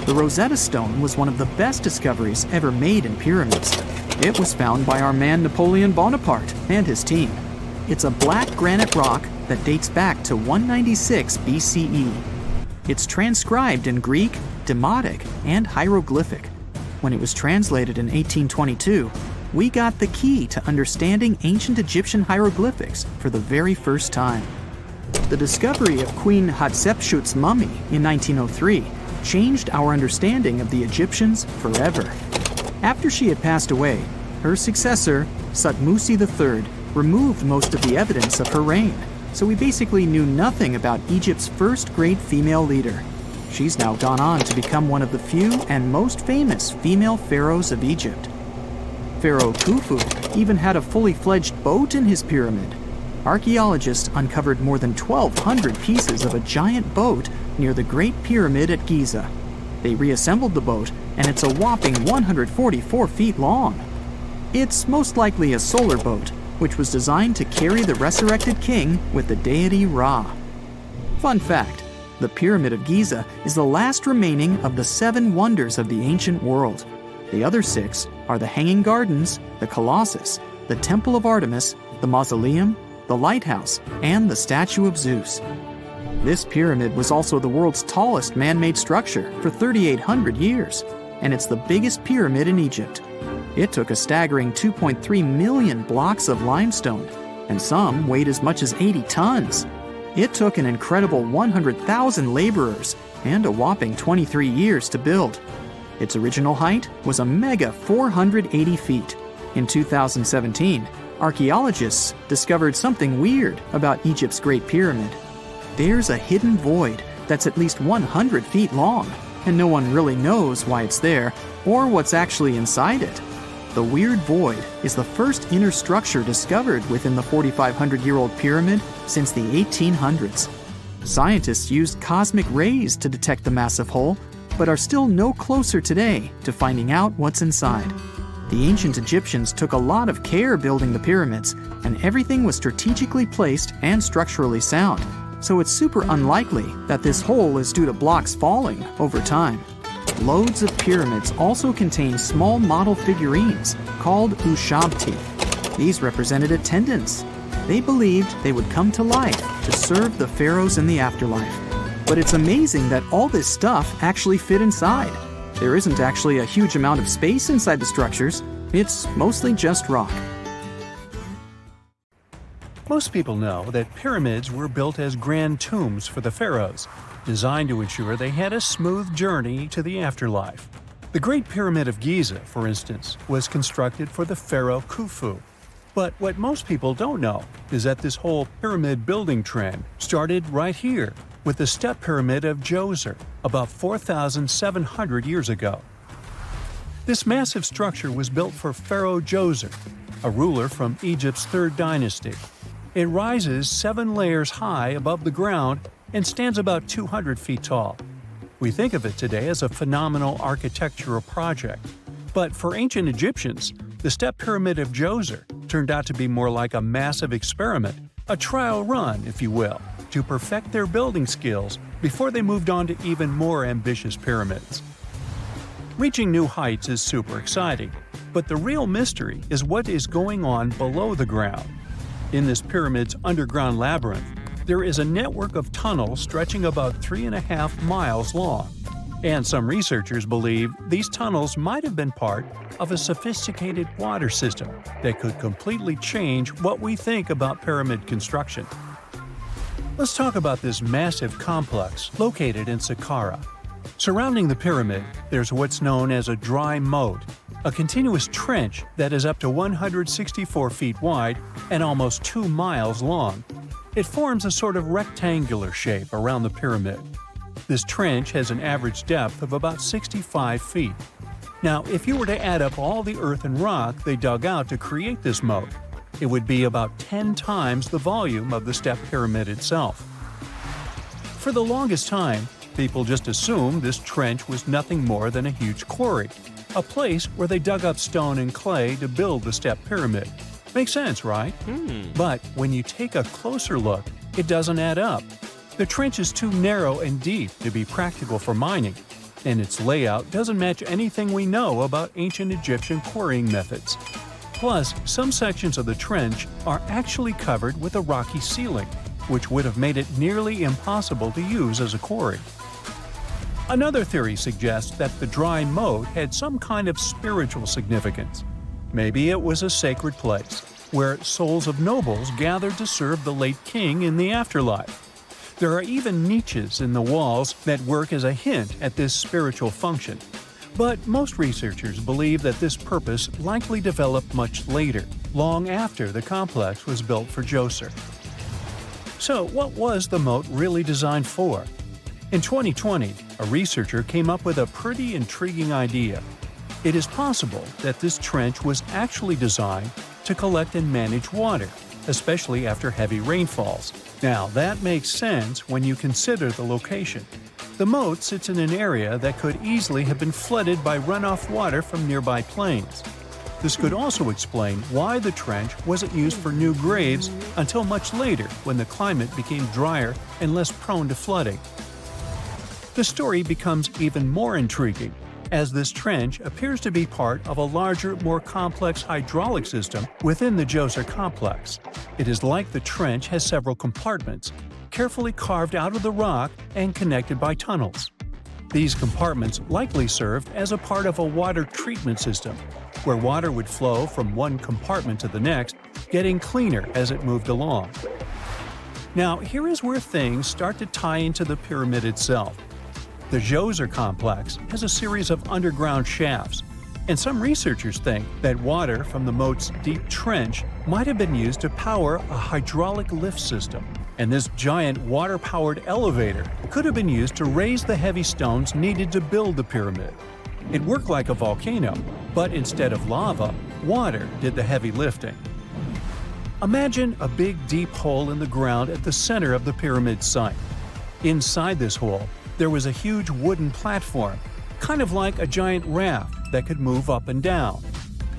D: The Rosetta Stone was one of the best discoveries ever made in pyramids. It was found by our man Napoleon Bonaparte and his team. It's a black granite rock that dates back to 196 BCE. It's transcribed in Greek, Demotic, and hieroglyphic. When it was translated in 1822, we got the key to understanding ancient Egyptian hieroglyphics for the very first time. The discovery of Queen Hatshepsut's mummy in 1903 changed our understanding of the Egyptians forever. After she had passed away, her successor, Thutmose III, removed most of the evidence of her reign, so we basically knew nothing about Egypt's first great female leader. She's now gone on to become one of the few and most famous female pharaohs of Egypt. Pharaoh Khufu even had a fully fledged boat in his pyramid. Archaeologists uncovered more than 1,200 pieces of a giant boat near the Great Pyramid at Giza. They reassembled the boat, and it's a whopping 144 feet long. It's most likely a solar boat, which was designed to carry the resurrected king with the deity Ra. Fun fact, the Pyramid of Giza is the last remaining of the 7 wonders of the ancient world. The other 6 are the Hanging Gardens, the Colossus, the Temple of Artemis, the Mausoleum, the Lighthouse, and the Statue of Zeus. This pyramid was also the world's tallest man-made structure for 3,800 years, and it's the biggest pyramid in Egypt. It took a staggering 2.3 million blocks of limestone, and some weighed as much as 80 tons. It took an incredible 100,000 laborers and a whopping 23 years to build. Its original height was a mega 480 feet. In 2017, archaeologists discovered something weird about Egypt's Great Pyramid. There's a hidden void that's at least 100 feet long, and no one really knows why it's there or what's actually inside it. The weird void is the first inner structure discovered within the 4,500-year-old pyramid since the 1800s. Scientists used cosmic rays to detect the massive hole, but are still no closer today to finding out what's inside. The ancient Egyptians took a lot of care building the pyramids, and everything was strategically placed and structurally sound, so it's super unlikely that this hole is due to blocks falling over time. Loads of pyramids also contain small model figurines called ushabti. These represented attendants. They believed they would come to life to serve the pharaohs in the afterlife. But it's amazing that all this stuff actually fit inside. There isn't actually a huge amount of space inside the structures. It's mostly just rock.
A: Most people know that pyramids were built as grand tombs for the pharaohs, designed to ensure they had a smooth journey to the afterlife. The Great Pyramid of Giza, for instance, was constructed for the pharaoh Khufu. But what most people don't know is that this whole pyramid building trend started right here with the step pyramid of Djoser about 4,700 years ago. This massive structure was built for Pharaoh Djoser, a ruler from Egypt's 3rd dynasty. It rises 7 layers high above the ground and stands about 200 feet tall. We think of it today as a phenomenal architectural project. But for ancient Egyptians, the step pyramid of Djoser turned out to be more like a massive experiment, a trial run, if you will, to perfect their building skills before they moved on to even more ambitious pyramids. Reaching new heights is super exciting, but the real mystery is what is going on below the ground. In this pyramid's underground labyrinth, there is a network of tunnels stretching about 3.5 miles long, and some researchers believe these tunnels might have been part of a sophisticated water system that could completely change what we think about pyramid construction. Let's talk about this massive complex located in Saqqara. Surrounding the pyramid, there's what's known as a dry moat, a continuous trench that is up to 164 feet wide and almost 2 miles long. It forms a sort of rectangular shape around the pyramid. This trench has an average depth of about 65 feet. Now, if you were to add up all the earth and rock they dug out to create this moat, it would be about 10 times the volume of the step pyramid itself. For the longest time, people just assumed this trench was nothing more than a huge quarry, a place where they dug up stone and clay to build the step pyramid. Makes sense, right? But when you take a closer look, it doesn't add up. The trench is too narrow and deep to be practical for mining, and its layout doesn't match anything we know about ancient Egyptian quarrying methods. Plus, some sections of the trench are actually covered with a rocky ceiling, which would have made it nearly impossible to use as a quarry. Another theory suggests that the dry moat had some kind of spiritual significance. Maybe it was a sacred place, where souls of nobles gathered to serve the late king in the afterlife. There are even niches in the walls that work as a hint at this spiritual function. But most researchers believe that this purpose likely developed much later, long after the complex was built for Djoser. So what was the moat really designed for? In 2020, a researcher came up with a pretty intriguing idea. It is possible that this trench was actually designed to collect and manage water, especially after heavy rainfalls. Now, that makes sense when you consider the location. The moat sits in an area that could easily have been flooded by runoff water from nearby plains. This could also explain why the trench wasn't used for new graves until much later when the climate became drier and less prone to flooding. The story becomes even more intriguing, as this trench appears to be part of a larger, more complex hydraulic system within the Djoser complex. It is like the trench has several compartments, carefully carved out of the rock and connected by tunnels. These compartments likely served as a part of a water treatment system, where water would flow from one compartment to the next, getting cleaner as it moved along. Now, here is where things start to tie into the pyramid itself. The Djoser complex has a series of underground shafts, and some researchers think that water from the moat's deep trench might have been used to power a hydraulic lift system, and this giant water-powered elevator could have been used to raise the heavy stones needed to build the pyramid. It worked like a volcano, but instead of lava, water did the heavy lifting. Imagine a big deep hole in the ground at the center of the pyramid site. Inside this hole, there was a huge wooden platform, kind of like a giant raft that could move up and down.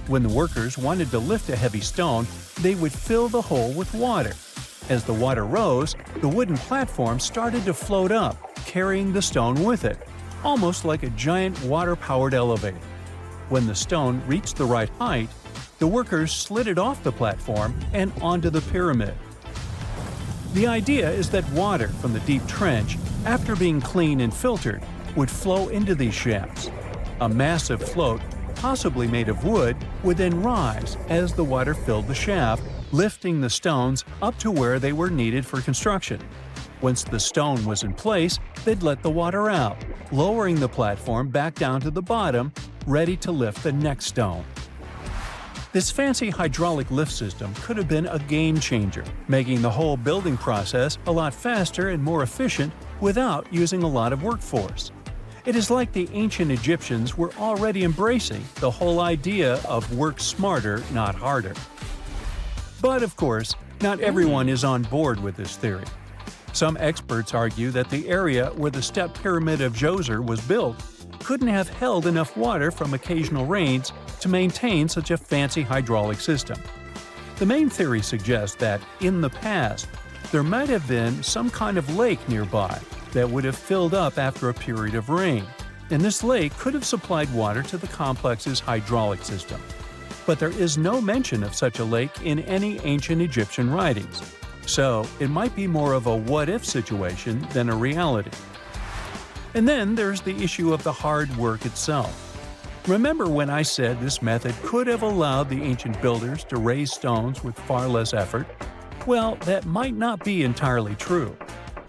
A: When the workers wanted to lift a heavy stone, they would fill the hole with water. As the water rose, the wooden platform started to float up, carrying the stone with it, almost like a giant water-powered elevator. When the stone reached the right height, the workers slid it off the platform and onto the pyramid. The idea is that water from the deep trench, after being cleaned and filtered, would flow into these shafts. A massive float, possibly made of wood, would then rise as the water filled the shaft, lifting the stones up to where they were needed for construction. Once the stone was in place, they'd let the water out, lowering the platform back down to the bottom, ready to lift the next stone. This fancy hydraulic lift system could have been a game changer, making the whole building process a lot faster and more efficient without using a lot of workforce. It is like the ancient Egyptians were already embracing the whole idea of work smarter, not harder. But of course, not everyone is on board with this theory. Some experts argue that the area where the step pyramid of Djoser was built couldn't have held enough water from occasional rains to maintain such a fancy hydraulic system. The main theory suggests that, in the past, there might have been some kind of lake nearby that would have filled up after a period of rain, and this lake could have supplied water to the complex's hydraulic system. But there is no mention of such a lake in any ancient Egyptian writings, so it might be more of a what-if situation than a reality. And then there's the issue of the hard work itself. Remember when I said this method could have allowed the ancient builders to raise stones with far less effort? Well, that might not be entirely true.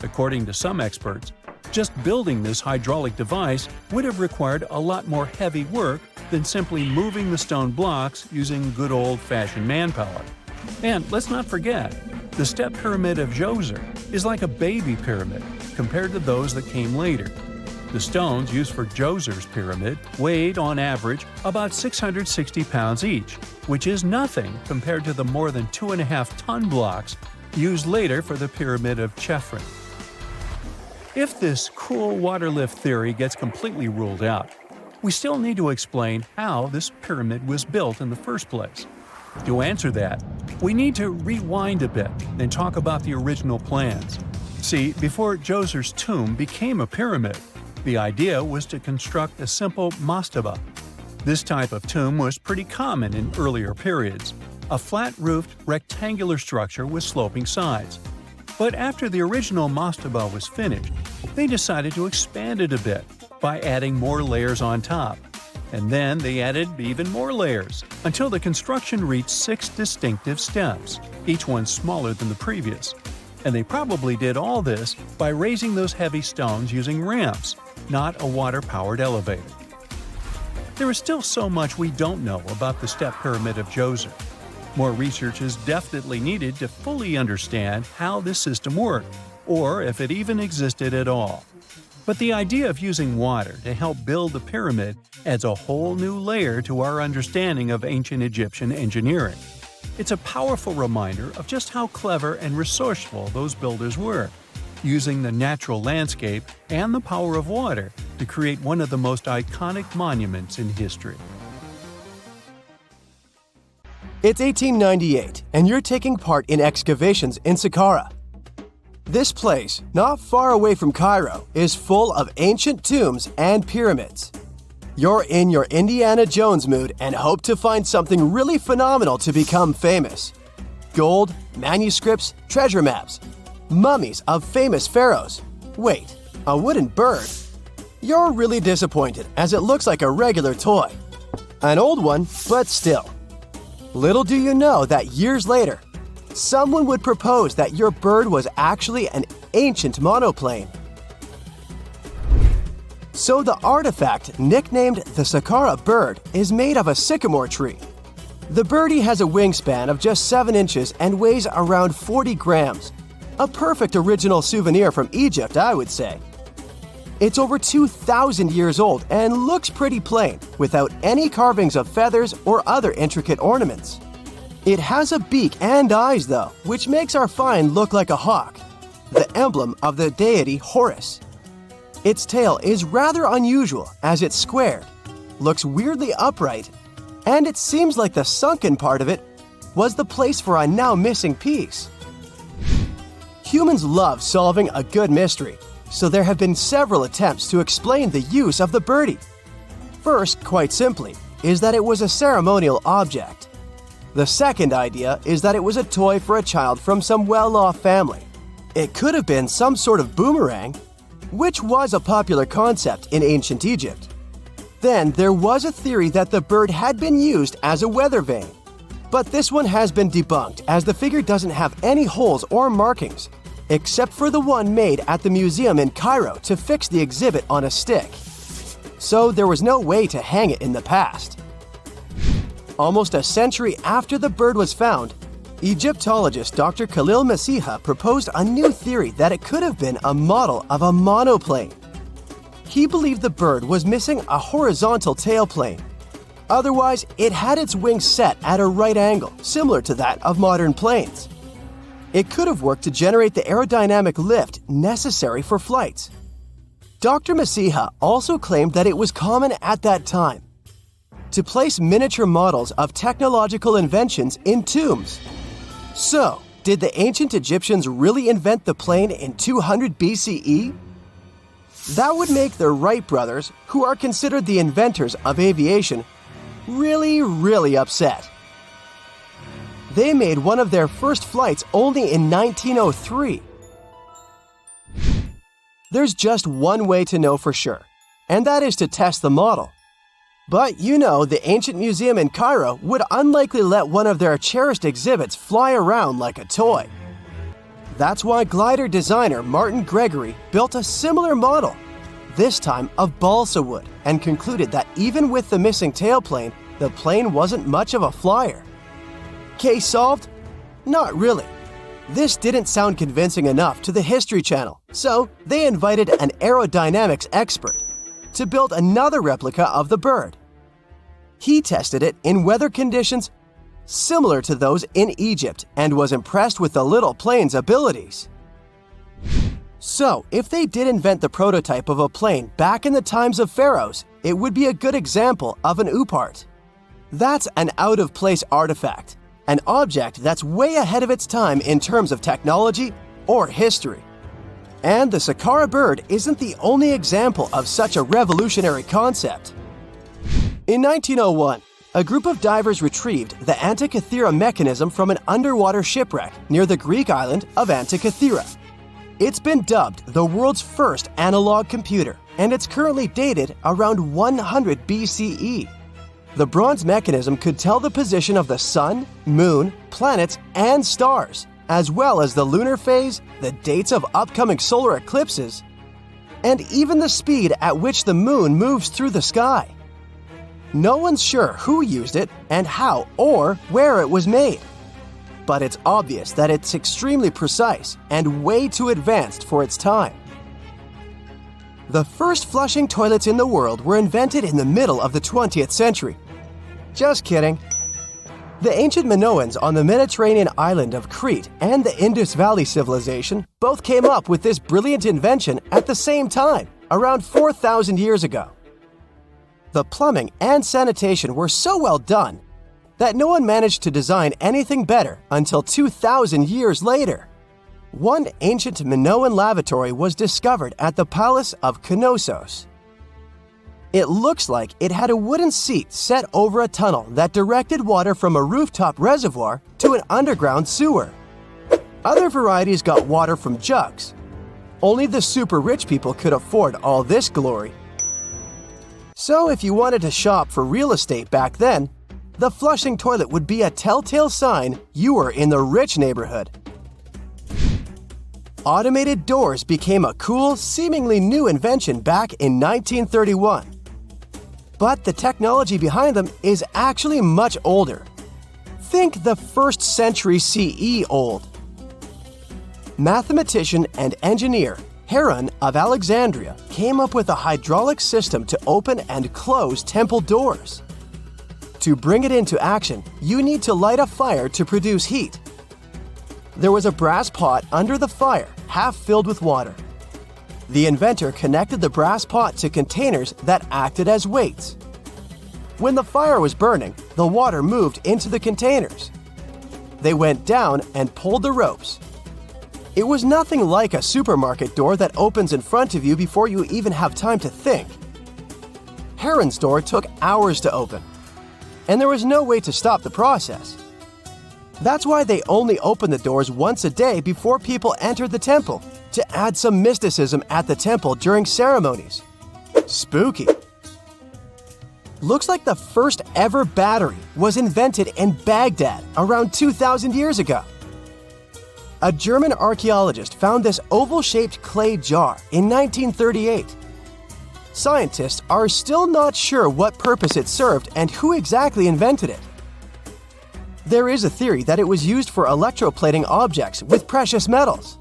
A: According to some experts, just building this hydraulic device would have required a lot more heavy work than simply moving the stone blocks using good old-fashioned manpower. And let's not forget, the step pyramid of Djoser is like a baby pyramid compared to those that came later. The stones used for Djoser's pyramid weighed, on average, about 660 pounds each, which is nothing compared to the more than 2.5-ton blocks used later for the pyramid of Chephren. If this cool water lift theory gets completely ruled out, we still need to explain how this pyramid was built in the first place. To answer that, we need to rewind a bit and talk about the original plans. See, before Djoser's tomb became a pyramid, the idea was to construct a simple mastaba. This type of tomb was pretty common in earlier periods, a flat-roofed, rectangular structure with sloping sides. But after the original mastaba was finished, they decided to expand it a bit by adding more layers on top. And then they added even more layers, until the construction reached 6 distinctive steps, each one smaller than the previous. And they probably did all this by raising those heavy stones using ramps, not a water-powered elevator. There is still so much we don't know about the step pyramid of Djoser. More research is definitely needed to fully understand how this system worked, or if it even existed at all. But the idea of using water to help build the pyramid adds a whole new layer to our understanding of ancient Egyptian engineering. It's a powerful reminder of just how clever and resourceful those builders were, using the natural landscape and the power of water to create one of the most iconic monuments in history.
E: It's 1898, and you're taking part in excavations in Saqqara. This place, not far away from Cairo, is full of ancient tombs and pyramids. You're in your Indiana Jones mood and hope to find something really phenomenal to become famous. Gold, manuscripts, treasure maps, mummies of famous pharaohs. Wait, a wooden bird? You're really disappointed as it looks like a regular toy. An old one, but still. Little do you know that years later, someone would propose that your bird was actually an ancient monoplane. So the artifact, nicknamed the Saqqara bird, is made of a sycamore tree. The birdie has a wingspan of just 7 inches and weighs around 40 grams. A perfect original souvenir from Egypt, I would say. It's over 2,000 years old and looks pretty plain, without any carvings of feathers or other intricate ornaments. It has a beak and eyes though, which makes our find look like a hawk, the emblem of the deity Horus. Its tail is rather unusual as it's squared, looks weirdly upright, and it seems like the sunken part of it was the place for a now missing piece. Humans love solving a good mystery, so there have been several attempts to explain the use of the birdie. First, quite simply, is that it was a ceremonial object. The second idea is that it was a toy for a child from some well-off family. It could have been some sort of boomerang, which was a popular concept in ancient Egypt. Then there was a theory that the bird had been used as a weather vane. But this one has been debunked as the figure doesn't have any holes or markings. except for the one made at the museum in Cairo to fix the exhibit on a stick. So there was no way to hang it in the past. Almost a century after the bird was found, Egyptologist Dr. Khalil Masiha proposed a new theory that it could have been a model of a monoplane. He believed the bird was missing a horizontal tailplane. Otherwise, it had its wings set at a right angle, similar to that of modern planes. It could have worked to generate the aerodynamic lift necessary for flights. Dr. Masiha also claimed that it was common at that time to place miniature models of technological inventions in tombs. So, did the ancient Egyptians really invent the plane in 200 BCE? That would make the Wright brothers, who are considered the inventors of aviation, really upset. They made one of their first flights only in 1903. There's just one way to know for sure, and that is to test the model. But you know, the ancient museum in Cairo would unlikely let one of their cherished exhibits fly around like a toy. That's why glider designer Martin Gregory built a similar model, this time of balsa wood, and concluded that even with the missing tailplane, the plane wasn't much of a flyer. Case solved? Not really. This didn't sound convincing enough to the History Channel, so they invited an aerodynamics expert to build another replica of the bird. He tested it in weather conditions similar to those in Egypt and was impressed with the little plane's abilities. So, if they did invent the prototype of a plane back in the times of pharaohs, it would be a good example of an oopart. That's an out-of-place artifact, an object that's way ahead of its time in terms of technology or history. And the Saqqara bird isn't the only example of such a revolutionary concept. In 1901, a group of divers retrieved the Antikythera mechanism from an underwater shipwreck near the Greek island of Antikythera. It's been dubbed the world's first analog computer, and it's currently dated around 100 BCE. The bronze mechanism could tell the position of the sun, moon, planets, and stars, as well as the lunar phase, the dates of upcoming solar eclipses, and even the speed at which the moon moves through the sky. No one's sure who used it and how or where it was made. But it's obvious that it's extremely precise and way too advanced for its time. The first flushing toilets in the world were invented in the middle of the 20th century. Just kidding. The ancient Minoans on the Mediterranean island of Crete and the Indus Valley civilization both came up with this brilliant invention at the same time, around 4,000 years ago. The plumbing and sanitation were so well done that no one managed to design anything better until 2,000 years later. One ancient Minoan lavatory was discovered at the Palace of Knossos. It looks like it had a wooden seat set over a tunnel that directed water from a rooftop reservoir to an underground sewer. Other varieties got water from jugs. Only the super rich people could afford all this glory. So if you wanted to shop for real estate back then, the flushing toilet would be a telltale sign you were in the rich neighborhood. Automated doors became a cool, seemingly new invention back in 1931. But the technology behind them is actually much older. Think the 1st century CE old. Mathematician and engineer Heron of Alexandria came up with a hydraulic system to open and close temple doors. To bring it into action, you need to light a fire to produce heat. There was a brass pot under the fire, half filled with water. The inventor connected the brass pot to containers that acted as weights. When the fire was burning, the water moved into the containers. They went down and pulled the ropes. It was nothing like a supermarket door that opens in front of you before you even have time to think. Heron's door took hours to open, and there was no way to stop the process. That's why they only opened the doors once a day before people entered the temple, to add some mysticism at the temple during ceremonies. Spooky. Looks like the first ever battery was invented in Baghdad around 2,000 years ago. a German archaeologist found this oval-shaped clay jar in 1938. Scientists are still not sure what purpose it served and who exactly invented it. There is a theory that it was used for electroplating objects with precious metals.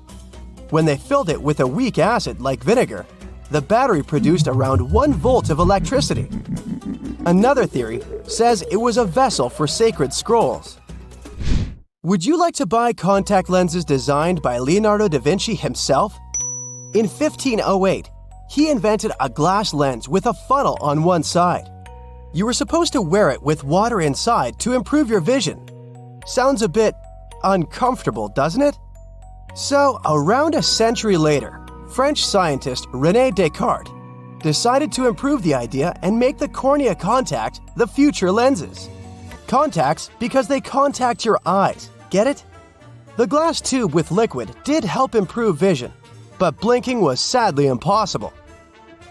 E: When they filled it with a weak acid like vinegar, the battery produced around 1 volt of electricity. Another theory says it was a vessel for sacred scrolls. Would you like to buy contact lenses designed by Leonardo da Vinci himself? In 1508, he invented a glass lens with a funnel on one side. You were supposed to wear it with water inside to improve your vision. Sounds a bit uncomfortable, doesn't it? So, around a century later, French scientist René Descartes decided to improve the idea and make the cornea contact the future lenses. Contacts because they contact your eyes, get it? The glass tube with liquid did help improve vision, but blinking was sadly impossible.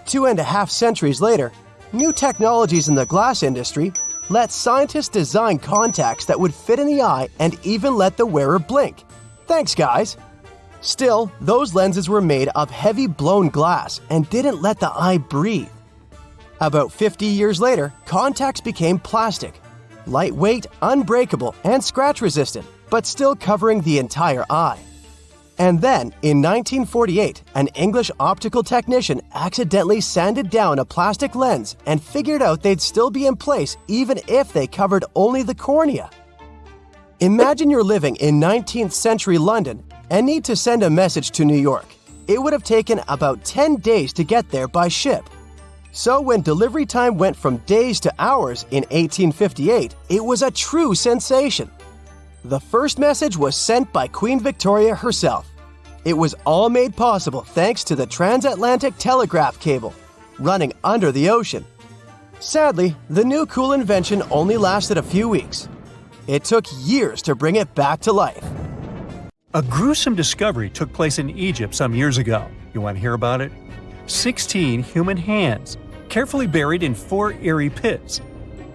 E: 2.5 centuries later, new technologies in the glass industry let scientists design contacts that would fit in the eye and even let the wearer blink. Thanks, guys! Still, those lenses were made of heavy blown glass and didn't let the eye breathe. About 50 years later, contacts became plastic, lightweight, unbreakable, and scratch-resistant, but still covering the entire eye. And then, in 1948, an English optical technician accidentally sanded down a plastic lens and figured out they'd still be in place even if they covered only the cornea. Imagine you're living in 19th century London and need to send a message to New York. It would have taken about 10 days to get there by ship. So when delivery time went from days to hours in 1858, it was a true sensation. The first message was sent by Queen Victoria herself. It was all made possible thanks to the transatlantic telegraph cable, running under the ocean. Sadly, the new cool invention only lasted a few weeks. It took years to bring it back to life.
A: A gruesome discovery took place in Egypt some years ago. You want to hear about it? 16 human hands, carefully buried in 4 eerie pits.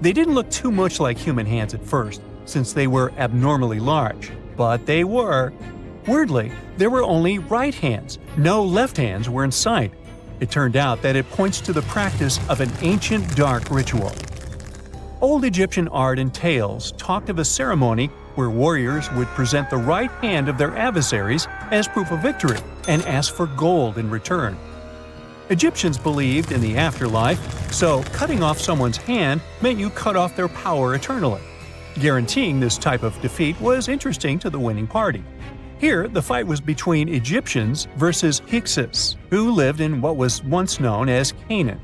A: They didn't look too much like human hands at first, since they were abnormally large, but they were. Weirdly, there were only right hands. No left hands were in sight. It turned out that it points to the practice of an ancient dark ritual. Old Egyptian art and tales talked of a ceremony where warriors would present the right hand of their adversaries as proof of victory and ask for gold in return. Egyptians believed in the afterlife, so cutting off someone's hand meant you cut off their power eternally. Guaranteeing this type of defeat was interesting to the winning party. Here, the fight was between Egyptians versus Hyksos, who lived in what was once known as Canaan.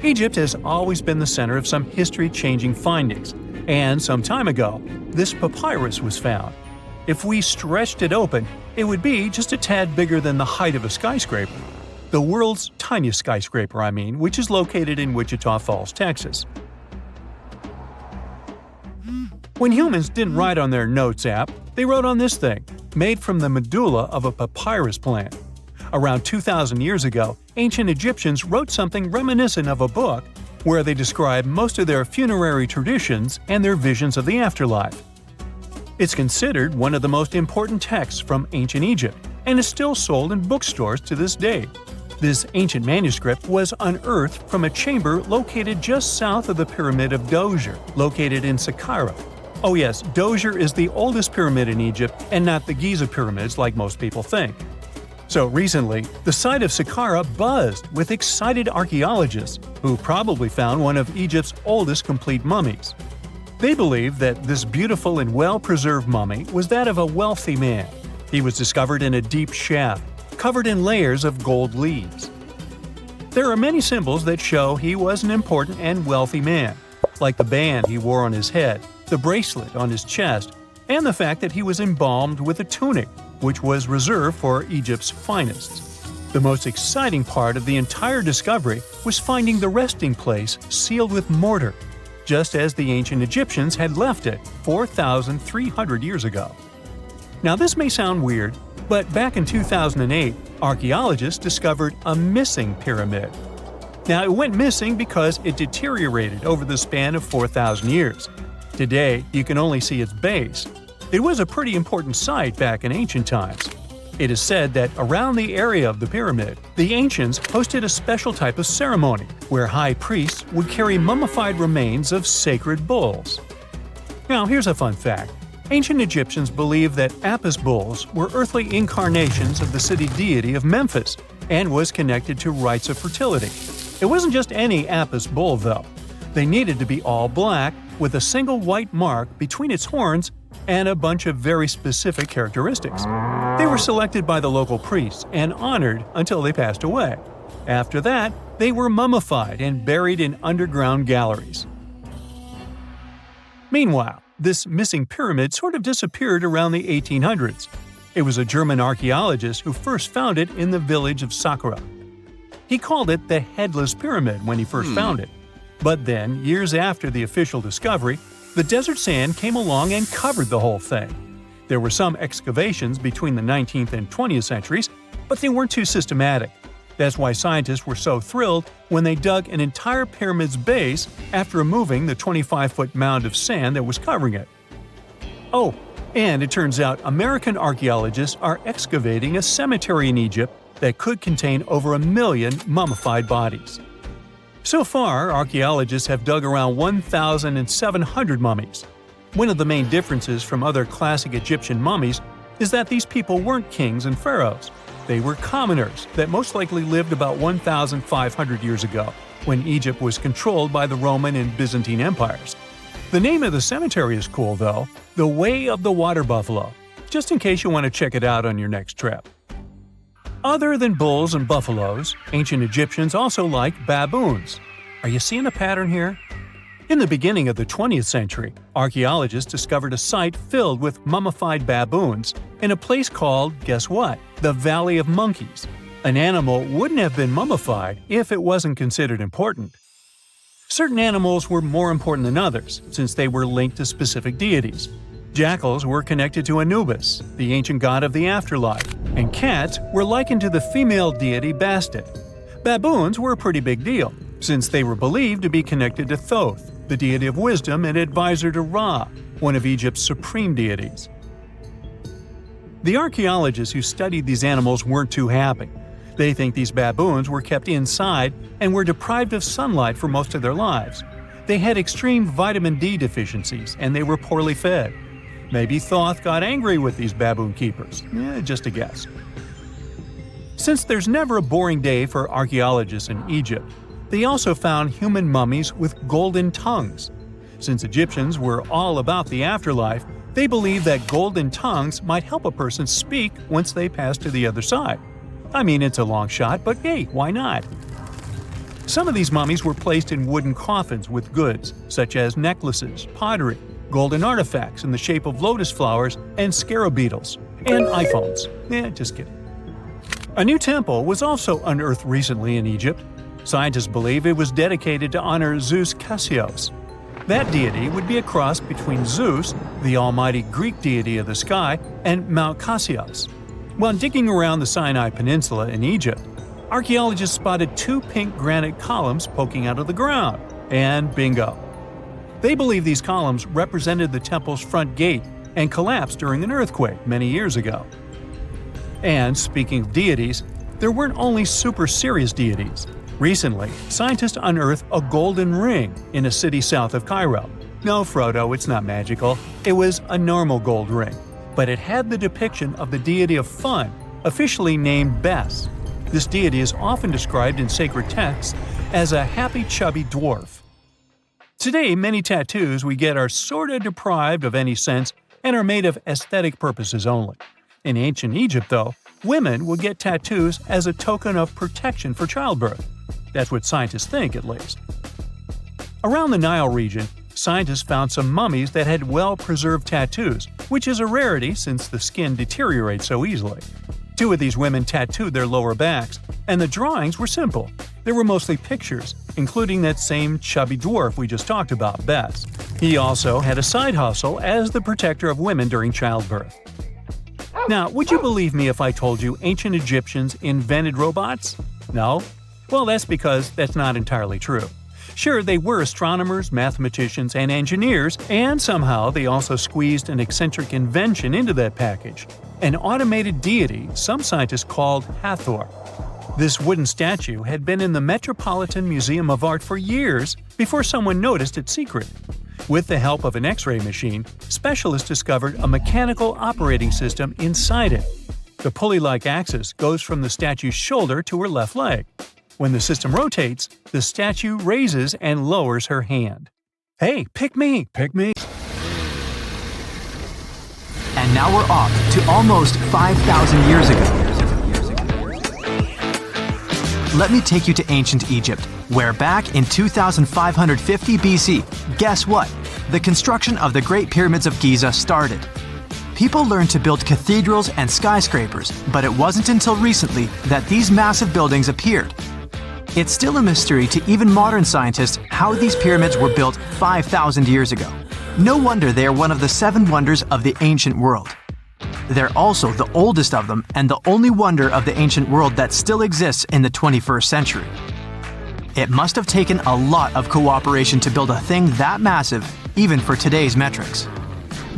A: Egypt has always been the center of some history-changing findings, and some time ago, this papyrus was found. If we stretched it open, it would be just a tad bigger than the height of a skyscraper. The world's tiniest skyscraper, which is located in Wichita Falls, Texas. When humans didn't write on their notes app, they wrote on this thing, made from the medulla of a papyrus plant. Around 2,000 years ago, ancient Egyptians wrote something reminiscent of a book where they describe most of their funerary traditions and their visions of the afterlife. It's considered one of the most important texts from ancient Egypt and is still sold in bookstores to this day. This ancient manuscript was unearthed from a chamber located just south of the Pyramid of Djoser, located in Saqqara. Oh yes, Djoser is the oldest pyramid in Egypt and not the Giza pyramids like most people think. So recently, the site of Saqqara buzzed with excited archaeologists who probably found one of Egypt's oldest complete mummies. They believe that this beautiful and well-preserved mummy was that of a wealthy man. He was discovered in a deep shaft, covered in layers of gold leaves. There are many symbols that show he was an important and wealthy man, like the band he wore on his head, the bracelet on his chest, and the fact that he was embalmed with a tunic, which was reserved for Egypt's finest. The most exciting part of the entire discovery was finding the resting place sealed with mortar, just as the ancient Egyptians had left it 4,300 years ago. Now this may sound weird, but back in 2008, archaeologists discovered a missing pyramid. Now it went missing because it deteriorated over the span of 4,000 years. Today, you can only see its base. It was a pretty important site back in ancient times. It is said that around the area of the pyramid, the ancients hosted a special type of ceremony where high priests would carry mummified remains of sacred bulls. Now, here's a fun fact. Ancient Egyptians believed that Apis bulls were earthly incarnations of the city deity of Memphis and was connected to rites of fertility. It wasn't just any Apis bull, though. They needed to be all black, with a single white mark between its horns and a bunch of very specific characteristics. They were selected by the local priests and honored until they passed away. After that, they were mummified and buried in underground galleries. Meanwhile, this missing pyramid sort of disappeared around the 1800s. It was a German archaeologist who first found it in the village of Saqqara. He called it the Headless Pyramid when he first found it. But then, years after the official discovery, the desert sand came along and covered the whole thing. There were some excavations between the 19th and 20th centuries, but they weren't too systematic. That's why scientists were so thrilled when they dug an entire pyramid's base after removing the 25-foot mound of sand that was covering it. Oh, and it turns out American archaeologists are excavating a cemetery in Egypt that could contain over 1 million mummified bodies. So far, archaeologists have dug around 1,700 mummies. One of the main differences from other classic Egyptian mummies is that these people weren't kings and pharaohs. They were commoners that most likely lived about 1,500 years ago, when Egypt was controlled by the Roman and Byzantine empires. The name of the cemetery is cool, though, the Way of the Water Buffalo, just in case you want to check it out on your next trip. Other than bulls and buffaloes, ancient Egyptians also liked baboons. Are you seeing a pattern here? In the beginning of the 20th century, archaeologists discovered a site filled with mummified baboons in a place called, guess what? The Valley of Monkeys. An animal wouldn't have been mummified if it wasn't considered important. Certain animals were more important than others, since they were linked to specific deities. Jackals were connected to Anubis, the ancient god of the afterlife, and cats were likened to the female deity Bastet. Baboons were a pretty big deal, since they were believed to be connected to Thoth, the deity of wisdom and advisor to Ra, one of Egypt's supreme deities. The archaeologists who studied these animals weren't too happy. They think these baboons were kept inside and were deprived of sunlight for most of their lives. They had extreme vitamin D deficiencies and they were poorly fed. Maybe Thoth got angry with these baboon keepers. Just a guess. Since there's never a boring day for archaeologists in Egypt, they also found human mummies with golden tongues. Since Egyptians were all about the afterlife, they believed that golden tongues might help a person speak once they pass to the other side. I mean, it's a long shot, but hey, why not? Some of these mummies were placed in wooden coffins with goods, such as necklaces, pottery, golden artifacts in the shape of lotus flowers and scarab beetles, and iPhones. Just kidding. A new temple was also unearthed recently in Egypt. Scientists believe it was dedicated to honor Zeus Cassios. That deity would be a cross between Zeus, the almighty Greek deity of the sky, and Mount Cassios. While digging around the Sinai Peninsula in Egypt, archaeologists spotted 2 pink granite columns poking out of the ground, and bingo. They believe these columns represented the temple's front gate and collapsed during an earthquake many years ago. And speaking of deities, there weren't only super serious deities. Recently, scientists unearthed a golden ring in a city south of Cairo. No, Frodo, it's not magical. It was a normal gold ring, but it had the depiction of the deity of fun, officially named Bes. This deity is often described in sacred texts as a happy, chubby dwarf. Today, many tattoos we get are sorta deprived of any sense and are made of aesthetic purposes only. In ancient Egypt, though, women would get tattoos as a token of protection for childbirth. That's what scientists think, at least. Around the Nile region, scientists found some mummies that had well-preserved tattoos, which is a rarity since the skin deteriorates so easily. 2 of these women tattooed their lower backs, and the drawings were simple. They were mostly pictures, including that same chubby dwarf we just talked about, Bes. He also had a side hustle as the protector of women during childbirth. Now, would you believe me if I told you ancient Egyptians invented robots? No? Well, that's because that's not entirely true. Sure, they were astronomers, mathematicians, and engineers, and somehow they also squeezed an eccentric invention into that package – an automated deity some scientists called Hathor. This wooden statue had been in the Metropolitan Museum of Art for years before someone noticed its secret. With the help of an X-ray machine, specialists discovered a mechanical operating system inside it. The pulley-like axis goes from the statue's shoulder to her left leg. When the system rotates, the statue raises and lowers her hand. Hey, pick me, pick me.
B: And now we're off to almost 5,000 years ago. Let me take you to ancient Egypt, where back in 2550 BC, guess what? The construction of the Great Pyramids of Giza started. People learned to build cathedrals and skyscrapers, but it wasn't until recently that these massive buildings appeared. It's still a mystery to even modern scientists how these pyramids were built 5,000 years ago. No wonder they are one of the 7 wonders of the ancient world. They're also the oldest of them and the only wonder of the ancient world that still exists in the 21st century. It must have taken a lot of cooperation to build a thing that massive, even for today's metrics.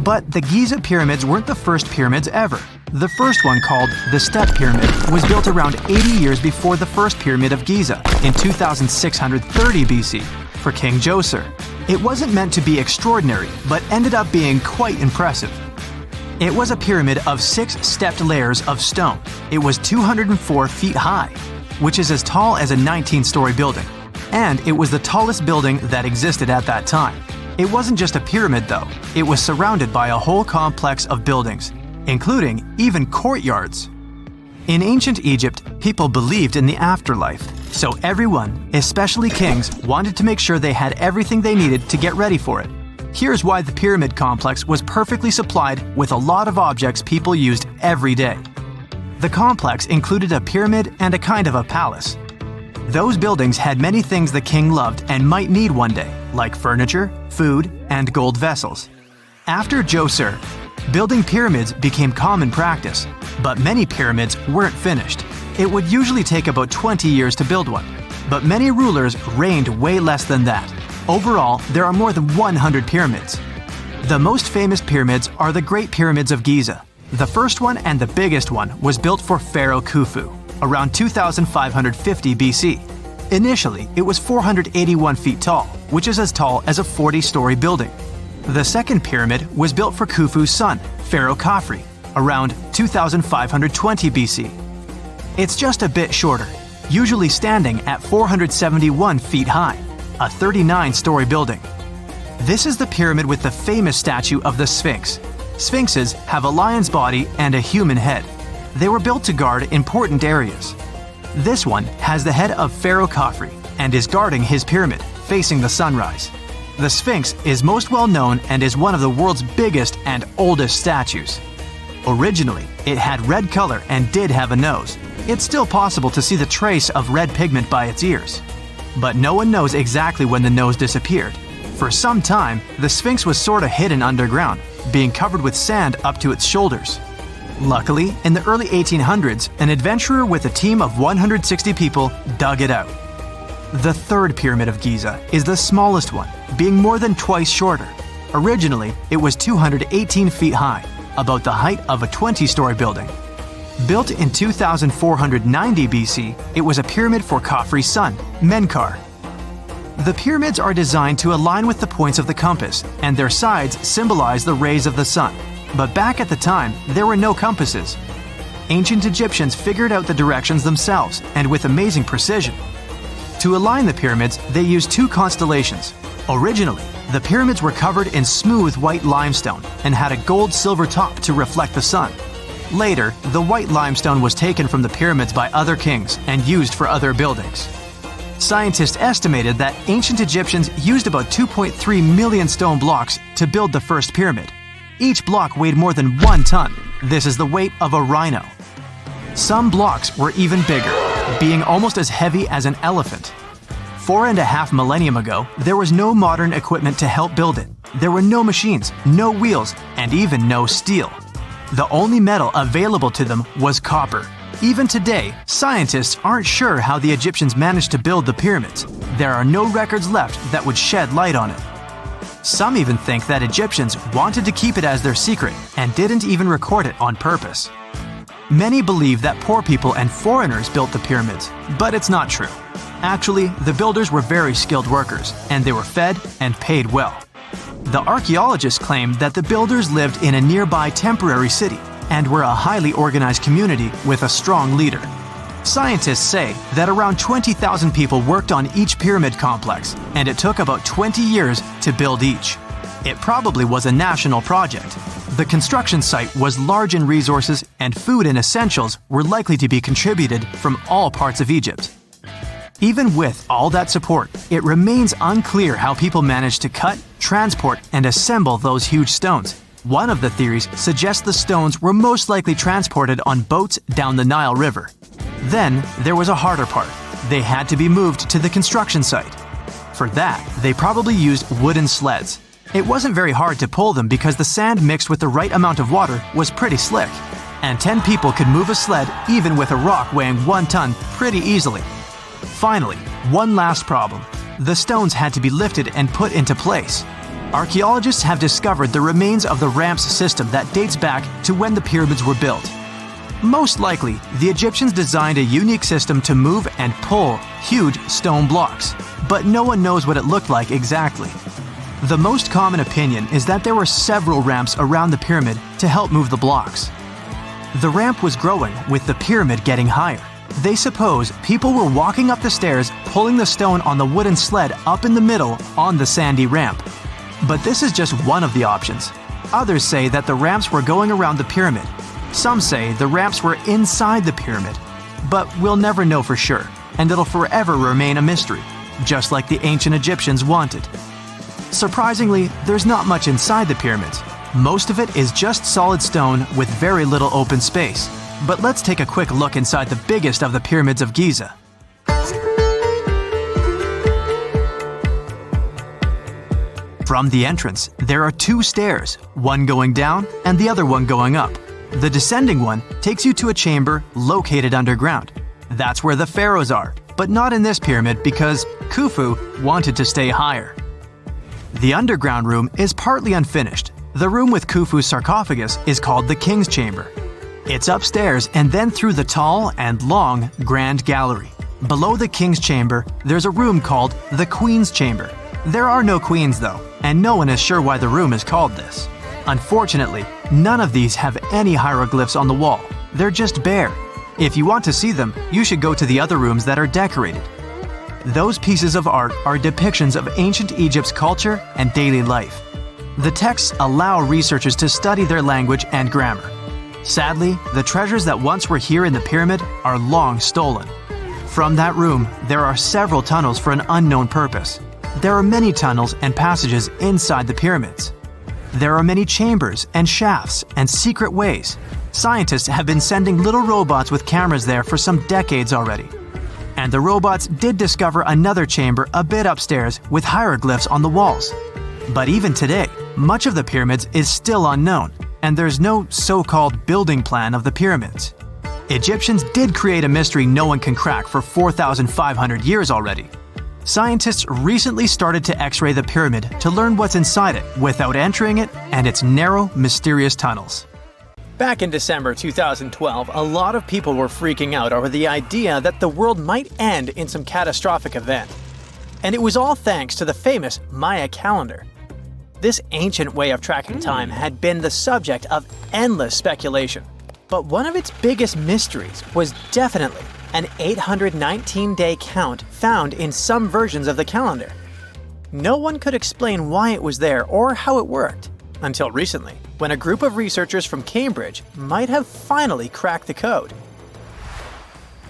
B: But the Giza pyramids weren't the first pyramids ever. The first one, called the Step Pyramid, was built around 80 years before the first pyramid of Giza in 2630 BC for King Djoser. It wasn't meant to be extraordinary, but ended up being quite impressive. It was a pyramid of 6 stepped layers of stone. It was 204 feet high, which is as tall as a 19-story building. And it was the tallest building that existed at that time. It wasn't just a pyramid though, it was surrounded by a whole complex of buildings, including even courtyards. In ancient Egypt, people believed in the afterlife, so everyone, especially kings, wanted to make sure they had everything they needed to get ready for it. Here's why the pyramid complex was perfectly supplied with a lot of objects people used every day. The complex included a pyramid and a kind of a palace. Those buildings had many things the king loved and might need one day, like furniture, food, and gold vessels. After Djoser, building pyramids became common practice, but many pyramids weren't finished. It would usually take about 20 years to build one, but many rulers reigned way less than that. Overall, there are more than 100 pyramids. The most famous pyramids are the Great Pyramids of Giza. The first one and the biggest one was built for Pharaoh Khufu, around 2550 BC. Initially, it was 481 feet tall, which is as tall as a 40-story building. The second pyramid was built for Khufu's son, Pharaoh Khafre, around 2520 BC. It's just a bit shorter, usually standing at 471 feet high, a 39-story building. This is the pyramid with the famous statue of the Sphinx. Sphinxes have a lion's body and a human head. They were built to guard important areas. This one has the head of Pharaoh Khafre and is guarding his pyramid, facing the sunrise. The Sphinx is most well known and is one of the world's biggest and oldest statues. Originally, it had red color and did have a nose. It's still possible to see the trace of red pigment by its ears. But no one knows exactly when the nose disappeared. For some time, the Sphinx was sort of hidden underground, being covered with sand up to its shoulders. Luckily, in the early 1800s, an adventurer with a team of 160 people dug it out. The third pyramid of Giza is the smallest one, being more than twice shorter. Originally, it was 218 feet high, about the height of a 20-story building. Built in 2490 BC, it was a pyramid for Khafre's son, Menkaure. The pyramids are designed to align with the points of the compass, and their sides symbolize the rays of the sun. But back at the time, there were no compasses. Ancient Egyptians figured out the directions themselves, and with amazing precision. To align the pyramids, they used 2 constellations. Originally, the pyramids were covered in smooth white limestone and had a gold-silver top to reflect the sun. Later, the white limestone was taken from the pyramids by other kings and used for other buildings. Scientists estimated that ancient Egyptians used about 2.3 million stone blocks to build the first pyramid. Each block weighed more than 1 ton. This is the weight of a rhino. Some blocks were even bigger, being almost as heavy as an elephant. 4.5 millennia ago, there was no modern equipment to help build it. There were no machines, no wheels, and even no steel. The only metal available to them was copper. Even today, scientists aren't sure how the Egyptians managed to build the pyramids. There are no records left that would shed light on it. Some even think that Egyptians wanted to keep it as their secret and didn't even record it on purpose. Many believe that poor people and foreigners built the pyramids, but it's not true. Actually, the builders were very skilled workers, and they were fed and paid well. The archaeologists claim that the builders lived in a nearby temporary city and were a highly organized community with a strong leader. Scientists say that around 20,000 people worked on each pyramid complex, and it took about 20 years to build each. It probably was a national project. The construction site was large in resources, and food and essentials were likely to be contributed from all parts of Egypt. Even with all that support, it remains unclear how people managed to cut, transport, and assemble those huge stones. One of the theories suggests the stones were most likely transported on boats down the Nile River. Then, there was a harder part. They had to be moved to the construction site. For that, they probably used wooden sleds. It wasn't very hard to pull them because the sand mixed with the right amount of water was pretty slick. And 10 people could move a sled even with a rock weighing 1 ton pretty easily. Finally, one last problem. The stones had to be lifted and put into place. Archaeologists have discovered the remains of the ramps system that dates back to when the pyramids were built. Most likely, the Egyptians designed a unique system to move and pull huge stone blocks, but no one knows what it looked like exactly. The most common opinion is that there were several ramps around the pyramid to help move the blocks. The ramp was growing with the pyramid getting higher. They suppose people were walking up the stairs, pulling the stone on the wooden sled up in the middle on the sandy ramp. But this is just one of the options. Others say that the ramps were going around the pyramid. Some say the ramps were inside the pyramid. But we'll never know for sure, and it'll forever remain a mystery, just like the ancient Egyptians wanted. Surprisingly, there's not much inside the pyramids. Most of it is just solid stone with very little open space. But let's take a quick look inside the biggest of the pyramids of Giza. From the entrance, there are 2 stairs, one going down and the other one going up. The descending one takes you to a chamber located underground. That's where the pharaohs are, but not in this pyramid because Khufu wanted to stay higher. The underground room is partly unfinished. The room with Khufu's sarcophagus is called the King's Chamber. It's upstairs and then through the tall and long Grand Gallery. Below the King's Chamber, there's a room called the Queen's Chamber. There are no queens though, and no one is sure why the room is called this. Unfortunately, none of these have any hieroglyphs on the wall. They're just bare. If you want to see them, you should go to the other rooms that are decorated. Those pieces of art are depictions of ancient Egypt's culture and daily life. The texts allow researchers to study their language and grammar. Sadly, the treasures that once were here in the pyramid are long stolen. From that room, there are several tunnels for an unknown purpose. There are many tunnels and passages inside the pyramids. There are many chambers and shafts and secret ways. Scientists have been sending little robots with cameras there for some decades already. And the robots did discover another chamber a bit upstairs with hieroglyphs on the walls. But even today, much of the pyramids is still unknown, and there's no so-called building plan of the pyramids. Egyptians did create a mystery no one can crack for 4,500 years already. Scientists recently started to X-ray the pyramid to learn what's inside it without entering it and its narrow, mysterious tunnels.
F: Back in December 2012, a lot of people were freaking out over the idea that the world might end in some catastrophic event. And it was all thanks to the famous Maya calendar. This ancient way of tracking time had been the subject of endless speculation. But one of its biggest mysteries was definitely an 819-day count found in some versions of the calendar. No one could explain why it was there or how it worked, until recently, when a group of researchers from Cambridge might have finally cracked the code.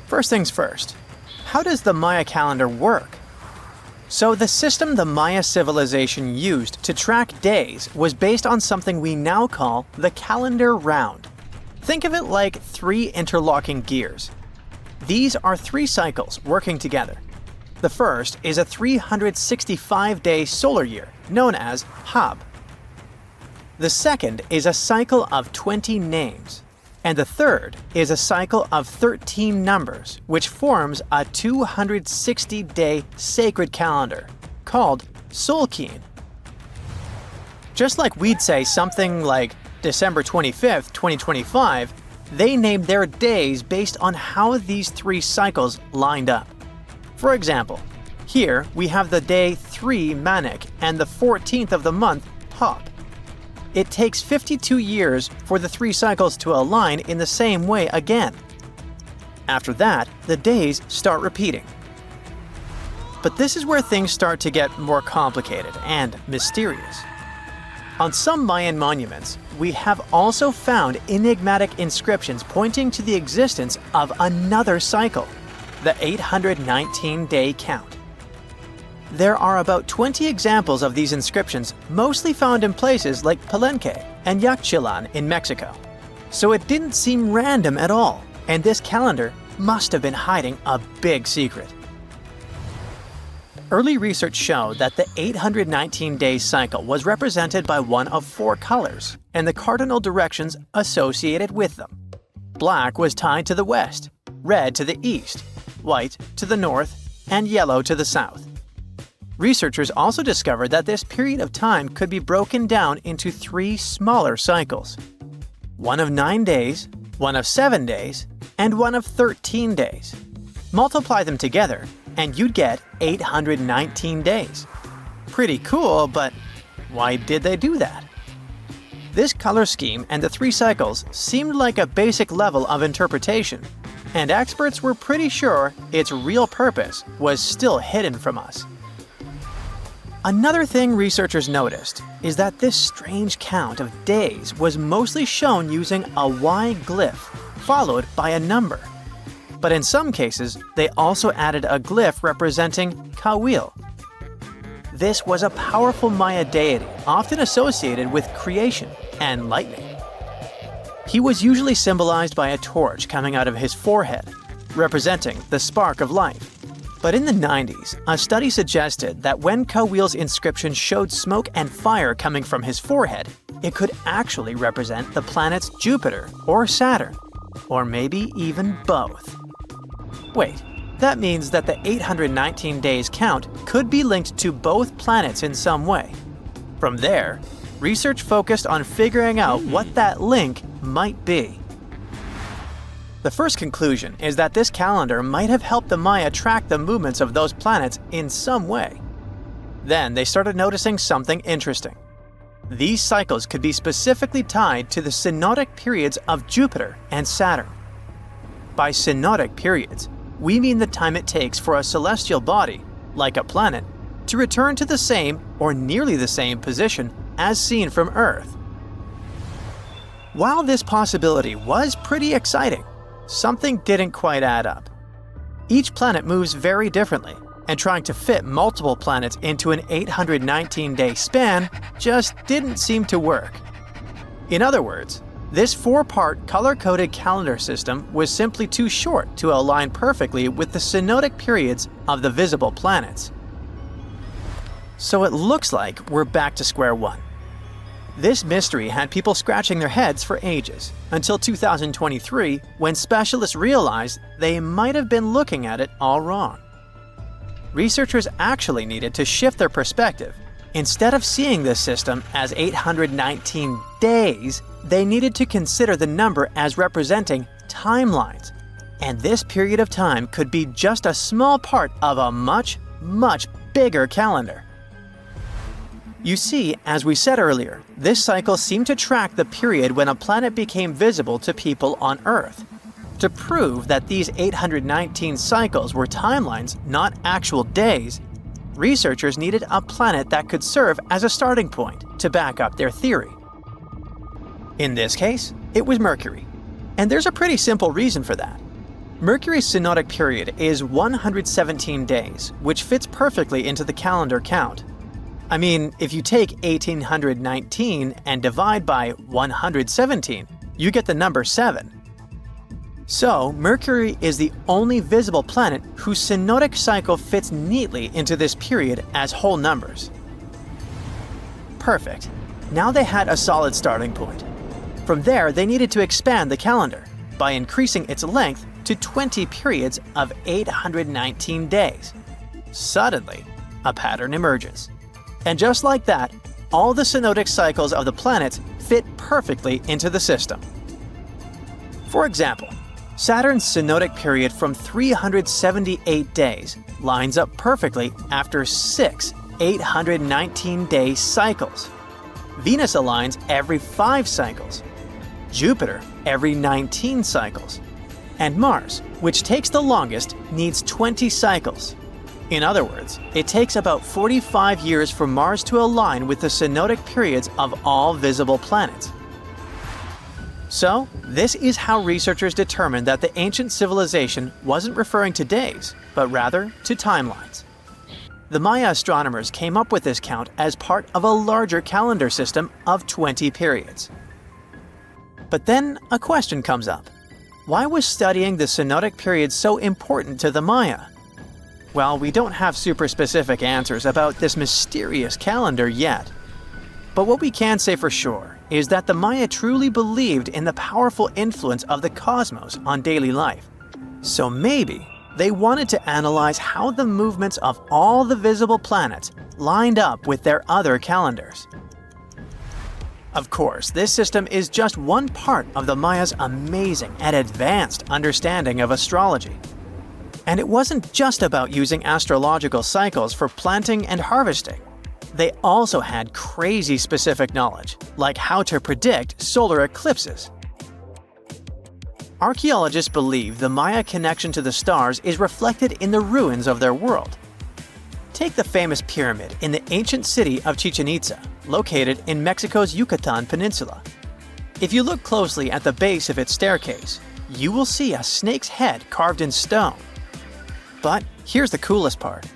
F: First things first, how does the Maya calendar work? So the system the Maya civilization used to track days was based on something we now call the calendar round. Think of it like 3 interlocking gears. These are 3 cycles working together. The first is a 365-day solar year, known as Hab. The second is a cycle of 20 names. And the third is a cycle of 13 numbers, which forms a 260-day sacred calendar called Solkeen. Just like we'd say something like December 25th, 2025, they named their days based on how these three cycles lined up. For example, here we have the day 3 Manik and the 14th of the month Hop. It takes 52 years for the three cycles to align in the same way again. After that, the days start repeating. But this is where things start to get more complicated and mysterious. On some Mayan monuments, we have also found enigmatic inscriptions pointing to the existence of another cycle, the 819-day count. There are about 20 examples of these inscriptions, mostly found in places like Palenque and Yaxchilan in Mexico. So it didn't seem random at all, and this calendar must have been hiding a big secret. Early research showed that the 819-day cycle was represented by one of 4 colors and the cardinal directions associated with them. Black was tied to the west, red to the east, white to the north, and yellow to the south. Researchers also discovered that this period of time could be broken down into 3 smaller cycles: one of 9 days, one of 7 days, and one of 13 days. Multiply them together, and you'd get 819 days. Pretty cool, but why did they do that? This color scheme and the 3 cycles seemed like a basic level of interpretation, and experts were pretty sure its real purpose was still hidden from us. Another thing researchers noticed is that this strange count of days was mostly shown using a Y glyph followed by a number. But in some cases, they also added a glyph representing Kawil. This was a powerful Maya deity often associated with creation and lightning. He was usually symbolized by a torch coming out of his forehead, representing the spark of life. But in the 90s, a study suggested that when Kawil's inscription showed smoke and fire coming from his forehead, it could actually represent the planets Jupiter or Saturn, or maybe even both. Wait, that means that the 819 days count could be linked to both planets in some way. From there, research focused on figuring out what that link might be. The first conclusion is that this calendar might have helped the Maya track the movements of those planets in some way. Then they started noticing something interesting. These cycles could be specifically tied to the synodic periods of Jupiter and Saturn. By synodic periods, we mean the time it takes for a celestial body, like a planet, to return to the same or nearly the same position as seen from Earth. While this possibility was pretty exciting, something didn't quite add up. Each planet moves very differently, and trying to fit multiple planets into an 819-day span just didn't seem to work. In other words, this 4-part color-coded calendar system was simply too short to align perfectly with the synodic periods of the visible planets. So it looks like we're back to square one. This mystery had people scratching their heads for ages, until 2023, when specialists realized they might have been looking at it all wrong. Researchers actually needed to shift their perspective. Instead of seeing this system as 819 days, they needed to consider the number as representing timelines. And this period of time could be just a small part of a much, much bigger calendar. You see, as we said earlier, this cycle seemed to track the period when a planet became visible to people on Earth. To prove that these 819 cycles were timelines, not actual days, researchers needed a planet that could serve as a starting point to back up their theory. In this case, it was Mercury. And there's a pretty simple reason for that. Mercury's synodic period is 117 days, which fits perfectly into the calendar count. I mean, if you take 1819 and divide by 117, you get the number 7. So, Mercury is the only visible planet whose synodic cycle fits neatly into this period as whole numbers. Perfect. Now they had a solid starting point. From there, they needed to expand the calendar by increasing its length to 20 periods of 819 days. Suddenly, a pattern emerges. And just like that, all the synodic cycles of the planets fit perfectly into the system. For example, Saturn's synodic period from 378 days lines up perfectly after 6 819-day cycles. Venus aligns every 5 cycles. Jupiter every 19 cycles. And Mars, which takes the longest, needs 20 cycles. In other words, it takes about 45 years for Mars to align with the synodic periods of all visible planets. So, this is how researchers determined that the ancient civilization wasn't referring to days, but rather to timelines. The Maya astronomers came up with this count as part of a larger calendar system of 20 periods. But then a question comes up. Why was studying the synodic periods so important to the Maya? Well, we don't have super specific answers about this mysterious calendar yet. But what we can say for sure is that the Maya truly believed in the powerful influence of the cosmos on daily life. So maybe they wanted to analyze how the movements of all the visible planets lined up with their other calendars. Of course, this system is just one part of the Maya's amazing and advanced understanding of astrology. And it wasn't just about using astrological cycles for planting and harvesting. They also had crazy specific knowledge, like how to predict solar eclipses. Archaeologists believe the Maya connection to the stars is reflected in the ruins of their world. Take the famous pyramid in the ancient city of Chichen Itza, located in Mexico's Yucatan Peninsula. If you look closely at the base of its staircase, you will see a snake's head carved in stone. But here's the coolest part.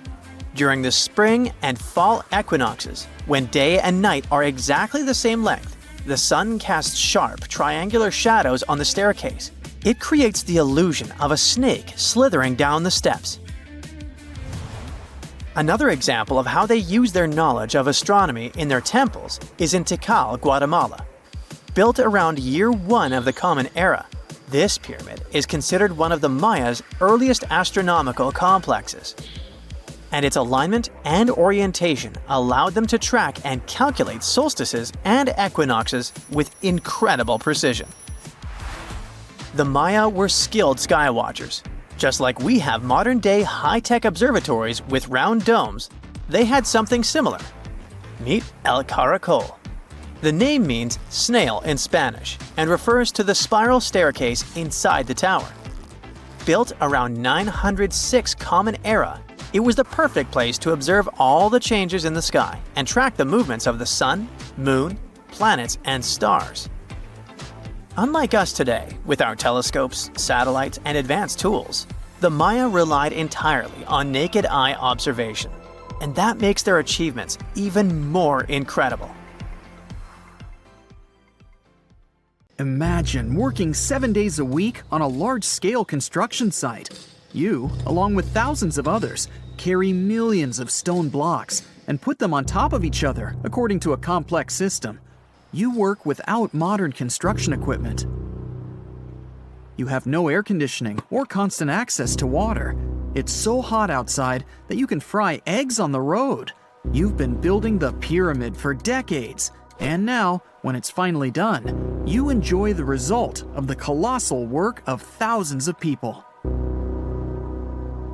F: During the spring and fall equinoxes, when day and night are exactly the same length, the sun casts sharp, triangular shadows on the staircase. It creates the illusion of a snake slithering down the steps. Another example of how they use their knowledge of astronomy in their temples is in Tikal, Guatemala. Built around year 1 of the Common Era, this pyramid is considered one of the Maya's earliest astronomical complexes. And its alignment and orientation allowed them to track and calculate solstices and equinoxes with incredible precision. The Maya were skilled skywatchers. Just like we have modern-day high-tech observatories with round domes, they had something similar. Meet El Caracol. The name means snail in Spanish and refers to the spiral staircase inside the tower. Built around 906 Common Era, it was the perfect place to observe all the changes in the sky and track the movements of the sun, moon, planets, and stars. Unlike us today, with our telescopes, satellites, and advanced tools, the Maya relied entirely on naked eye observation, and that makes their achievements even more incredible.
D: Imagine working 7 days a week on a large-scale construction site. You, along with thousands of others, carry millions of stone blocks and put them on top of each other according to a complex system. You work without modern construction equipment. You have no air conditioning or constant access to water. It's so hot outside that you can fry eggs on the road. You've been building the pyramid for decades, and now, when it's finally done, you enjoy the result of the colossal work of thousands of people.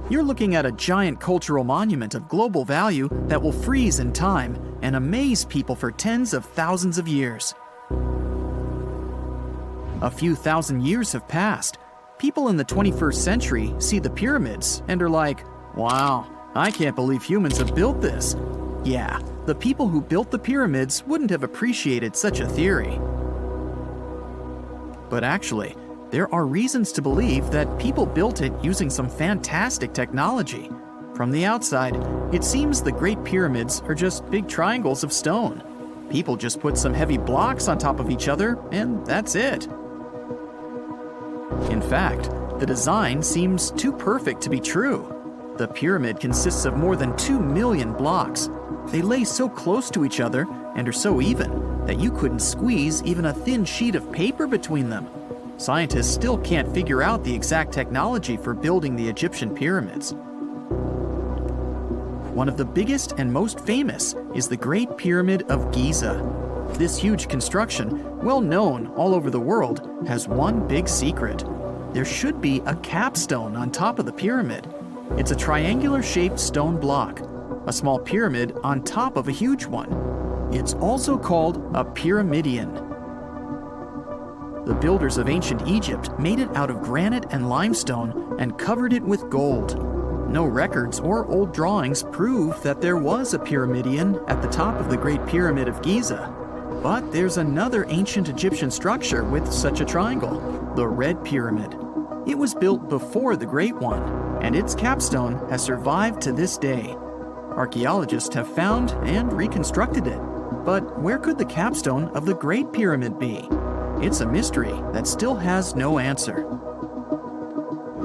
D: You're looking at a giant cultural monument of global value that will freeze in time and amaze people for tens of thousands of years. A few thousand years have passed. People in the 21st century see the pyramids and are like, wow, I can't believe humans have built this. Yeah, the people who built the pyramids wouldn't have appreciated such a theory. But actually, there are reasons to believe that people built it using some fantastic technology. From the outside, it seems the Great Pyramids are just big triangles of stone. People just put some heavy blocks on top of each other, and that's it. In fact, the design seems too perfect to be true. The pyramid consists of more than 2 million blocks. They lay so close to each other and are so even that you couldn't squeeze even a thin sheet of paper between them. Scientists still can't figure out the exact technology for building the Egyptian pyramids. One of the biggest and most famous is the Great Pyramid of Giza. This huge construction, well known all over the world, has one big secret. There should be a capstone on top of the pyramid. It's a triangular-shaped stone block, a small pyramid on top of a huge one. It's also called a pyramidion. The builders of ancient Egypt made it out of granite and limestone and covered it with gold. No records or old drawings prove that there was a pyramidion at the top of the Great Pyramid of Giza. But there's another ancient Egyptian structure with such a triangle, the Red Pyramid. It was built before the Great One, and its capstone has survived to this day. Archaeologists have found and reconstructed it. But where could the capstone of the Great Pyramid be? It's a mystery that still has no answer.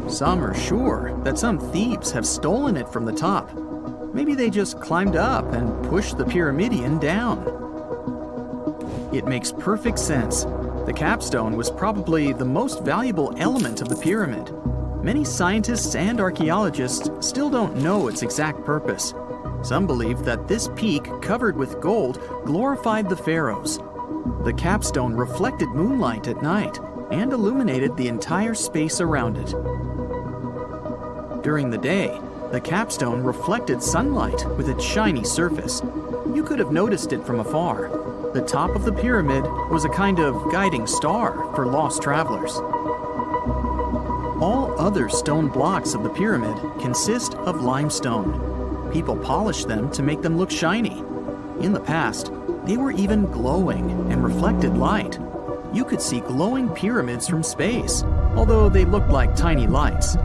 D: Some are sure that some thieves have stolen it from the top. Maybe they just climbed up and pushed the pyramidion down. It makes perfect sense. The capstone was probably the most valuable element of the pyramid. Many scientists and archaeologists still don't know its exact purpose. Some believe that this peak covered with gold glorified the pharaohs. The capstone reflected moonlight at night and illuminated the entire space around it. During the day, the capstone reflected sunlight with its shiny surface. You could have noticed it from afar. The top of the pyramid was a kind of guiding star for lost travelers. All other stone blocks of the pyramid consist of limestone. People polished them to make them look shiny. In the past, they were even glowing and reflected light. You could see glowing pyramids from space, although they looked like tiny lights.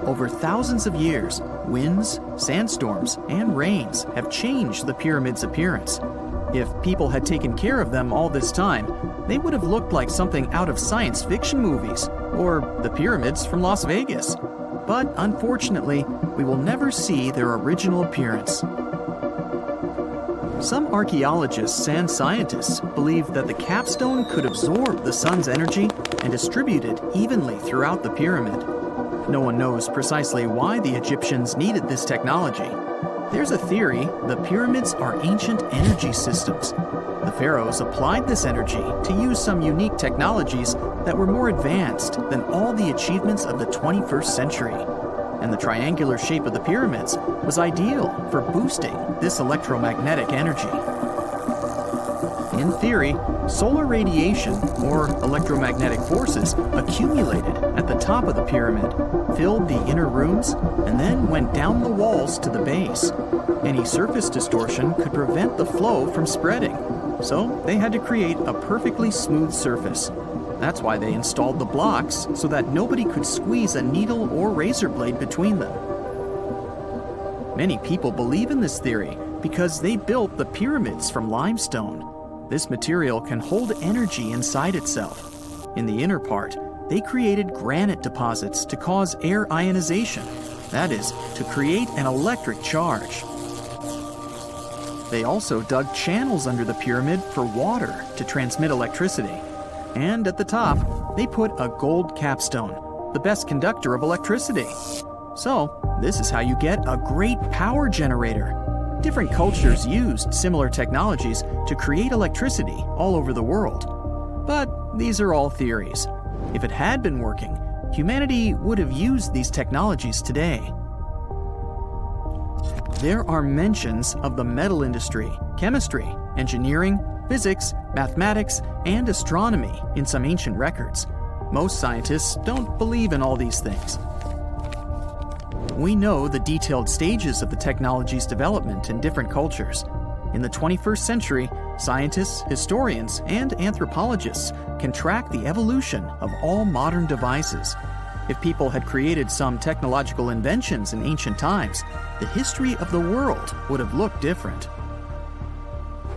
D: Over thousands of years, winds, sandstorms, and rains have changed the pyramid's appearance. If people had taken care of them all this time, they would have looked like something out of science fiction movies, or the pyramids from Las Vegas. But unfortunately, we will never see their original appearance. Some archaeologists and scientists believe that the capstone could absorb the sun's energy and distribute it evenly throughout the pyramid. No one knows precisely why the Egyptians needed this technology. There's a theory the pyramids are ancient energy systems. The pharaohs applied this energy to use some unique technologies that were more advanced than all the achievements of the 21st century. And the triangular shape of the pyramids was ideal for boosting this electromagnetic energy. In theory, solar radiation, or electromagnetic forces, accumulated at the top of the pyramid, filled the inner rooms, and then went down the walls to the base. Any surface distortion could prevent the flow from spreading, so they had to create a perfectly smooth surface. That's why they installed the blocks so that nobody could squeeze a needle or razor blade between them. Many people believe in this theory because they built the pyramids from limestone. This material can hold energy inside itself. In the inner part, they created granite deposits to cause air ionization, that is, to create an electric charge. They also dug channels under the pyramid for water to transmit electricity. And at the top, they put a gold capstone, the best conductor of electricity. So, this is how you get a great power generator. Different cultures used similar technologies to create electricity all over the world. But these are all theories. If it had been working, humanity would have used these technologies today. There are mentions of the metal industry, chemistry, engineering, physics, mathematics, and astronomy in some ancient records. Most scientists don't believe in all these things. We know the detailed stages of the technology's development in different cultures. In the 21st century, scientists, historians, and anthropologists can track the evolution of all modern devices. If people had created some technological inventions in ancient times, the history of the world would have looked different.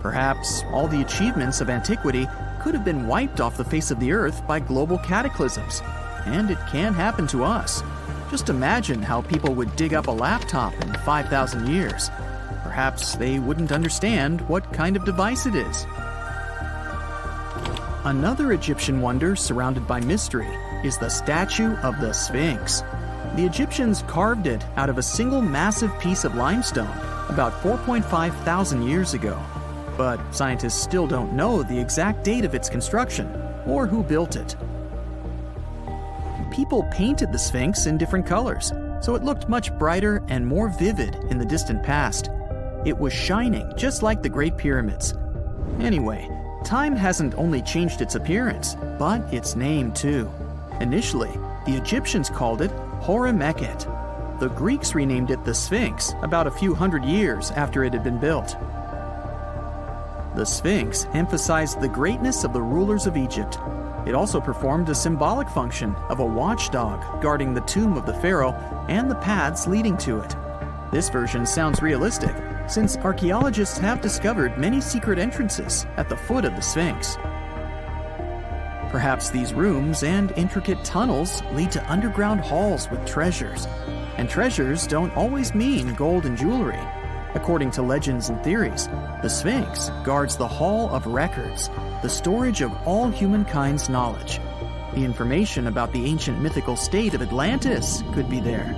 D: Perhaps all the achievements of antiquity could have been wiped off the face of the earth by global cataclysms, and it can happen to us. Just imagine how people would dig up a laptop in 5,000 years. Perhaps they wouldn't understand what kind of device it is. Another Egyptian wonder surrounded by mystery is the statue of the Sphinx. The Egyptians carved it out of a single massive piece of limestone about 4.5 thousand years ago. But scientists still don't know the exact date of its construction or who built it. People painted the Sphinx in different colors, so it looked much brighter and more vivid in the distant past. It was shining just like the Great Pyramids. Anyway, time hasn't only changed its appearance, but its name too. Initially, the Egyptians called it Horemheket. The Greeks renamed it the Sphinx about a few hundred years after it had been built. The Sphinx emphasized the greatness of the rulers of Egypt. It also performed a symbolic function of a watchdog guarding the tomb of the pharaoh and the paths leading to it. This version sounds realistic, since archaeologists have discovered many secret entrances at the foot of the Sphinx. Perhaps these rooms and intricate tunnels lead to underground halls with treasures. And treasures don't always mean gold and jewelry. According to legends and theories, the Sphinx guards the Hall of Records, the storage of all humankind's knowledge. The information about the ancient mythical state of Atlantis could be there.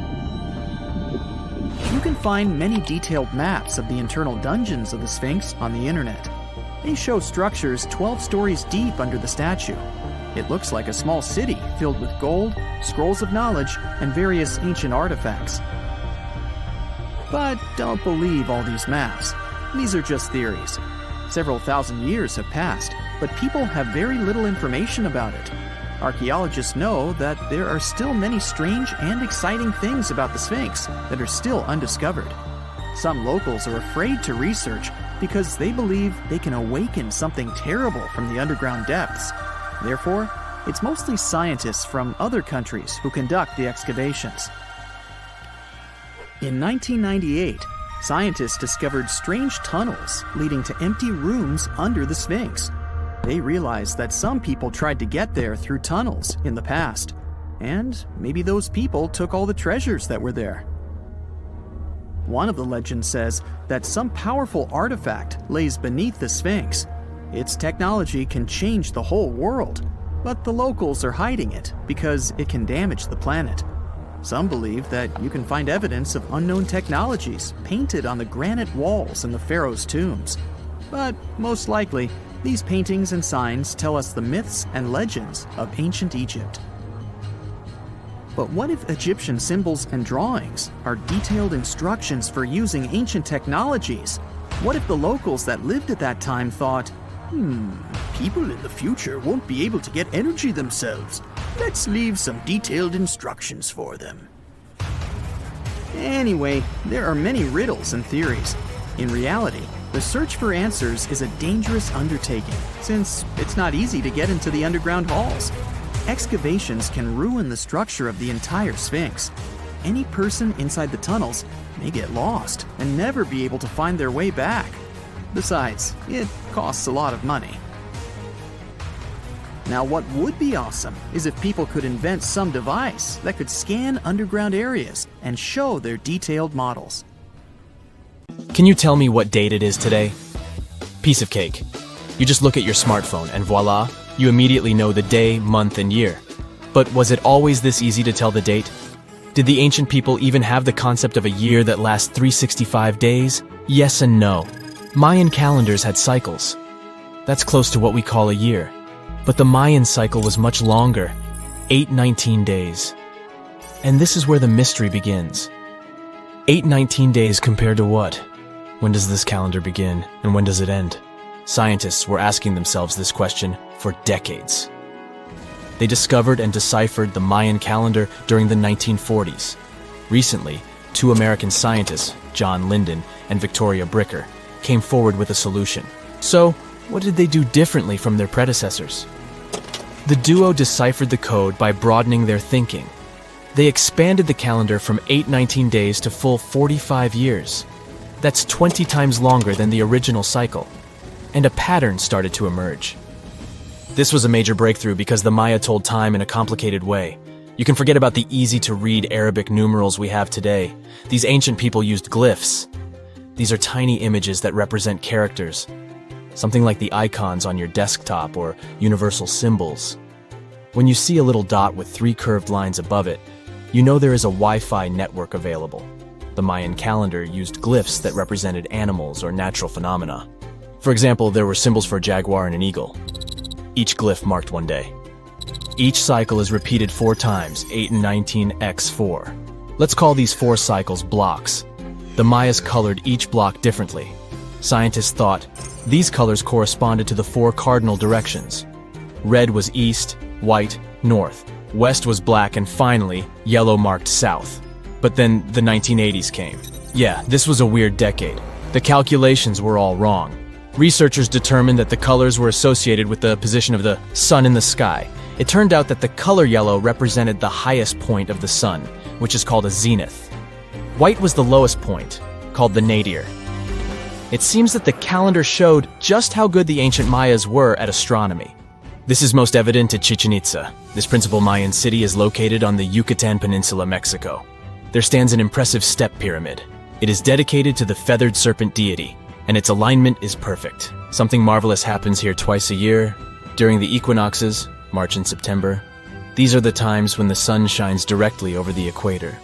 D: You can find many detailed maps of the internal dungeons of the Sphinx on the internet. They show structures 12 stories deep under the statue. It looks like a small city filled with gold, scrolls of knowledge, and various ancient artifacts. But don't believe all these maps. These are just theories. Several thousand years have passed, but people have very little information about it. Archaeologists know that there are still many strange and exciting things about the Sphinx that are still undiscovered. Some locals are afraid to research because they believe they can awaken something terrible from the underground depths. Therefore, it's mostly scientists from other countries who conduct the excavations. In 1998, scientists discovered strange tunnels leading to empty rooms under the Sphinx. They realized that some people tried to get there through tunnels in the past, and maybe those people took all the treasures that were there. One of the legends says that some powerful artifact lays beneath the Sphinx. Its technology can change the whole world, but the locals are hiding it because it can damage the planet. Some believe that you can find evidence of unknown technologies painted on the granite walls in the pharaoh's tombs. But most likely, these paintings and signs tell us the myths and legends of ancient Egypt. But what if Egyptian symbols and drawings are detailed instructions for using ancient technologies? What if the locals that lived at that time thought, people in the future won't be able to get energy themselves. Let's leave some detailed instructions for them. Anyway, there are many riddles and theories. In reality, the search for answers is a dangerous undertaking, since it's not easy to get into the underground halls. Excavations can ruin the structure of the entire Sphinx. Any person inside the tunnels may get lost and never be able to find their way back. Besides, it costs a lot of money. Now, what would be awesome is if people could invent some device that could scan underground areas and show their detailed models.
C: Can you tell me what date it is today? Piece of cake. You just look at your smartphone and voila, you immediately know the day, month, and year. But was it always this easy to tell the date? Did the ancient people even have the concept of a year that lasts 365 days? Yes and no. Mayan calendars had cycles. That's close to what we call a year. But the Mayan cycle was much longer, 819 days. And this is where the mystery begins. 819 days compared to what? When does this calendar begin, and when does it end? Scientists were asking themselves this question for decades. They discovered and deciphered the Mayan calendar during the 1940s. Recently, two American scientists, John Linden and Victoria Bricker, came forward with a solution. So, what did they do differently from their predecessors? The duo deciphered the code by broadening their thinking. They expanded the calendar from 819 days to full 45 years. That's 20 times longer than the original cycle. And a pattern started to emerge. This was a major breakthrough because the Maya told time in a complicated way. You can forget about the easy-to-read Arabic numerals we have today. These ancient people used glyphs. These are tiny images that represent characters, something like the icons on your desktop or universal symbols. When you see a little dot with 3 curved lines above it, you know there is a Wi-Fi network available. The Mayan calendar used glyphs that represented animals or natural phenomena. For example, there were symbols for a jaguar and an eagle. Each glyph marked one day. Each cycle is repeated 4 times, 8 and 19 x 4. Let's call these 4 cycles blocks. The Mayas colored each block differently. Scientists thought these colors corresponded to the 4 cardinal directions. Red was east, white, north. West was black, and finally, yellow marked south. But then the 1980s came. Yeah, this was a weird decade. The calculations were all wrong. Researchers determined that the colors were associated with the position of the sun in the sky. It turned out that the color yellow represented the highest point of the sun, which is called a zenith. White was the lowest point, called the nadir. It seems that the calendar showed just how good the ancient Mayas were at astronomy. This is most evident at Chichen Itza. This principal Mayan city is located on the Yucatan Peninsula, Mexico. There stands an impressive step pyramid. It is dedicated to the feathered serpent deity, and its alignment is perfect. Something marvelous happens here twice a year, during the equinoxes, March and September. These are the times when the sun shines directly over the equator.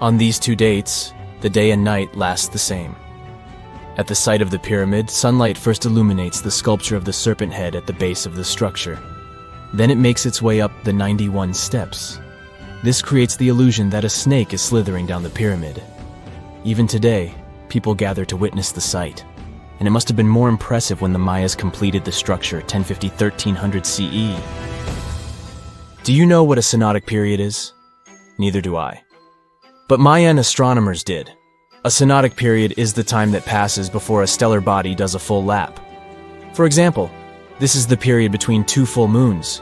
C: On these 2 dates, the day and night last the same. At the site of the pyramid, sunlight first illuminates the sculpture of the serpent head at the base of the structure. Then it makes its way up the 91 steps. This creates the illusion that a snake is slithering down the pyramid. Even today, people gather to witness the sight. And it must have been more impressive when the Mayas completed the structure 1050-1300 CE. Do you know what a synodic period is? Neither do I. But Mayan astronomers did. A synodic period is the time that passes before a stellar body does a full lap. For example, this is the period between 2 full moons.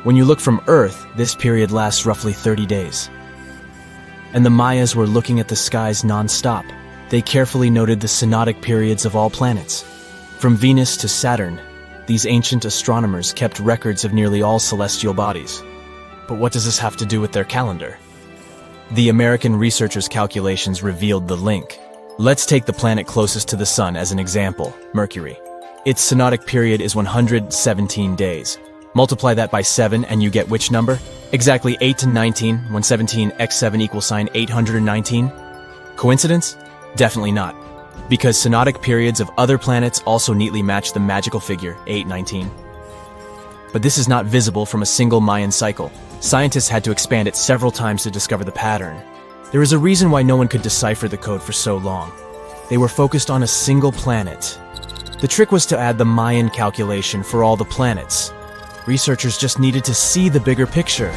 C: When you look from Earth, this period lasts roughly 30 days. And the Mayas were looking at the skies non-stop. They carefully noted the synodic periods of all planets. From Venus to Saturn, these ancient astronomers kept records of nearly all celestial bodies. But what does this have to do with their calendar? The American researchers' calculations revealed the link. Let's take the planet closest to the sun as an example, Mercury. Its synodic period is 117 days. Multiply that by 7 and you get which number? Exactly 8 to 19, 117 x 7 equals sign 819. Coincidence? Definitely not. Because synodic periods of other planets also neatly match the magical figure 819. But this is not visible from a single Mayan cycle. Scientists had to expand it several times to discover the pattern. There is a reason why no one could decipher the code for so long. They were focused on a single planet. The trick was to add the Mayan calculation for all the planets. Researchers just needed to see the bigger picture.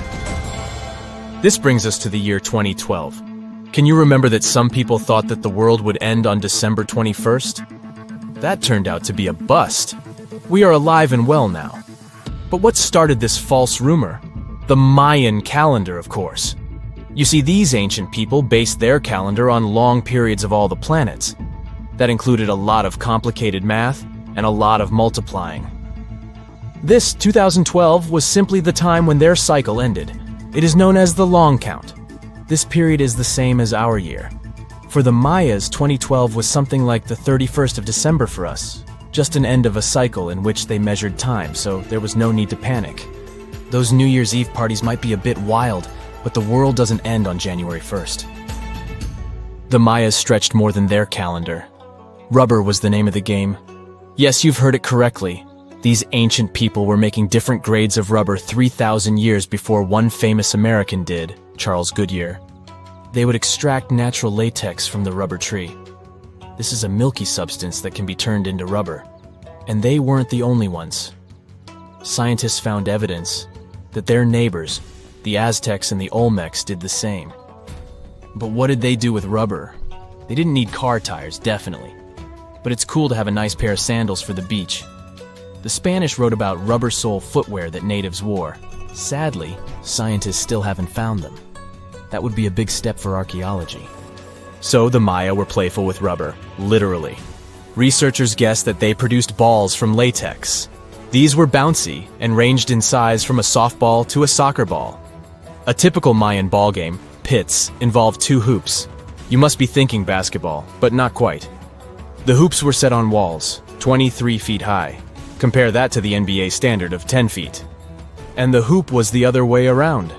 C: This brings us to the year 2012. Can you remember that some people thought that the world would end on December 21st? That turned out to be a bust. We are alive and well now. But what started this false rumor? The Mayan calendar, of course. You see, these ancient people based their calendar on long periods of all the planets. That included a lot of complicated math and a lot of multiplying. This 2012 was simply the time when their cycle ended. It is known as the long count. This period is the same as our year. For the Mayas, 2012 was something like the 31st of December for us. Just an end of a cycle in which they measured time, so there was no need to panic. Those New Year's Eve parties might be a bit wild, but the world doesn't end on January 1st. The Mayas stretched more than their calendar. Rubber was the name of the game. Yes, you've heard it correctly. These ancient people were making different grades of rubber 3,000 years before one famous American did, Charles Goodyear. They would extract natural latex from the rubber tree. This is a milky substance that can be turned into rubber. And they weren't the only ones. Scientists found evidence that their neighbors, the Aztecs and the Olmecs, did the same. But what did they do with rubber? They didn't need car tires, definitely. But it's cool to have a nice pair of sandals for the beach. The Spanish wrote about rubber sole footwear that natives wore. Sadly, scientists still haven't found them. That would be a big step for archaeology. So the Maya were playful with rubber, literally. Researchers guessed that they produced balls from latex. These were bouncy and ranged in size from a softball to a soccer ball. A typical Mayan ball game, pits, involved two hoops. You must be thinking basketball, but not quite. The hoops were set on walls, 23 feet high. Compare that to the NBA standard of 10 feet. And the hoop was the other way around.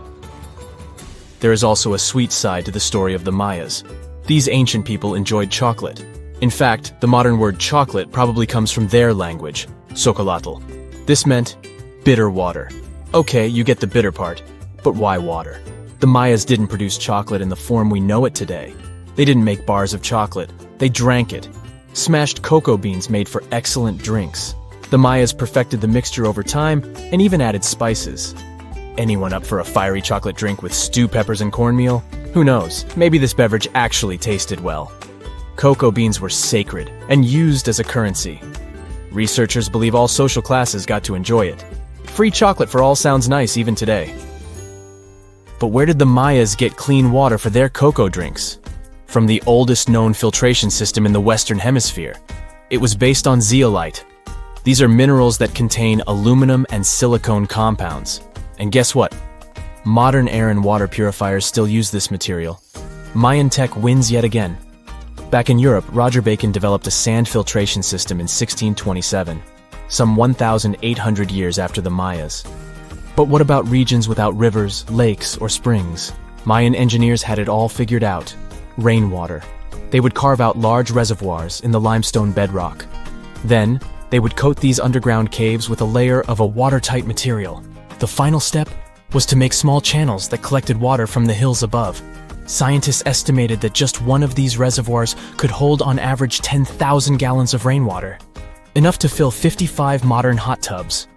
C: There is also a sweet side to the story of the Mayas. These ancient people enjoyed chocolate. In fact, the modern word chocolate probably comes from their language, xocolotl. This meant bitter water. Okay, you get the bitter part, but why water? The Mayas didn't produce chocolate in the form we know it today. They didn't make bars of chocolate, they drank it. Smashed cocoa beans made for excellent drinks. The Mayas perfected the mixture over time and even added spices. Anyone up for a fiery chocolate drink with stew peppers and cornmeal? Who knows, maybe this beverage actually tasted well. Cocoa beans were sacred and used as a currency. Researchers believe all social classes got to enjoy it. Free chocolate for all sounds nice even today. But where did the Mayas get clean water for their cocoa drinks? From the oldest known filtration system in the Western Hemisphere. It was based on zeolite. These are minerals that contain aluminum and silicone compounds. And guess what? Modern air and water purifiers still use this material. Mayan tech wins yet again. Back in Europe, Roger Bacon developed a sand filtration system in 1627, some 1,800 years after the Mayas. But what about regions without rivers, lakes, or springs? Mayan engineers had it all figured out. Rainwater. They would carve out large reservoirs in the limestone bedrock. Then, they would coat these underground caves with a layer of a watertight material. The final step was to make small channels that collected water from the hills above. Scientists estimated that just one of these reservoirs could hold on average 10,000 gallons of rainwater, enough to fill 55 modern hot tubs.